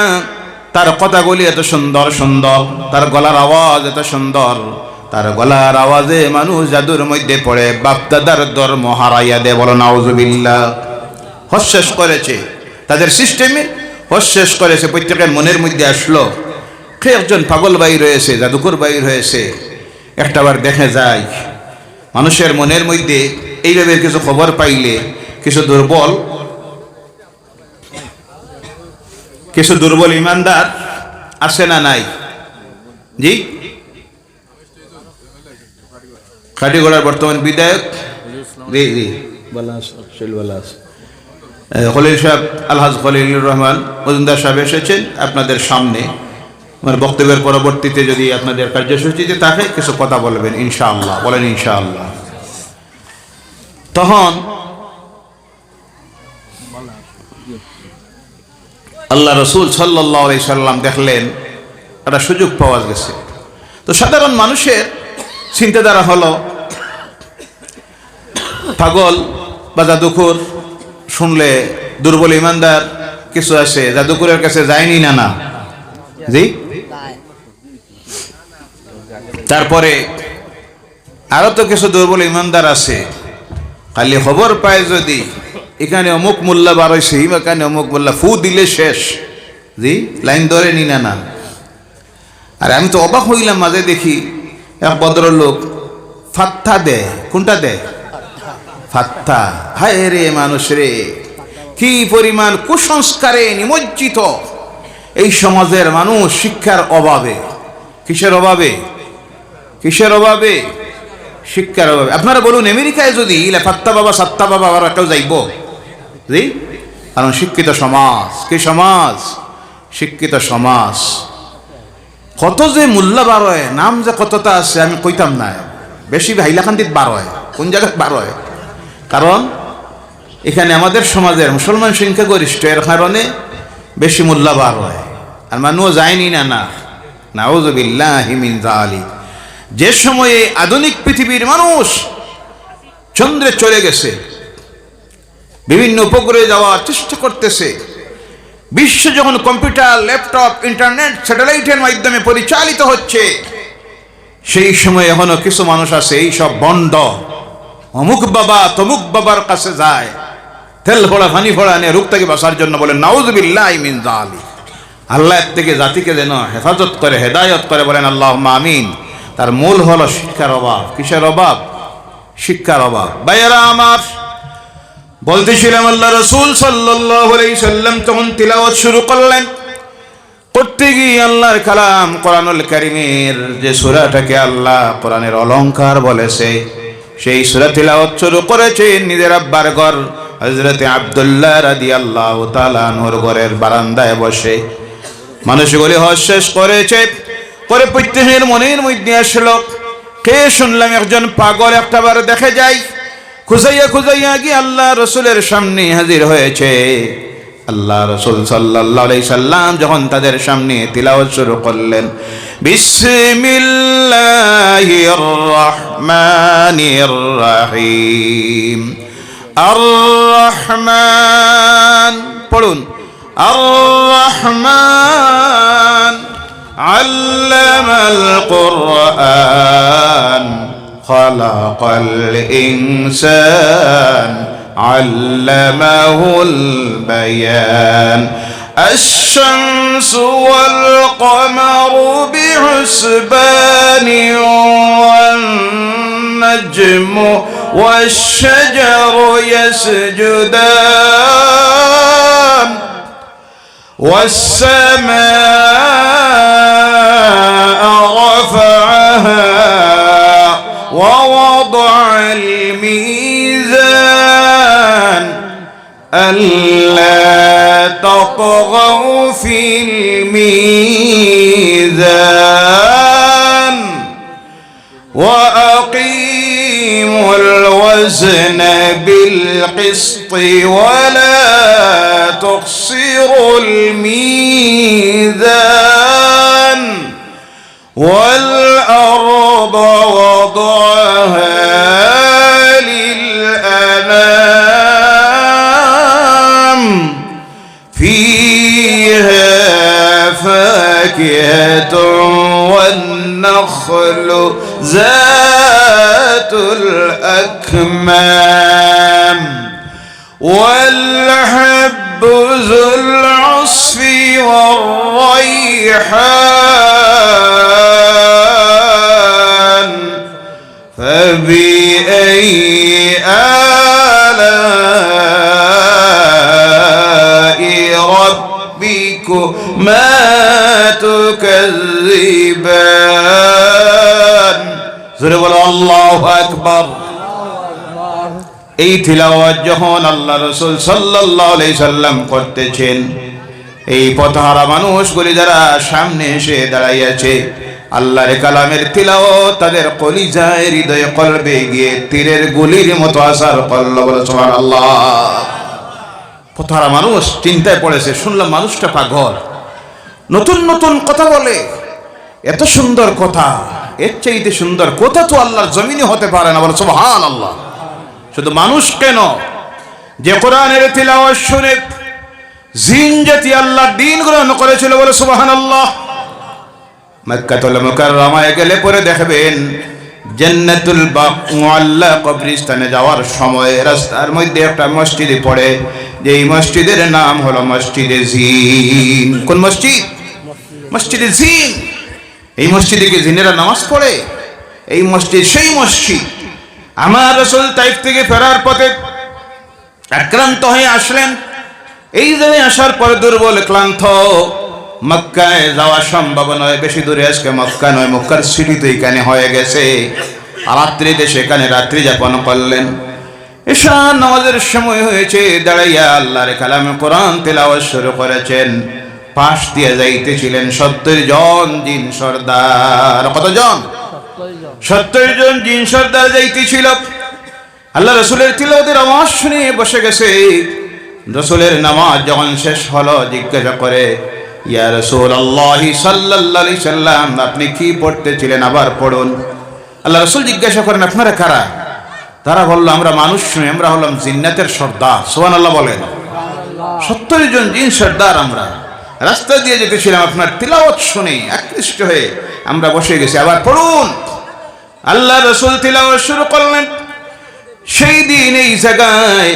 তার কথাগুলি এত সুন্দর সুন্দর, তার গলার আওয়াজ এত সুন্দর, তার গলার আওয়াজে মানুষ জাদুর মধ্যে পড়ে বাপদাদার ধর্ম হারাইয়া দে। বলো নাউজুবিল্লাহ। হস্যেস করেছে তাদের সিস্টেমে, হস্যেস করেছে। প্রত্যেকের মনের মধ্যে আসলো কে একজন পাগল বাইর হয়েছে, জাদুকর বাইর হয়েছে। একটাবার দেখে যায় মানুষের মনের মধ্যে এইভাবে কিছু খবর পাইলে কিছু দুর্বল ইমানদার আছে না নাই? জি, খাটিগড়ার বর্তমান বিধায়ক খলিল সাহেব, আলহাজ খলিলুর রহমান মজুমদার সাহেব এসেছেন আপনাদের সামনে। আমার বক্তব্যের পরবর্তীতে যদি আপনাদের কার্যসূচিতে থাকে কিছু কথা বলবেন ইনশাআল্লাহ। বলেন ইনশাআল্লাহ। তখন আল্লাহ রাসূল সাল্লাল্লাহু আলাইহি সাল্লাম দেখলেন একটা সুযোগ পাওয়া গেছে। তো সাধারণ মানুষের চিন্তাধারা হলো পাগল বা জাদুকর শুনলে দুর্বল ইমানদার কিছু আছে, জাদুকরের কাছে যায়নি না? না জি, তারপরে আরো তো কিছু দুর্বল ইমানদার আছে, খালি খবর পায় যদি এখানে অমুক মোল্লা বার হয়েছে, এখানে অমুক মোল্লা, ফু দিলে শেষ, জি লাইন ধরে নি না। আর আমি তো অবাক হইলাম, মাঝে দেখি এক ভদ্রলোক ফাত্তা দেয়। কোনটা দেয়? ফাত্তা। হায় রে মানুষ রে, কি পরিমাণ কুসংস্কারে নিমজ্জিত এই সমাজের মানুষ শিক্ষার অভাবে। কিসের অভাবে? কিসের অভাবে? শিক্ষার অভাবে। আপনারা বলুন, আমেরিকায় যদি ফাত্তা বাবা সাত্তা বাবা আবার কেউ যাইব? জি, কারণ শিক্ষিত সমাজ। কি সমাজ? শিক্ষিত সমাজ। কত যে মূল্য বার হয়, নাম যে কতটা আছে আমি কইতাম না। বেশি হাইলাকান্দিত বার হয়। কোন জায়গায় বার হয়? কারণ এখানে আমাদের সমাজের মুসলমান সংখ্যা গরিষ্ঠ, এর কারণে বেশি মূল্য বার হয়। আর মানুষ যায়নি না। নাউযুবিল্লাহি মিন যালিক। যে সময়ে আধুনিক পৃথিবীর মানুষ চন্দ্রে চলে গেছে, বিভিন্ন উপগ্রহে যাওয়ার চেষ্টা করতেছে, বিশ্ব যখন কম্পিউটার, ল্যাপটপ, ইন্টারনেট, স্যাটেলাইটের মাধ্যমে পরিচালিত হচ্ছে, সেই সময় এখনো কিছু মানুষ আছে এই সব বন্ড অমুক বাবা তমুক বাবার কাছে যায়, তেল ফোড়া ফানি ফোড়া নিয়ে রোগ থেকে বাঁচার জন্য বলে নাউযুবিল্লাহি মিন যালিক। আল্লাহ এর থেকে জাতিকে যেন হেফাজত করে, হেদায়ত করে, বলেন আল্লাহুম্মা আমিন। তার মূল হলো শিক্ষার অভাব। কিসের অভাব? শিক্ষার অভাব। ভাইয়েরা আমার, বলতেছিলাম আল্লাহ রাসূল সাল্লাল্লাহু আলাইহি সাল্লাম তখন তিলাওয়াত শুরু করলেন। করতে গিয়ে আল্লাহর কালাম কোরআনুল কারীমের যে সূরাটাকে আল্লাহ কোরআনের অলংকার বলেছে, সেই সূরা তিলাওয়াত শুরু করেছেন নিজের আব্বার ঘর হযরত আব্দুল্লাহ রাদিয়াল্লাহু তাআলা আনহুর ঘরের বারান্দায় বসে। মানুষগুলি হজ শেষ করেছে, করে প্রত্যেকের মনের মধ্যে আসলো, কে শুনলাম একজন পাগল একটাবার দেখে যায়। খুঁজাইয়া খুঁজাইয়া গিয়ে আল্লাহ রসুলের সামনে হাজির হয়েছে। আল্লাহ রসুল সাল্লাল্লাহু আলাইহি সাল্লাম যখন তাদের সামনে তিলাওয়াত শুরু করলেন, বিসমিল্লাহির রহমানির রহিম, আর রহমান, পড়ুন, আর রহমান আল্লামাল কুরআন খালাকাল ইনসান আল্লামাহুল বায়ান الشمس والقمر بحسبان والنجم والشجر يسجدان والسماء رفعها ووضع الميزان ألا تطغوا في الميزان وأقيموا الوزن بالقسط ولا تخسروا الميزان والأرض وضعها للأنام فيها فاكهة والنخل ذات الأكمام والحب ذو العصف والريحان فبأي آلاء ربكما تكذبان زرب الله أكبر এই তিলাওয়াত যখন আল্লাহ রাসূল সাল্লাল্লাহু আলাইহি সাল্লাম করতেছেন, এই পথহারা মানুষগুলি যারা সামনে এসে দাঁড়াইয়াছে, আল্লাহর কালামের তিলাওয়াত তাদের কলিজায়, হৃদয়ে, কলবে গিয়ে তীরের গুলির মতো আসার করল। বলে সুবহানাল্লাহ। পথহারা মানুষ চিন্তায় পড়েছে, শুনলাম মানুষটা পাগল, নতুন নতুন কথা বলে, এত সুন্দর কথা, এর চাইতে সুন্দর কথা তো আল্লাহর জমিনে হতে পারে না। বলে সুবহানাল্লাহ। শুধু মানুষ কেন, যে কোরআনের তিলাওয়াত শুনে জিন জাতি আল্লাহর দ্বীন গ্রহণ করেছিল। বলে সুবহানাল্লাহ। মক্কাতুল মুকাররমায় গেলে পরে দেখবেন জান্নাতুল মুআল্লা কবরস্থানে যাওয়ার সময় রাস্তার মধ্যে একটা মসজিদে পড়ে, যেই মসজিদের নাম হলো মসজিদে জিন। কোন মসজিদ? মসজিদে জিন। এই মসজিদে কি জিনেরা নামাজ পড়ে? এই মসজিদ সেই মসজিদ। আমার রাসূল তাইফ থেকে ফেরার পথে আক্রান্ত হয়ে আসলেন। এই জায়গায় আসার পরে দুর্বল ক্লান্ত, মক্কায় যাওয়া সম্ভব নয়, বেশি দূরে আজকে মক্কা নয়, মক্কার সিটি তো এখানে হয়ে গেছে। রাত্রিতে সেখানে রাত্রি যাপন করলেন। ঈশা নামাজের সময় হয়েছে, দাঁড়াইয়া আল্লাহর কালামে কোরআন তেলাওয়াত শুরু করেছেন। পাশ দিয়ে যাইতেছিলেন 70 জন জিন সর্দার। কতজন? 70 জন জিন সর্দার যাইতেছিল। আল্লাহ রাসূলের তিলাওয়াতের আওয়াজ শুনে বসে গেছে। রাসূলের নামাজ যখন শেষ হলো, জিজ্ঞাসা করে, ইয়া রাসূলুল্লাহ সাল্লাল্লাহু আলাইহি সাল্লাম, আপনি কি পড়তেছিলেন? আবার পড়ুন। আল্লাহ রাসূল জিজ্ঞাসা করেন, আপনারা কারা? তারা বলল, আমরা মানুষ নই, আমরা হলাম জিন্নাতের সর্দার। সুবহানাল্লাহ বলেন। 70 জন জিন সর্দার আমরা রাস্তা দিয়ে যেতেছিলাম, আপনার তিলাওয়াত শুনে আকৃষ্ট হয়ে আমরা বসে গেছি, আবার পড়ুন। আল্লাহ রাসূল তিলাওয়াত শুরু করলেন। সেই দিন এই জায়গায়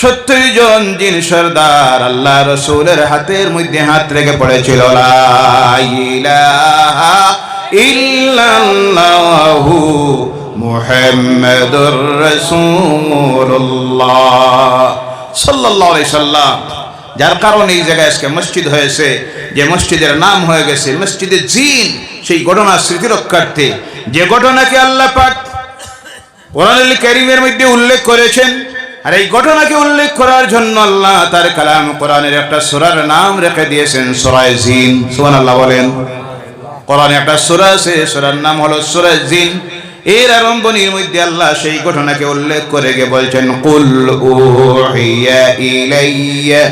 70 জন জিন সর্দার আল্লাহ রাসূলের হাতের মধ্যে হাত রেখে পড়েছিল, লা ইলাহা ইল্লাল্লাহু মুহাম্মাদুর রাসূলুল্লাহ সাল্লাল্লাহু আলাইহি সাল্লাম। যার কারণে এই জায়গায় আজকে মসজিদ হয়েছে, যে মসজিদের নাম হয়ে গেছে মসজিদে জিন। সেই ঘটনা স্মৃতি রক্ষার্থে, যে ঘটনাকে আল্লাহ পাক কোরআনুল কারীমের মধ্যে উল্লেখ করেছেন, আর এই ঘটনাকে উল্লেখ করার জন্য আল্লাহ তার কালাম কোরআনের একটা সূরার নাম রেখে দিয়েছেন, সূরা জিন। সুবহানাল্লাহ বলেন। কোরআনে একটা সূরা আছে, সূরার নাম হলো সূরা জিন। এর আরম্ভণীর মধ্যে আল্লাহ সেই ঘটনাকে উল্লেখ করে গিয়ে বলছেন, কুল উহিয়া ইলাইয়া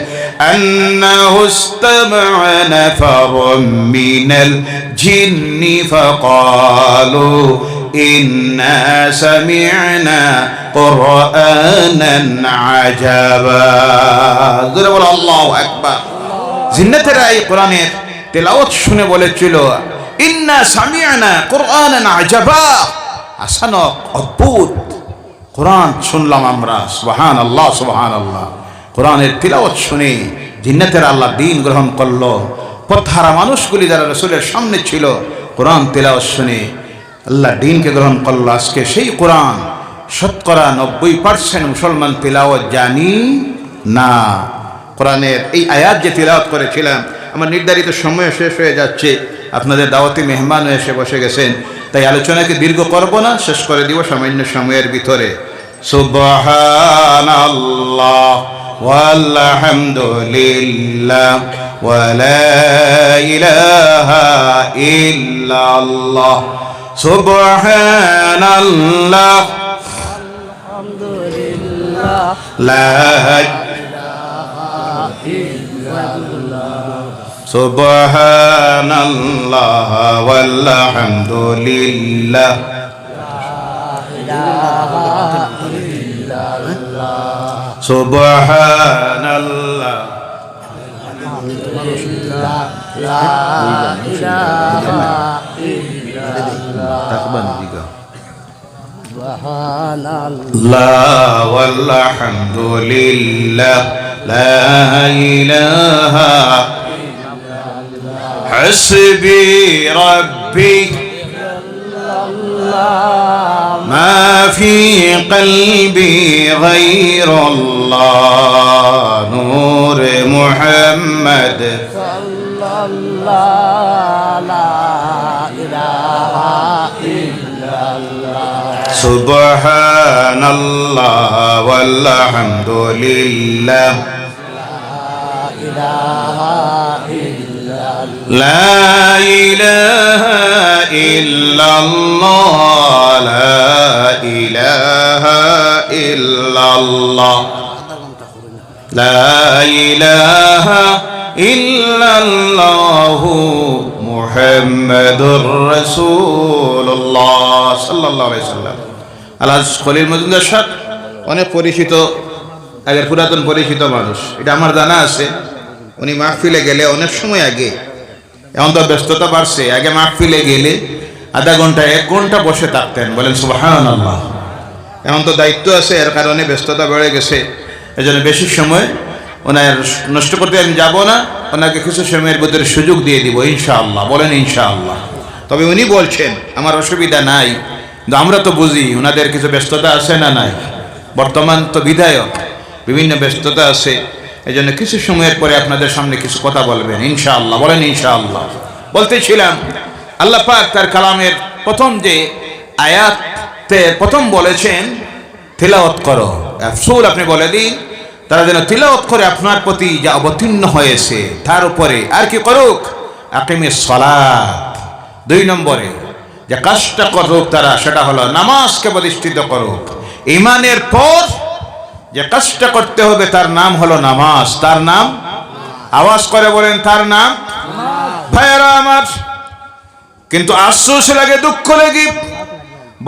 আন্নাহু ইসতামা'a নাফারুম মিনাল জিন্নি ফাকালু ইন্না সামি'না কুরআনান আজাবা। জোরে বলো আল্লাহু আকবার। জিন্নাতেরা এই কোরআনের তেলাওয়াত শুনে বলেছিল, ইন্না সামি'না কুরআনান আজাবা, আসানক অদ্ভুত কোরআন শুনলাম আমরা। সুবহানাল্লাহ সুবহানাল্লাহ। কোরআনের তিলাওয়াত শুনে জিন্নাতেরা আল্লাহ দ্বীন গ্রহণ করলো। পথহারা মানুষগুলি যারা রাসূলের সামনে ছিল, কোরআন তিলাওয়াত শুনে আল্লাহ দ্বীনকে গ্রহণ করলো। আজকে সেই কোরআন শতকরা 90% মুসলমান তিলাওয়াত জানি না। কোরআনের এই আয়াত যে তিলাওয়াত করেছিলাম, আমার নির্ধারিত সময় শেষ হয়ে যাচ্ছে, আপনাদের দাওয়াতি মেহমান এসে বসে গেছেন, তাই আলোচনাকে দীর্ঘ করব না, শেষ করে দিব সামান্য সময়ের ভিতরে। সুবহানাল্লাহ ওয়ালহামদুলিল্লাহ ওয়া লা ইলাহা ইল্লাল্লাহ। সুবহানাল্লাহ আলহামদুলিল্লাহ লা ইলাহা ইল্লাল্লাহ। সুবহানাল্লাহ ওয়ালহামদুলিল্লাহ লা ইলাহা ইল্লাল্লাহ। সুবহানাল্লাহ আলহামদুলিল্লাহ লা ইলাহা ইল্লাল্লাহ। তাকবান দিগা সুবহানাল্লাহ ওয়ালহামদুলিল্লাহ লা ইলাহা حسبي ربي ما في قلبي غير الله نور محمد صلى الله لا إله إلا الله سبحان الله والحمد لله لا إله إلا الله لا إله إلا الله لا إله إلا الله محمد رسول الله صلى الله عليه وسلم। আলহাজ খলিল মজুমদার সাহেব অনেক পরিচিত, আগের পুরাতন পরিচিত মানুষ, এটা আমার জানা আছে। উনি মাহফিলে গেলে অনেক সময় আগে এখন তো ব্যস্ততা বাড়ছে। আগে মাহফিলে গেলে আধা ঘন্টা 1 ঘন্টা বসে থাকতেন, বলেন সুবহানাল্লাহ। এখন তো দায়িত্ব আছে, এর কারণে ব্যস্ততা বেড়ে গেছে। এজন্য বেশি সময় ওনার নষ্ট করতে আমি যাব না, ওনাকে কিছু সময়ের ভিতরে সুযোগ দিয়ে দিব ইনশাআল্লাহ, বলেন ইনশাআল্লাহ। তবে উনি বলছেন আমার অসুবিধা নাই, কিন্তু আমরা তো বুঝি ওনাদের কিছু ব্যস্ততা আছে না নাই। বর্তমান তো বিধায়ক, বিভিন্ন ব্যস্ততা আছে, এই জন্য কিছু সময়ের পরে আপনাদের সামনে কিছু কথা বলবেন ইনশাআল্লাহ, বলেন ইনশাআল্লাহ। বলতেছিলাম আল্লাহ পাক তার কালামের প্রথম যে আয়াতে প্রথম বলেছেন তিলাওয়াত করো, রাসূল আপনি বলে দিন তারা যেন তিলাওয়াত করে আপনার প্রতি যা অবতীর্ণ হয়েছে তার উপরে আর কি করুক, আকিমিস সালাত। 2 নম্বরে যে কাজটা করুক তারা, সেটা হলো নামাজকে প্রতিষ্ঠিত করুক। ঈমানের পর যে কাজটা করতে হবে তার নাম হলো নামাজ। তার নাম, আওয়াজ করে বলেন, তার নাম ভাইয়েরা আমার। কিন্তু আফসোস লাগে, দুঃখ লাগে,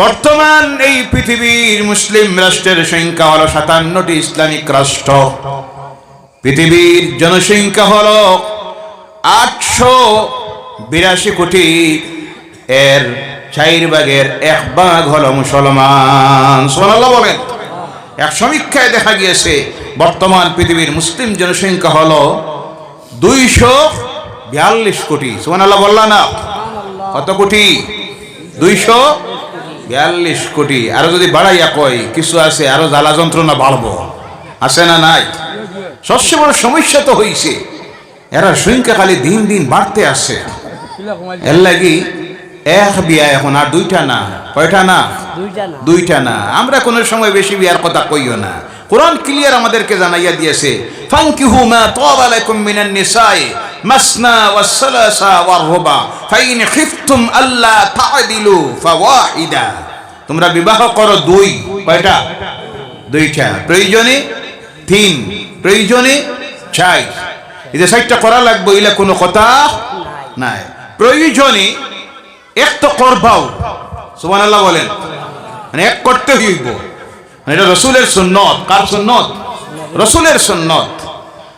বর্তমান এই পৃথিবীর মুসলিম রাষ্ট্রের সংখ্যা হলো 57টি ইসলামিক রাষ্ট্র। পৃথিবীর জনসংখ্যা হলো 882 কোটি, এর 4 ভাগের 1 ভাগ হলো মুসলমান। সুবহানাল্লাহ বলেন। এক সমীক্ষায় দেখা গিয়েছে বর্তমান পৃথিবীর মুসলিম জনসংখ্যা হলো 242 কোটি। সুবহানাল্লাহ বললা না? কত কোটি? 242 কোটি। আরো যদি বাড়াইয়া কয় কিছু আছে, আরো জ্বালা যন্ত্রণা বাড়বো, আছে না নাই? সবচেয়ে বড় সমস্যা তো হইছে এরা সংখ্যা খালি দিন দিন বাড়তে আছে। এর লাগি এক বিয়া এখন আর 2টা না। কয়টা না? 2টা না। আমরা কোন সময় বেশি বিয়ার কথা কইও না। কোরআন ক্লিয়ার আমাদেরকে জানাইয়া দিয়েছে, ফানকিহু মা তাবা লাকুম মিনান নিসাই মাসনা ওয়াস সালাসা ওয়ার রুবা ফাইন খিফতুম আল্লা তা'দিলু ফাওয়াহিদা। তোমরা বিবাহ করো 2। কয়টা? 2টা। প্রয়োজনে 3, প্রয়োজনে 4। এই যে 4টা করা লাগবে এলা কোনো কথা নাই। প্রয়োজনে এক তো করবাও, সুবহানাল্লাহ বলেন, মানে এক করতে হইব। এটা রাসূলের সুন্নাত। কার সুন্নাত? রাসূলের সুন্নাত।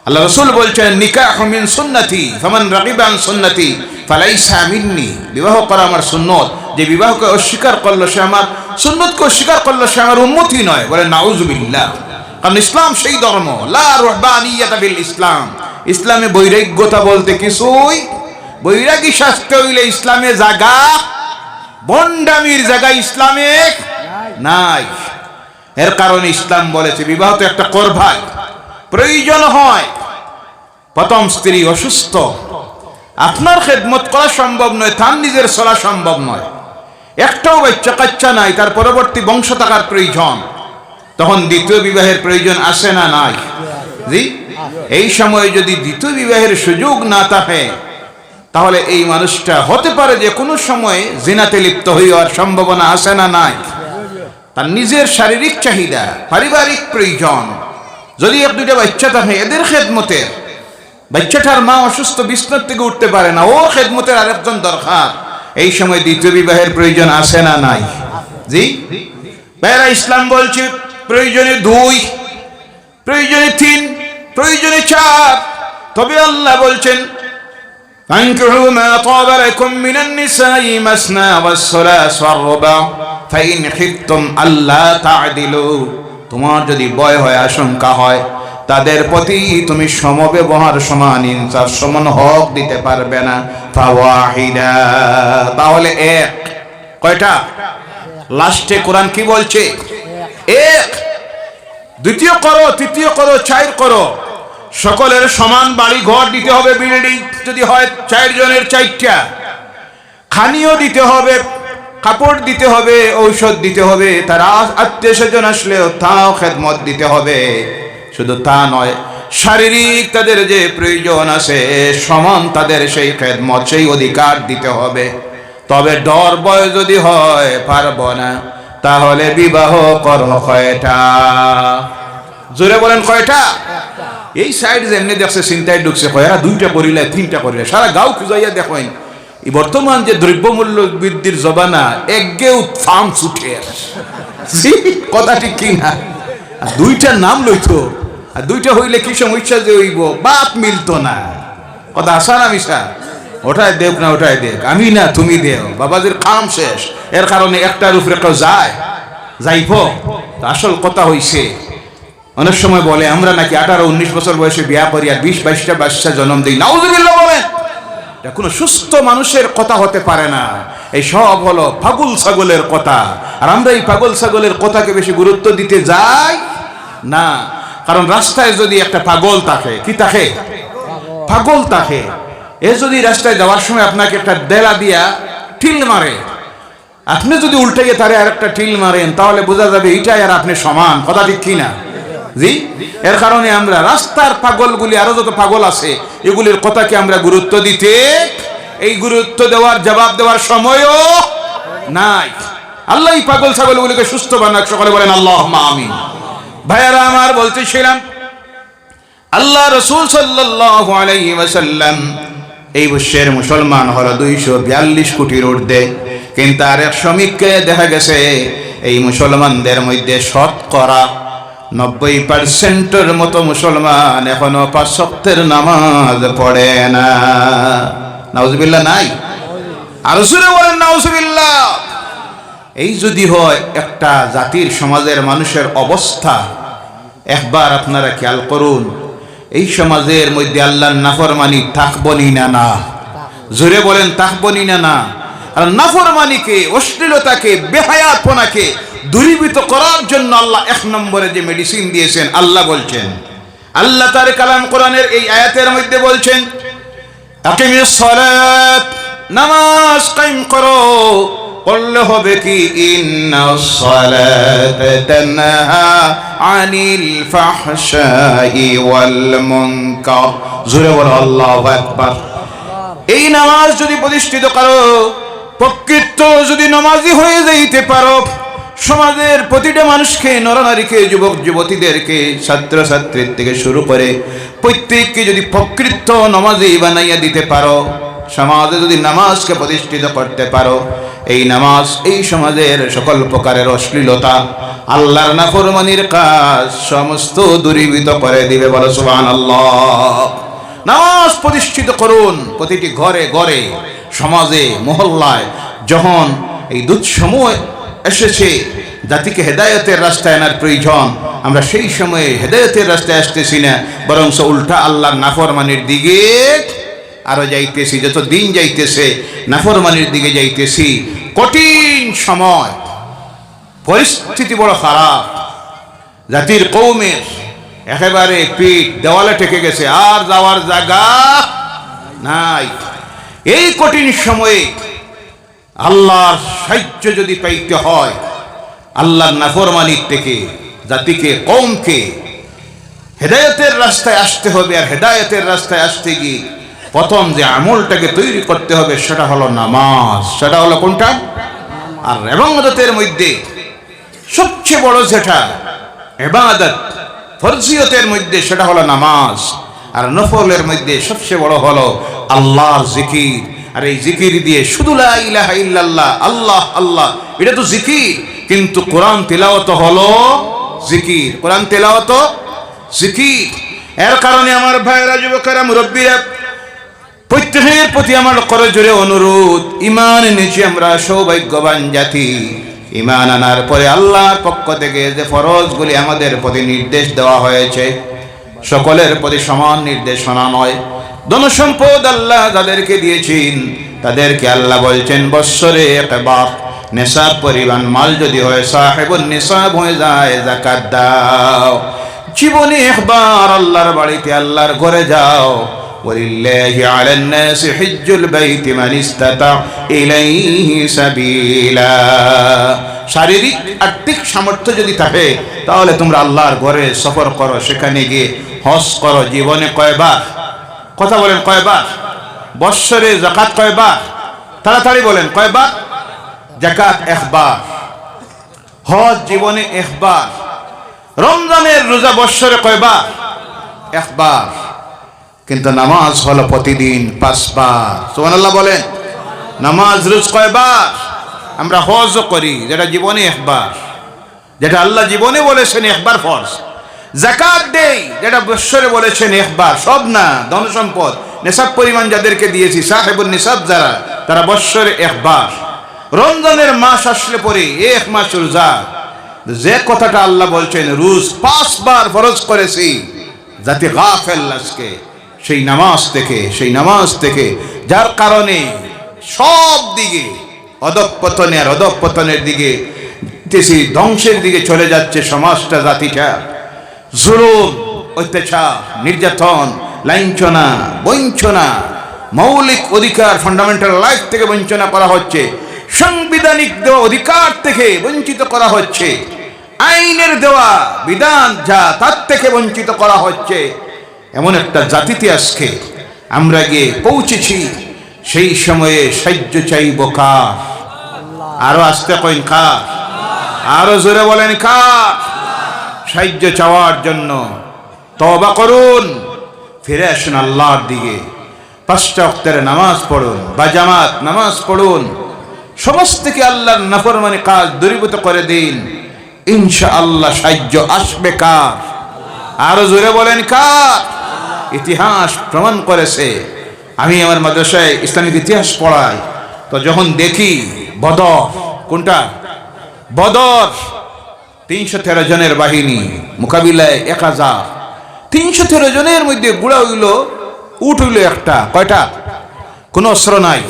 আল্লাহ রাসূল বলছেন নিকাহু মিন সুন্নতি ফামান রাগিবা আন সুন্নতি ফালাইসা মিন্নি। বিবাহ করা আমার সুন্নাত, যে বিবাহকে অস্বীকার করলো সে আমার সুন্নাতকে অস্বীকার করলো সে আমার উম্মতি নয়, বলে নাউযুবিল্লাহ। কারণ ইসলাম সেই ধর্ম, লা রুহবানিয়াতা বিল ইসলাম। ইসলামে বৈরাগ্যতা বলতে কিছুই, বৈরাগী শাস্তি হইলে ইসলামে জায়গা, বন্ডামির জায়গা ইসলামে নাই। এর কারণে ইসলাম বলেছে বিবাহ তো একটা করভাই। প্রয়োজন হয়, প্রথম স্ত্রী অসুস্থ, আপনার খেদমত করা সম্ভব নয়, তার নিজের চলা সম্ভব নয়, একটাও বাচ্চা কাচ্চা নাই, তার পরবর্তী বংশ থাকার প্রয়োজন, তখন দ্বিতীয় বিবাহের প্রয়োজন আসে না নাই? জি। এই সময় যদি দ্বিতীয় বিবাহের সুযোগ না থাকে তাহলে এই মানুষটা হতে পারে যে কোনো সময় জিনাতে লিপ্ত হওয়ার সম্ভাবনা আছে না নাই? তার নিজের শারীরিক চাহিদা, পারিবারিক প্রয়োজন, যদি 1-2টা বাচ্চা থাকে এদের খেদমতের, বাচ্চাটার মা অসুস্থ, বিছানা থেকে উঠতে পারে না, ও খেদমতের আরেকজন দরকার, এই সময় দ্বিতীয় বিবাহের প্রয়োজন আছে না নাই? জি। ভাইরা, ইসলাম বলছে প্রয়োজনে 2, প্রয়োজনে 3, প্রয়োজনে 4। তবে আল্লাহ বলছেন فانكحوا ما طاب لكم من النساء مثنى والثلاث والرباع فإن خفتم ألا تعدلوا। তোমার যদি ভয় হয়, আশঙ্কা হয় তাদের প্রতি তুমি সমব্যবহার, সমান ইনসাফ, সমান হক দিতে পারবে না, ফাওয়াহিদা, তাহলে 1। কয়টা? লাস্টে কোরআন কি বলছে? 1। দ্বিতীয় করো, তৃতীয় করো, 4 করো। সকলের সমান বাড়ি ঘর দিতে হবে, বিল্ডিং যদি হয় 4 জনের 4টা, খানিও দিতে হবে, কাপড় দিতে হবে, ঔষধ দিতে হবে, তার আত্মীয় স্বজন আসলেও তাও খেদমত দিতে হবে। শুধু তা নয়, শারীরিক তাদের যে প্রয়োজন আছে সমান তাদের সেই খেদমত, সেই অধিকার দিতে হবে। তবে ডর ভয় যদি হয় পারবো না, তাহলে বিবাহ করো। কয়টা? জোরে বলেন কয়টা? এই সাইড যেমনি দেখছে চিন্তায় ঢুকছে, কয়রা 2টা করিলে 3টা করিলে, সারা গাঁও খুঁজাইয়া দেখেন। এই বর্তমান যে দ্রব্যমূল্য বৃদ্ধির জবানা, একগেও ফার্ম ছুটে, কথা ঠিক কিনা? 2টার নাম লইতো, আর 2টা হইলে কি সমস্যা যে হইব, বাপ মিলতো না, কথা আসা না মিশা? ওটাই দেখ না ওটাই দেখ, আমি না তুমি দেও, বাবাজির কাম শেষ। এর কারণে একটার উপরে কেউ যায় যাইব। আসল কথা হইছে, অনেক সময় বলে আমরা নাকি 18-19 বছর বয়সে বিয়া করি আর 20-22টা বাচ্চা জন্ম দিই। নাউজুবিল্লাহ বলেন, এটা কোনো সুস্থ মানুষের কথা হতে পারে না। এই সব হলো পাগল ছাগলের কথা। আর আমরা এই পাগল ছাগলের কথাকে বেশি গুরুত্ব দিতে যাই না। কারণ রাস্তায় যদি একটা পাগল থাকে, কি থাকে? পাগল থাকে। এ যদি রাস্তায় যাওয়ার সময় আপনাকে একটা দেলা দিয়া ঠিল মারে, আপনি যদি উল্টে গিয়ে তারে আর একটা ঠিল মারেন, তাহলে বোঝা যাবে এইটাই আর আপনি সমান। কথা ঠিক কিনা? জি। এর কারণে আমরা রাস্তার পাগলগুলি, আরো যত পাগল আছে, এগুলির কথাকে আমরা গুরুত্ব দিতে, এই গুরুত্ব দেওয়ার জবাব দেওয়ার সময়ও নাই। আল্লাহ এই পাগল ছাগলগুলিকে সুস্থ বানাক, সকলে বলেন আল্লাহুম্মা আমিন। ভাইয়ারা আমার, বলতেছিলাম আল্লাহ রাসূল সাল্লাল্লাহু আলাইহি ওয়াসাল্লাম এই বিশ্বের মুসলমান হলো 242 কোটির ঊর্ধ্বে, কিন্তু আর এক সমীক্ষায় দেখা গেছে এই মুসলমানদের মধ্যে শতকরা 90%-এর মতো মুসলমান এখনো 5 ওয়াক্তের নামাজ পড়ে না। নাউজুবিল্লাহ নাই? আর জোরে বলেন নাউজুবিল্লাহ। এই যদি হয় একটা জাতির, সমাজের মানুষের অবস্থা, একবার আপনারা খেয়াল করুন, এই সমাজের মধ্যে আল্লাহর নাফরমানি থাকবনি না? না, জোরে বলেন থাকবনি না? না। আর নাফরমানিকে, অশ্লীলতাকে, বেহায়াতপনাকে দূরীভূত করার জন্য আল্লাহ 1 নম্বরে যে মেডিসিন দিয়েছেন, আল্লাহ বলছেন, আল্লাহ তার কালাম কোরআনের এই আয়াতের মধ্যে বলছেন, আকিমিস সালাত, নামাজ কায়েম করো। বললে হবে কি, ইন্নাস সালাতা তানহা আনিল ফাহশাই ওয়াল মুনকার। জোরে বলো আল্লাহু আকবার। এই নামাজ যদি প্রতিষ্ঠিত করো, প্রকৃত যদি নামাজি হয়ে যাইতে পারো, সমাজের প্রতিটা মানুষকে, নরনারীকে, যুবক যুবতীদেরকে, ছাত্র ছাত্রীর থেকে শুরু করে প্রত্যেককে যদি প্রকৃত নামাজি বানাইয়া দিতে পারো, সমাজে যদি নামাজকে প্রতিষ্ঠিত করতে পারো, এই নামাজ এই সমাজের সকল প্রকারের অশ্লীলতা, আল্লাহর নাফরমানির কাজ সমস্ত দূরীভূত করে দিবে। বলো সুবহানাল্লাহ। নামাজ প্রতিষ্ঠিত করুন প্রতিটি ঘরে ঘরে, সমাজে, মহল্লায়। যখন এই দুঃসময় এসেছে, জাতিকে হেদায়েতের রাস্তায় আনার প্রয়োজন, আমরা সেই সময়ে হেদায়েতের রাস্তায় আসতেছি না, বরং উল্টা আল্লাহর নাফরমানির দিকে আরো যাইতেছি। যত দিন যাইতেছে নাফরমানির দিকে যাইতেছি। কঠিন সময়, পরিস্থিতি বড় খারাপ, জাতির কওমের একেবারে পিঠ দেওয়ালে ঠেকে গেছে, আর যাওয়ার জায়গা নাই। এই কঠিন সময়ে আল্লাহর সাহায্য যদি পাইতে হয়, আল্লাহর নাফরমানির থেকে জাতিকে, কওমকে হেদায়েতের রাস্তায় আসতে হবে। আর হেদায়েতের রাস্তায় আসতে গিয়ে প্রথম যে আমলটাকে তৈরি করতে হবে সেটা হলো নামাজ। সেটা হলো কোনটা? আর ইবাদতের মধ্যে সবচেয়ে বড় যেটা ইবাদত, ফরজিয়তের মধ্যে সেটা হলো নামাজ। আর নফলের মধ্যে সবচেয়ে বড় হলো আল্লাহর জিকির। আর এই জিকির দিয়ে শুধু লা ইলাহা ইল্লাল্লাহ, আল্লাহ আল্লাহ, এটা তো জিকির, কিন্তু কোরআন তেলাওয়াত হলো জিকির। কোরআন তেলাওয়াত জিকির। এর কারণে আমার ভাইরা, যুবকেরা, মুরব্বীরা, প্রত্যেকের প্রতি আমার করজোরে অনুরোধ, ঈমান এনেছি আমরা সৌভাগ্যবান জাতি। ঈমান আনার পরে আল্লাহর পক্ষ থেকে যে ফরজগুলি আমাদের প্রতি নির্দেশ দেওয়া হয়েছে, সকলের প্রতি সমান নির্দেশনা নয়। ধনসম্পদ আল্লাহ যাদেরকে দিয়েছেন তাদেরকে আল্লাহ বলছেন বৎসরে একবার নিসাব পরিমাণ মাল যদি হয়, সাহেবুন নিসাব হয়ে যায়, যাকাত দাও। জীবনে একবার আল্লাহর বাড়িতে, আল্লাহর ঘরে যাও। ওয়ালিল্লাহি আলান নাসি হিজ্জুল বাইতি মান ইসতাতা ইলাইহি সাবিলা। শারীরিক আর্থিক সামর্থ্য যদি থাকে তাহলে তোমরা আল্লাহর ঘরে সফর করো, সেখানে গিয়ে হজ করো। জীবনে কয়বার? কথা বলেন কয়বার? বৎসরে যাকাত কয়বার? তাড়াতাড়ি বলেন কয়বার? যাকাত একবার, হজ জীবনে একবার, রমজানের রোজা বৎসরে কয়বার? একবার। কিন্তু নামাজ হলো প্রতিদিন 5 বার। সুবহানাল্লাহ বলেন। নামাজ রোজ কয়বার? আমরা হজও করি, যেটা জীবনে একবার, যেটা আল্লাহ জীবনে বলেছেন একবার ফরজ। যাকাত দেই, যেটা বৎসরে বলেছেন একবার। সব না, ধন সম্পদ নেশাব পরিমাণ যাদেরকে দিয়েছি, সাহেবুল নিসাব যারা, তারা বৎসরে একবার রমজানের মাস আসলে পরে এক মাস রোজা, যে কথাটা আল্লাহ বলছেন রোজ 5 বার ফরজ করেছি, যাতে গাফেল আজকে সেই নামাজ থেকে যার কারণে সব দিকে অধঃপতনের দিকে, ধ্বংসের দিকে চলে যাচ্ছে সমাজটা, জাতিটা। জুলুম, অত্যাচার, নির্যাতন, লাঞ্ছনা, বঞ্চনা, মৌলিক অধিকার, ফান্ডামেন্টাল লাইফ থেকে বঞ্চনা করা হচ্ছে, সাংবিধানিক দেওয়া অধিকার থেকে বঞ্চিত করা হচ্ছে, আইনের দেওয়া বিধান যা তার থেকে বঞ্চিত করা হচ্ছে। এমন একটা জাতিতে আজকে আমরা গিয়ে পৌঁছেছি। সেই সময়ে সাহায্য চাইব কার? আরো আসতে কইন কার? আরো জোরে বলেন কার? সাহায্য চাওয়ার জন্য তওবা করুন, ফিরে আসুন আল্লাহর দিকে। 5টা ওয়াক্তের নামাজ পড়ুন, বাজামাত নামাজ পড়ুন, সমস্ত থেকে আল্লাহর নাফরমানি কাজ দূরীভূত করে দিন। ইনশাআল্লাহ সাহায্য আসবে কার? আরো জোরে বলেন কার? ইতিহাস প্রমাণ করেছে। আমি আমার মাদ্রাসায় ইসলামিক ইতিহাস পড়াই, তো যখন দেখি বদর, কোনটা বদর, 313 জনের বাহিনী মোকাবিলায় 1000, 313 জনের মধ্যে গুড়া হইল, উট হইল একটা, কয়টা? কোনো অস্ত্র নাই,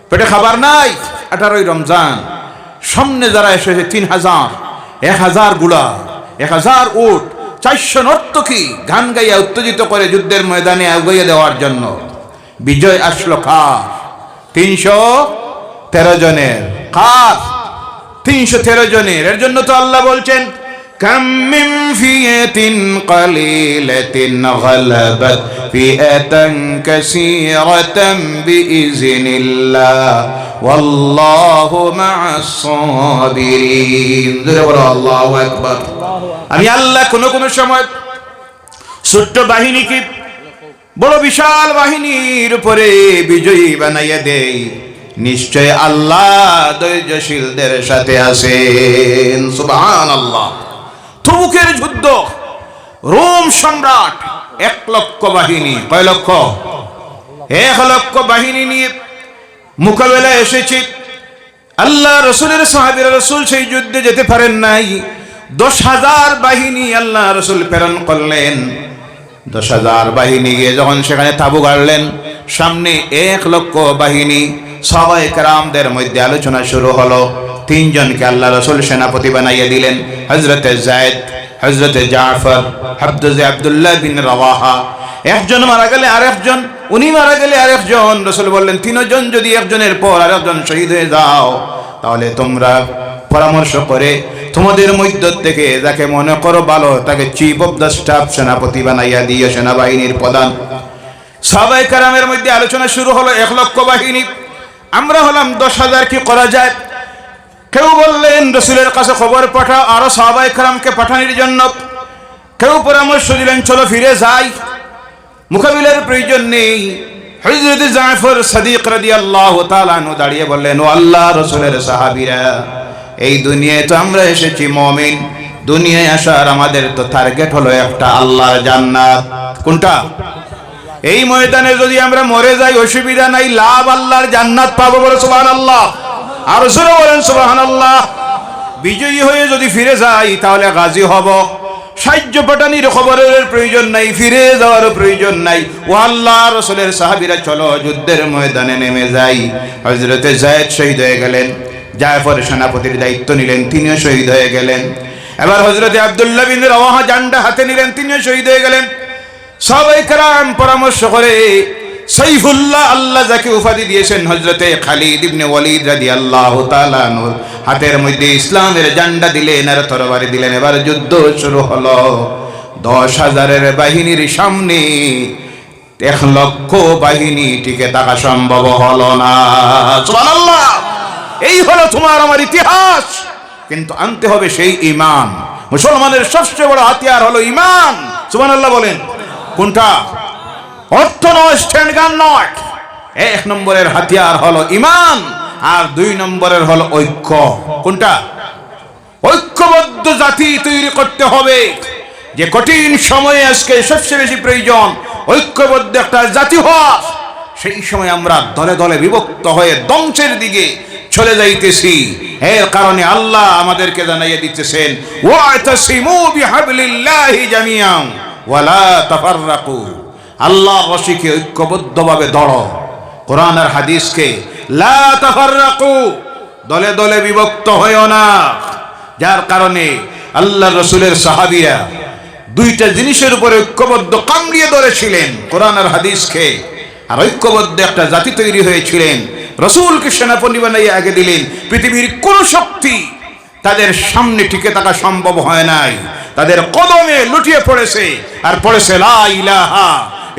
পেটে খাবার নাই, 18ই রমজান। সামনে যারা এসেছে 3000, 1000 গুড়া, 1000 উট, 400 নর্তকী গান গাইয়া উত্তেজিত করে যুদ্ধের ময়দানে আগাইয়া দেওয়ার জন্য। বিজয় আসলো কার? 313 জনের। কার? 313 জনের। এর জন্য তো আল্লাহ বলছেন কাম মিন ফিয়াতিন কালিলাতিন গালাবাত ফিআতান কাসীরাতান বিইজনিল্লাহ ওয়াল্লাহু মা'আস সাবিরিন। আল্লাহু আকবার। আমি আল্লাহ কোন সময় ছোট্ট বাহিনীকে বড় বিশাল বাহিনীর উপরে বিজয়ী বানাইয়া দেই, নিশ্চয় আল্লাহ ধৈর্যশীলদের সাথে আছেন। সুবহানাল্লাহ। তবুকের যুদ্ধ, রোম সম্রাট 1 লক্ষ বাহিনী, কয় লক্ষ? 1 লক্ষ বাহিনী নিয়ে মোকাবেলায় এসেছে। আল্লাহ রসুলের সাহাবীরা, রসুল সেই যুদ্ধে যেতে পারেন নাই। 10,000 বাহিনী আল্লাহ রসুল প্রেরণ করলেন। 10,000 বাহিনী গিয়ে যখন সেখানে তাবু গাড়লেন, সামনে 1 লক্ষ বাহিনী, সাহাবায়ে কেরামদের মধ্যে আলোচনা শুরু হলো। 3 জনকে আল্লাহ রসুল সেনাপতি বানাইয়া দিলেন, হযরতে যায়েদ, হযরতে জাফর, হযরতে আব্দুল্লাহ বিন রাওয়াহা। একজন মারা গেলে আরেকজন, উনি মারা গেলে আরেকজন। রসুল বললেন 3 জন যদি একজনের পর আরেকজন শহীদ হয়ে যাও, তাহলে তোমরা পরামর্শ করে তোমাদের মধ্য থেকে যাকে মনে করো ভালো, তাকে চিফ অফ দ্য স্টাফ, সেনাপতি বানাইয়া দিয়ে সেনাবাহিনীর প্রধান। সাহাবায়ে কেরামের মধ্যে আলোচনা শুরু হলো। 1 লক্ষ বাহিনী, আমরা হলাম 10,000, কি করা যায়? কেউ বললেন রসুলের কাছে খবর পাঠাও আরো সাহাবায়ে কেরামকে পাঠানোর জন্য। কেউ পরামর্শ দিলেন চলো ফিরে যাই, মোকাবিলার প্রয়োজন নেই। হযরত জাফর সাদিক রাদিয়াল্লাহু তাআলা আনহু দাঁড়িয়ে বললেন, ও আল্লাহ রসুলের সাহাবীরা, এই দুনিয়ায় তো আমরা এসেছি মুমিন, দুনিয়ায় আসার আমাদের তো টার্গেট হলো একটা, আল্লাহর জান্নাত। কোনটা? এই ময়দানে যদি আমরা মরে যাই অসুবিধা নাই, লাভ আল্লাহর জান্নাত পাবো। বলে সুবহানাল্লাহ। আর জোরে বলেন সুবহানাল্লাহ। বিজয়ী হয়ে যদি ফিরে যাই তাহলে গাজী হব। সাহায্য পাঠানির খবরের প্রয়োজন নাই, ফিরে যাওয়ার প্রয়োজন নাই। ও আল্লাহ রসুলের সাহাবীরা চলো যুদ্ধের ময়দানে নেমে যাই। হযরতে যায়েদ শহীদ হয়ে গেলেন, জাফর সেনাপতির দায়িত্ব নিলেন, তিনিও শহীদ হয়ে গেলেন। এবার হযরতে আব্দুল্লাহ বিন রাওয়াহা জান্ডা হাতে নিলেন, তিনিও শহীদ হয়ে গেলেন। সাহাবায়ে কেরাম পরামর্শ করে সাইফুল্লাহ, আল্লাহ যাকে উপাধি দিয়েছেন, হযরতে খালিদ ইবনে ওয়ালিদ রাদিয়াল্লাহু তাআলা আনহুর হাতের মধ্যে ইসলামের ঝান্ডা দিলেন আর তরবারি দিলেন। এবার যুদ্ধ শুরু হলো। 10,000-এর বাহিনীর সামনে 1 লক্ষ বাহিনী টিকে থাকা সম্ভব হলো না। সুবহানাল্লাহ। এই হলো তোমার আমার ইতিহাস। কিন্তু আনতে হবে সেই ঈমান। মুসলমানের সবচেয়ে বড় হাতিয়ার হলো ঈমান। সুবহানাল্লাহ বলেন। কোনটা? অর্থ নয়, স্ট্যান্ড গান নয়। 1 নম্বরের হাতিয়ার হলো ঈমান, আর 2 নম্বরের হলো ঐক্য। কোনটা? ঐক্যবদ্ধ জাতি তৈরি করতে হবে। যে কঠিন সময়ে আজকে সবচেয়ে বেশি প্রয়োজন ঐক্যবদ্ধ একটা জাতি হওয়া, সেই সময় আমরা দলে দলে বিভক্ত হয়ে ধ্বংসের দিকে চলে যাইতেছি। এর কারণে আল্লাহ আমাদেরকে জানাইয়ে দিতেছেন, ওয়াতাসিমু বিহাবলিল্লাহি জামিআন ওয়ালা তাফাররাকু, আল্লাহর রশিকে ঐক্যবদ্ধভাবে ধরো। কোরআন আর হাদিসকে লা তাফাররাকু, দলে দলে বিভক্ত হয়ো না। যার কারণে আল্লাহর রাসূলের সাহাবীরা দুইটা জিনিসের উপরে ঐক্যবদ্ধ কামড়িয়ে ধরেছিলেন, কোরআন আর হাদিসকে, আর ঐক্যবদ্ধ একটা জাতি তৈরি হয়েছিলেন। রাসূলকে সেনাপতি বানিয়ে আগে দিলেন। পৃথিবীর কোন শক্তি তাদের সামনে টিকে থাকা সম্ভব হয় নাই, তাদের কদমে লুটিয়ে পড়েছে, আর পড়েছে লা ইলাহা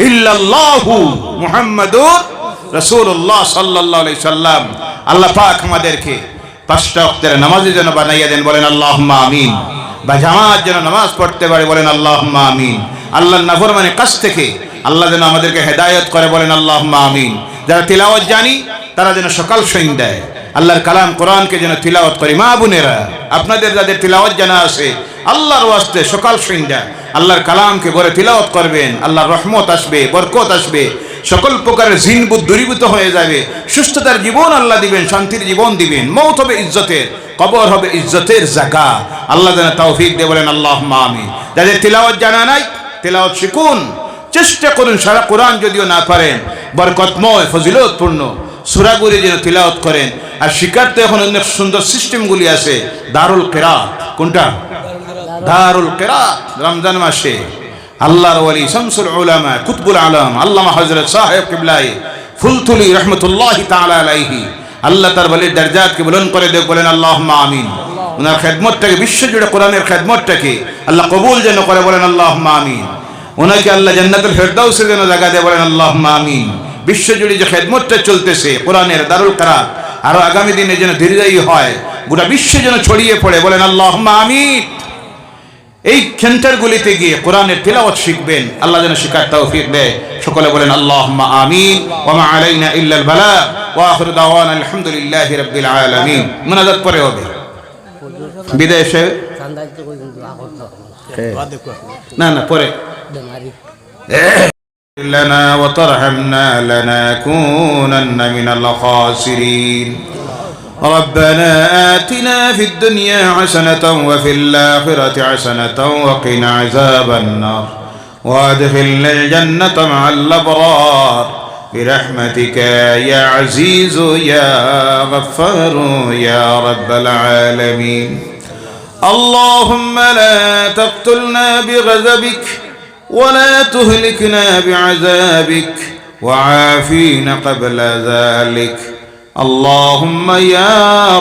ইল্লাল্লাহু মুহাম্মাদুর রাসূলুল্লাহ সাল্লাল্লাহু আলাইহি সাল্লাম। আল্লাহ পাক আমাদেরকে পাঁচটা ওয়াক্তের নামাজের জন্য বানাইয়া দেন, বলেন আল্লাহুম্মা আমিন। বা জামাত যেন নামাজ পড়তে পারে, বলেন আল্লাহুম্মা আমিন। আল্লাহর নাফরমানের কাছ থেকে আল্লাহ যেন আমাদেরকে হেদায়েত করে, বলেন আল্লাহুম্মা আমিন। যারা তিলাওয়াত জানি তারা যেন সকাল সন্ধ্যায় আল্লাহর কালাম কোরআনকে যেন তিলাওয়াত করি। মা বোনেরা, আপনাদের যাদের তিলাওয়াত জানা আছে, আল্লাহর ওয়াস্তে সকাল সন্ধ্যা আল্লাহর কালামকে ভরে তিলাওয়াত করবেন। আল্লাহর রহমত আসবে, বরকত আসবে, সকল প্রকারের জিন বুদ দূরীভূত হয়ে যাবে, সুস্থতার জীবন আল্লাহ দিবেন, শান্তির জীবন দিবেন, মওত হবে ইজ্জতের, কবর হবে ইজ্জতের জায়গা। আল্লাহ যেন তৌফিক দিয়ে, বলেন আল্লাহুম্মা আমিন। যাদের তিলাওয়াত জানা নাই, তিলাওয়াত শিখুন, চেষ্টা করুন। সারা কোরআন যদিও না পারেন, বরকতময় ফজিলতপূর্ণ সূরাগুলি যেন তিলাওয়াত করেন। আর শিকারতে এখন অনেক সুন্দর সিস্টেমগুলি আছে, দারুল কিরাত। কোনটা? দারুল কিরাত। রমজান মাসে আল্লাহর ওয়ালি শামসুল উলামা কুতুবুল আলম আল্লামা হযরত সাহেব কিবলাই ফুলতুলি রাহমাতুল্লাহি তাআলা আলাইহি, আল্লাহ তার ওয়ালির দরজাতকে বুলন্দ করে দেখ, বলেন আল্লাহুম্মা আমিন। ওনার খেদমতটাকে, বিশ্বজুড়ে কোরআনের খেদমতটাকে আল্লাহ কবুল যেন করে, বলেন আল্লাহুম্মা আমিন। ওনাকে আল্লাহ জান্নাতুল ফেরদাউসে যেন জায়গা দেয়, বলেন আল্লাহুম্মা আমিন। বিশ্বজুড়ে যে খেদমতটা চলতেছে কোরআনের দারুল কিরাত, আরো আগামী দিনে যেন দীর্ঘায়ী হয়, গোটা বিশ্বে যেন ছড়িয়ে পড়ে, বলেন আল্লাহুম্মা আমিন। এই সেন্টারগুলিতে গিয়ে কোরআনের তিলাওয়াত শিখবেন, আল্লাহ যেন শিখার তৌফিক দেয়। সকলে বলেন আল্লাহুম্মা আমিন। ওয়া মা আলাইনা ইল্লাল বালাগ ওয়া আখিরু দাওয়ানা আলহামদুলিল্লাহি রাব্বিল আলামিন। মুনাজাত পরে হবে বিদেশে না না পরে لنا وترحمنا لنكونن من الخاسرين. ربنا آتنا في الدنيا حسنة وفي الآخرة حسنة وقنا عذاب النار وادخلنا الجنة مع الأبرار برحمتك يا عزيز يا غفار يا رب العالمين. اللهم لا تقتلنا بغضبك ولا تهلكنا بعذابك وعافينا قبل ذلك. اللهم يا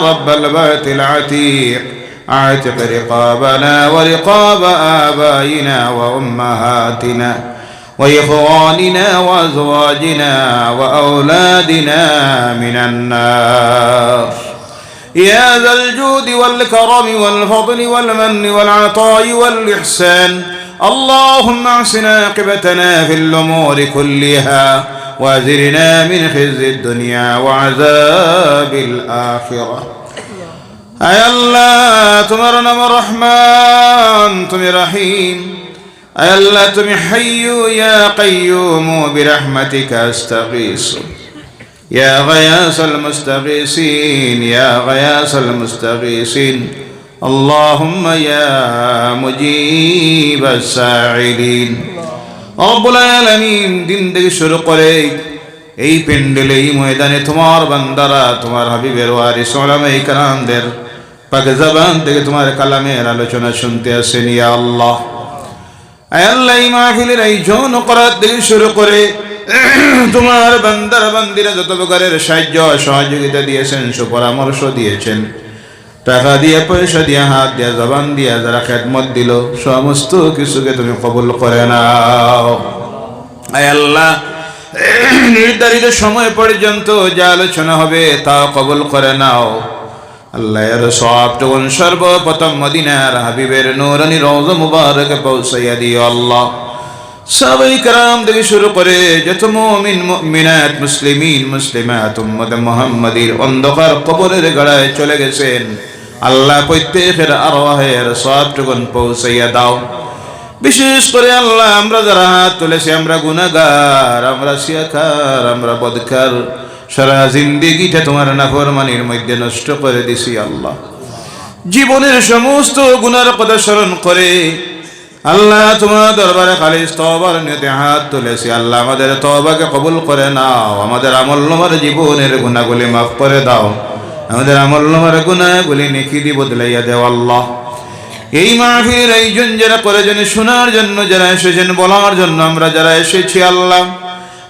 رب البيت العتيق اعتق رقابنا ورقاب آبائنا وأمهاتنا وإخواننا وأزواجنا وأولادنا من النار يا ذا الجود والكرم والفضل والمن والعطاء والإحسان. اللهم احسن عاقبتنا في الأمور كلها وأجرنا من خزي الدنيا وعذاب الآخرة. أي الله تمر نام الرحمن تم رحيم. أي الله تم حي يا قيوم برحمتك أستغيث يا غياث المستغيثين يا غياث المستغيثين. اللهم يا مجيب الساعدين. রব্বুল আলামিন, দিন থেকে শুরু করে এই প্যান্ডেলে, এই ময়দানে তোমার বান্দারা তোমার হাবিবের ওয়ারিস উলামায়ে কেরামদের পাক জবান থেকে তোমার কালামের আলোচনা শুনতে আসেন। ইয়া আল্লাহ, আয় আল্লাহ, এই মাহফিলের আয়োজন করার থেকে শুরু করে তোমার বান্দার বান্দিরা যত প্রকারের সাহায্য সহযোগিতা দিয়েছেন, সুপরামর্শ দিয়েছেন, টাকা দিয়ে, পয়সা দিয়ে, হাত দিয়ে, জবান দিয়ে যারা খেদমত দিল, সমস্ত কিছুকে তুমি কবুল করে নাও। আয় আল্লাহ, নির্ধারিত সময় পর্যন্ত যা আলোচনা হবে তা কবুল করে নাও। আল্লাহ এর সবটুকু সর্বপ্রথম মদিনার হাবিবের নূরানি রওজা মুবারকে পৌঁছাইয়া দিও। আল্লাহ, সাহাবায়ে কেরাম থেকে শুরু করে যত মুমিন মুমিনাত, মুসলিমিন মুসলিমাত উম্মত মুহাম্মাদীর অন্ধকার কবরের গাড়ায় চলে গেছেন, আল্লাহ প্রত্যেকের আরওয়াহের সবটুকু পৌঁছাইয়া দাও। বিশেষ করে আল্লাহ আমরা যারা হাত তুলেছি আমরা গুনাহগার, আমরা শিয়াকার, আমরা বদকার, সারা জিন্দেগিটা তোমার নাফরমানির মধ্যে নষ্ট করে দিছি আল্লাহ। জীবনের সমস্ত গুনার কথা স্মরণ করে আল্লাহ তোমার দরবারে খালিস তওবার নিয়তে হাত তুলেছি আল্লাহ, আমাদের তওবাকে কবুল করে নাও, আমাদের আমলনামার জীবনের গুনাহগুলি মাফ করে দাও, আমাদের আমলনামার গুনাহগুলি নেকি দিয়ে বদলাইয়া দাও আল্লাহ। এই মাহফিলের আয়োজন যারা করেছেন শোনার জন্য, যারা এসেছেন বলার জন্য, আমরা যারা এসেছি আল্লাহ,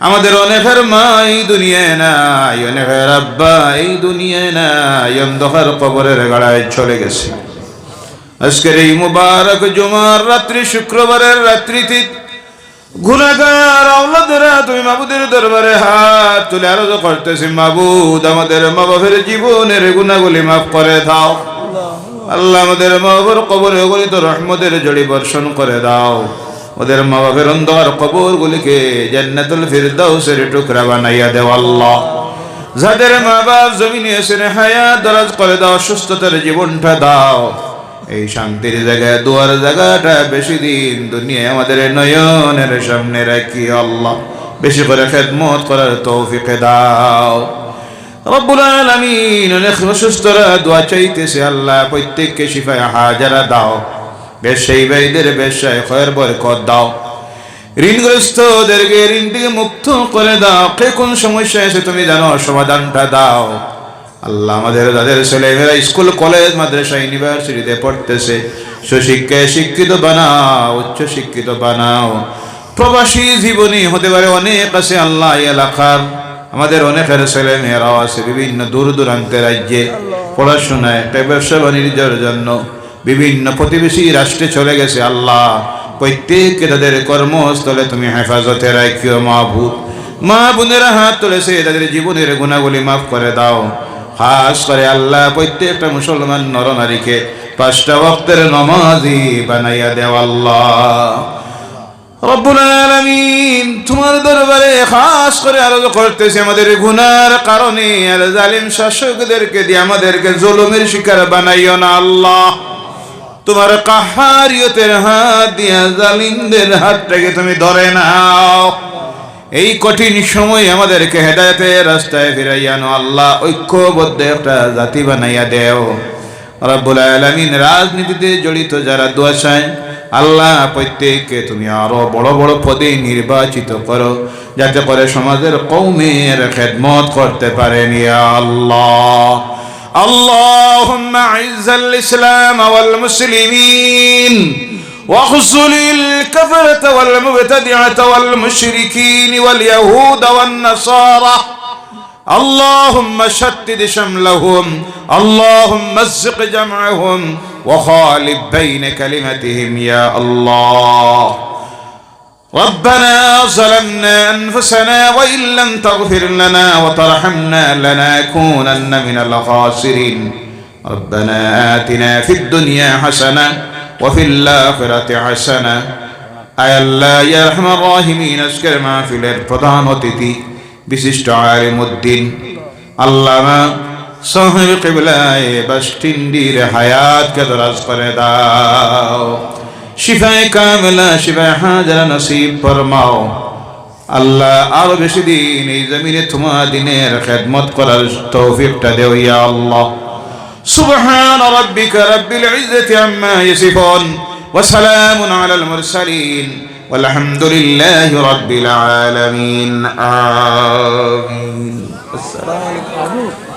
আমাদের অনেকের মা এই দুনিয়ায় নাই, অনেকের আব্বা এই দুনিয়ায় নাই, অন্ধকার কবরের গাড়ায় চলে গেছে। আজকের এই মুবারক জুমার রাত্রি, শুক্রবারের রাত্রিতে গুনাহগার আওলাদেরা তুমি মাবুদের দরবারে হাত তুলে আরজ করতেছি, মাবুদ আমাদের মা বাপের জীবনের গুনাহগুলি মাফ করে দাও আল্লাহ। আমাদের মা বাবার কবরে গলিত রহমতের জড়ি বর্ষণ করে দাও, ওদের মা বাপের অন্ধকার কবরগুলিকে জান্নাতুল ফিরদাউসের টুকরা বানাইয়া দেও আল্লাহ। যাদের মা বাপ জমিনে এসে হায়াত দরাজ করে দাও, সুস্থতার জীবনটা দাও, এই শান্তির জায়গায় দুয়ার জায়গাটা বেশি দিন দুনিয়ায় আমাদের নয়নের সামনে রাখি আল্লাহ। বেশি করে খেদমত করার তৌফিক দাও রব্বুল আলামিন। অনেক অসুস্থরা দোয়া চাইতেছে আল্লাহ, প্রত্যেককে শিফায়ে হাজারা দাও, ব্যবসায়ী ভাইদের ব্যবসায় খয়ের বরকত দাও, ঋণগ্রস্তদেরকে ঋণ থেকে মুক্ত করে দাও, কে কোন সমস্যা আছে তুমি জানো, সমাধানটা দাও আল্লাহ। আমাদের যাদের ছেলেমেয়েরা স্কুল কলেজ মাদ্রাসা ইউনিভার্সিটিতে পড়তেছে, সুশিক্ষায় শিক্ষিত বানাও, উচ্চ শিক্ষিত বানাও। প্রবাসী জীবনী হতে পারে অনেক আছে আল্লাহ, এই এলাকার আমাদের অনেকের ছেলে মেয়েরাও আছে বিভিন্ন দূর দূরান্তের রাজ্যে পড়াশোনায়, একটা ব্যবসা বাণিজ্যের জন্য বিভিন্ন প্রতিবেশী রাষ্ট্রে চলে গেছে আল্লাহ। প্রত্যেককে তাদের কর্মস্থলে তুমি হেফাজতে রাখিও মাহবুব। মা বোনেরা হাত তুলেছে, তাদের জীবনের গুনাহগুলি মাফ করে দাও। খাস করে আল্লাহ প্রত্যেকটা মুসলমান নরনারীকে 5টা ওয়াক্তের নামাজি বানাইয়া দেও আল্লাহ রব্বুল আলামিন। তোমার দরবারে খাস করে আরজ করতেছি, আমাদের গুনার কারণে আর জালিম শাসকদেরকে দিয়ে আমাদেরকে জুলুমের শিকার বানাইও না আল্লাহ। তোমার কাহারিয়তের হাত দিয়া জালিমদের হাতটাকে তুমি ধরে নাও। এই কঠিন সময় আমাদেরকে হেদায়েতের রাস্তায় ফিরাইয়া আনো আল্লাহ। ঐক্যবদ্ধ একটা জাতি বানাইয়া দেও রব্বুল আলামিন। রাজনীতিতে জড়িত যারা দোয়া চায় আল্লাহ, প্রত্যেককে তুমি আরো বড় বড় পদে নির্বাচিত করো, যাতে করে সমাজের কওমের খেদমত করতে পারেন ইয়া আল্লাহ। আল্লাহুম্মা আইজ্জাল ইসলাম ওয়াল মুসলিমিন واخذل الكفرة والمبتدعة والمشركين واليهود والنصارى اللهم شتت شملهم اللهم مزق جمعهم وخالف بين كلمتهم يا الله ربنا ظلمنا أنفسنا وإن لم تغفر لنا وترحمنا لنكونن من الخاسرين ربنا آتنا في الدنيا حسنة وفي الآخرة حسنة আয় আল্লাহ ইয়া রহমান রাহিমিন। আজকের মাহফিলের প্রধান অতিথি বিশিষ্ট আলিমউদ্দিন আল্লামা সাহেব কিবলায়ে বাসটিন্ডির হায়াতকে দরাজ করে দাও, শিফায়ে কামিলা শিফায়ে হাজারা নসিব ফরমাও আল্লাহ। আরো বেশি দিন এই জমিনে তোমার দিনের খেদমত করার তৌফিকটা দেও ইয়া আল্লাহ। সুবহান রাব্বিকা রাব্বিল ইজ্জাতি আম্মা ইয়াসিফুন ওয়া সালামুন আলাল মুরসালিন ওয়ালহামদুলিল্লাহি রাব্বিল আলামিন। আমিন। আসসালামু আলাইকুম।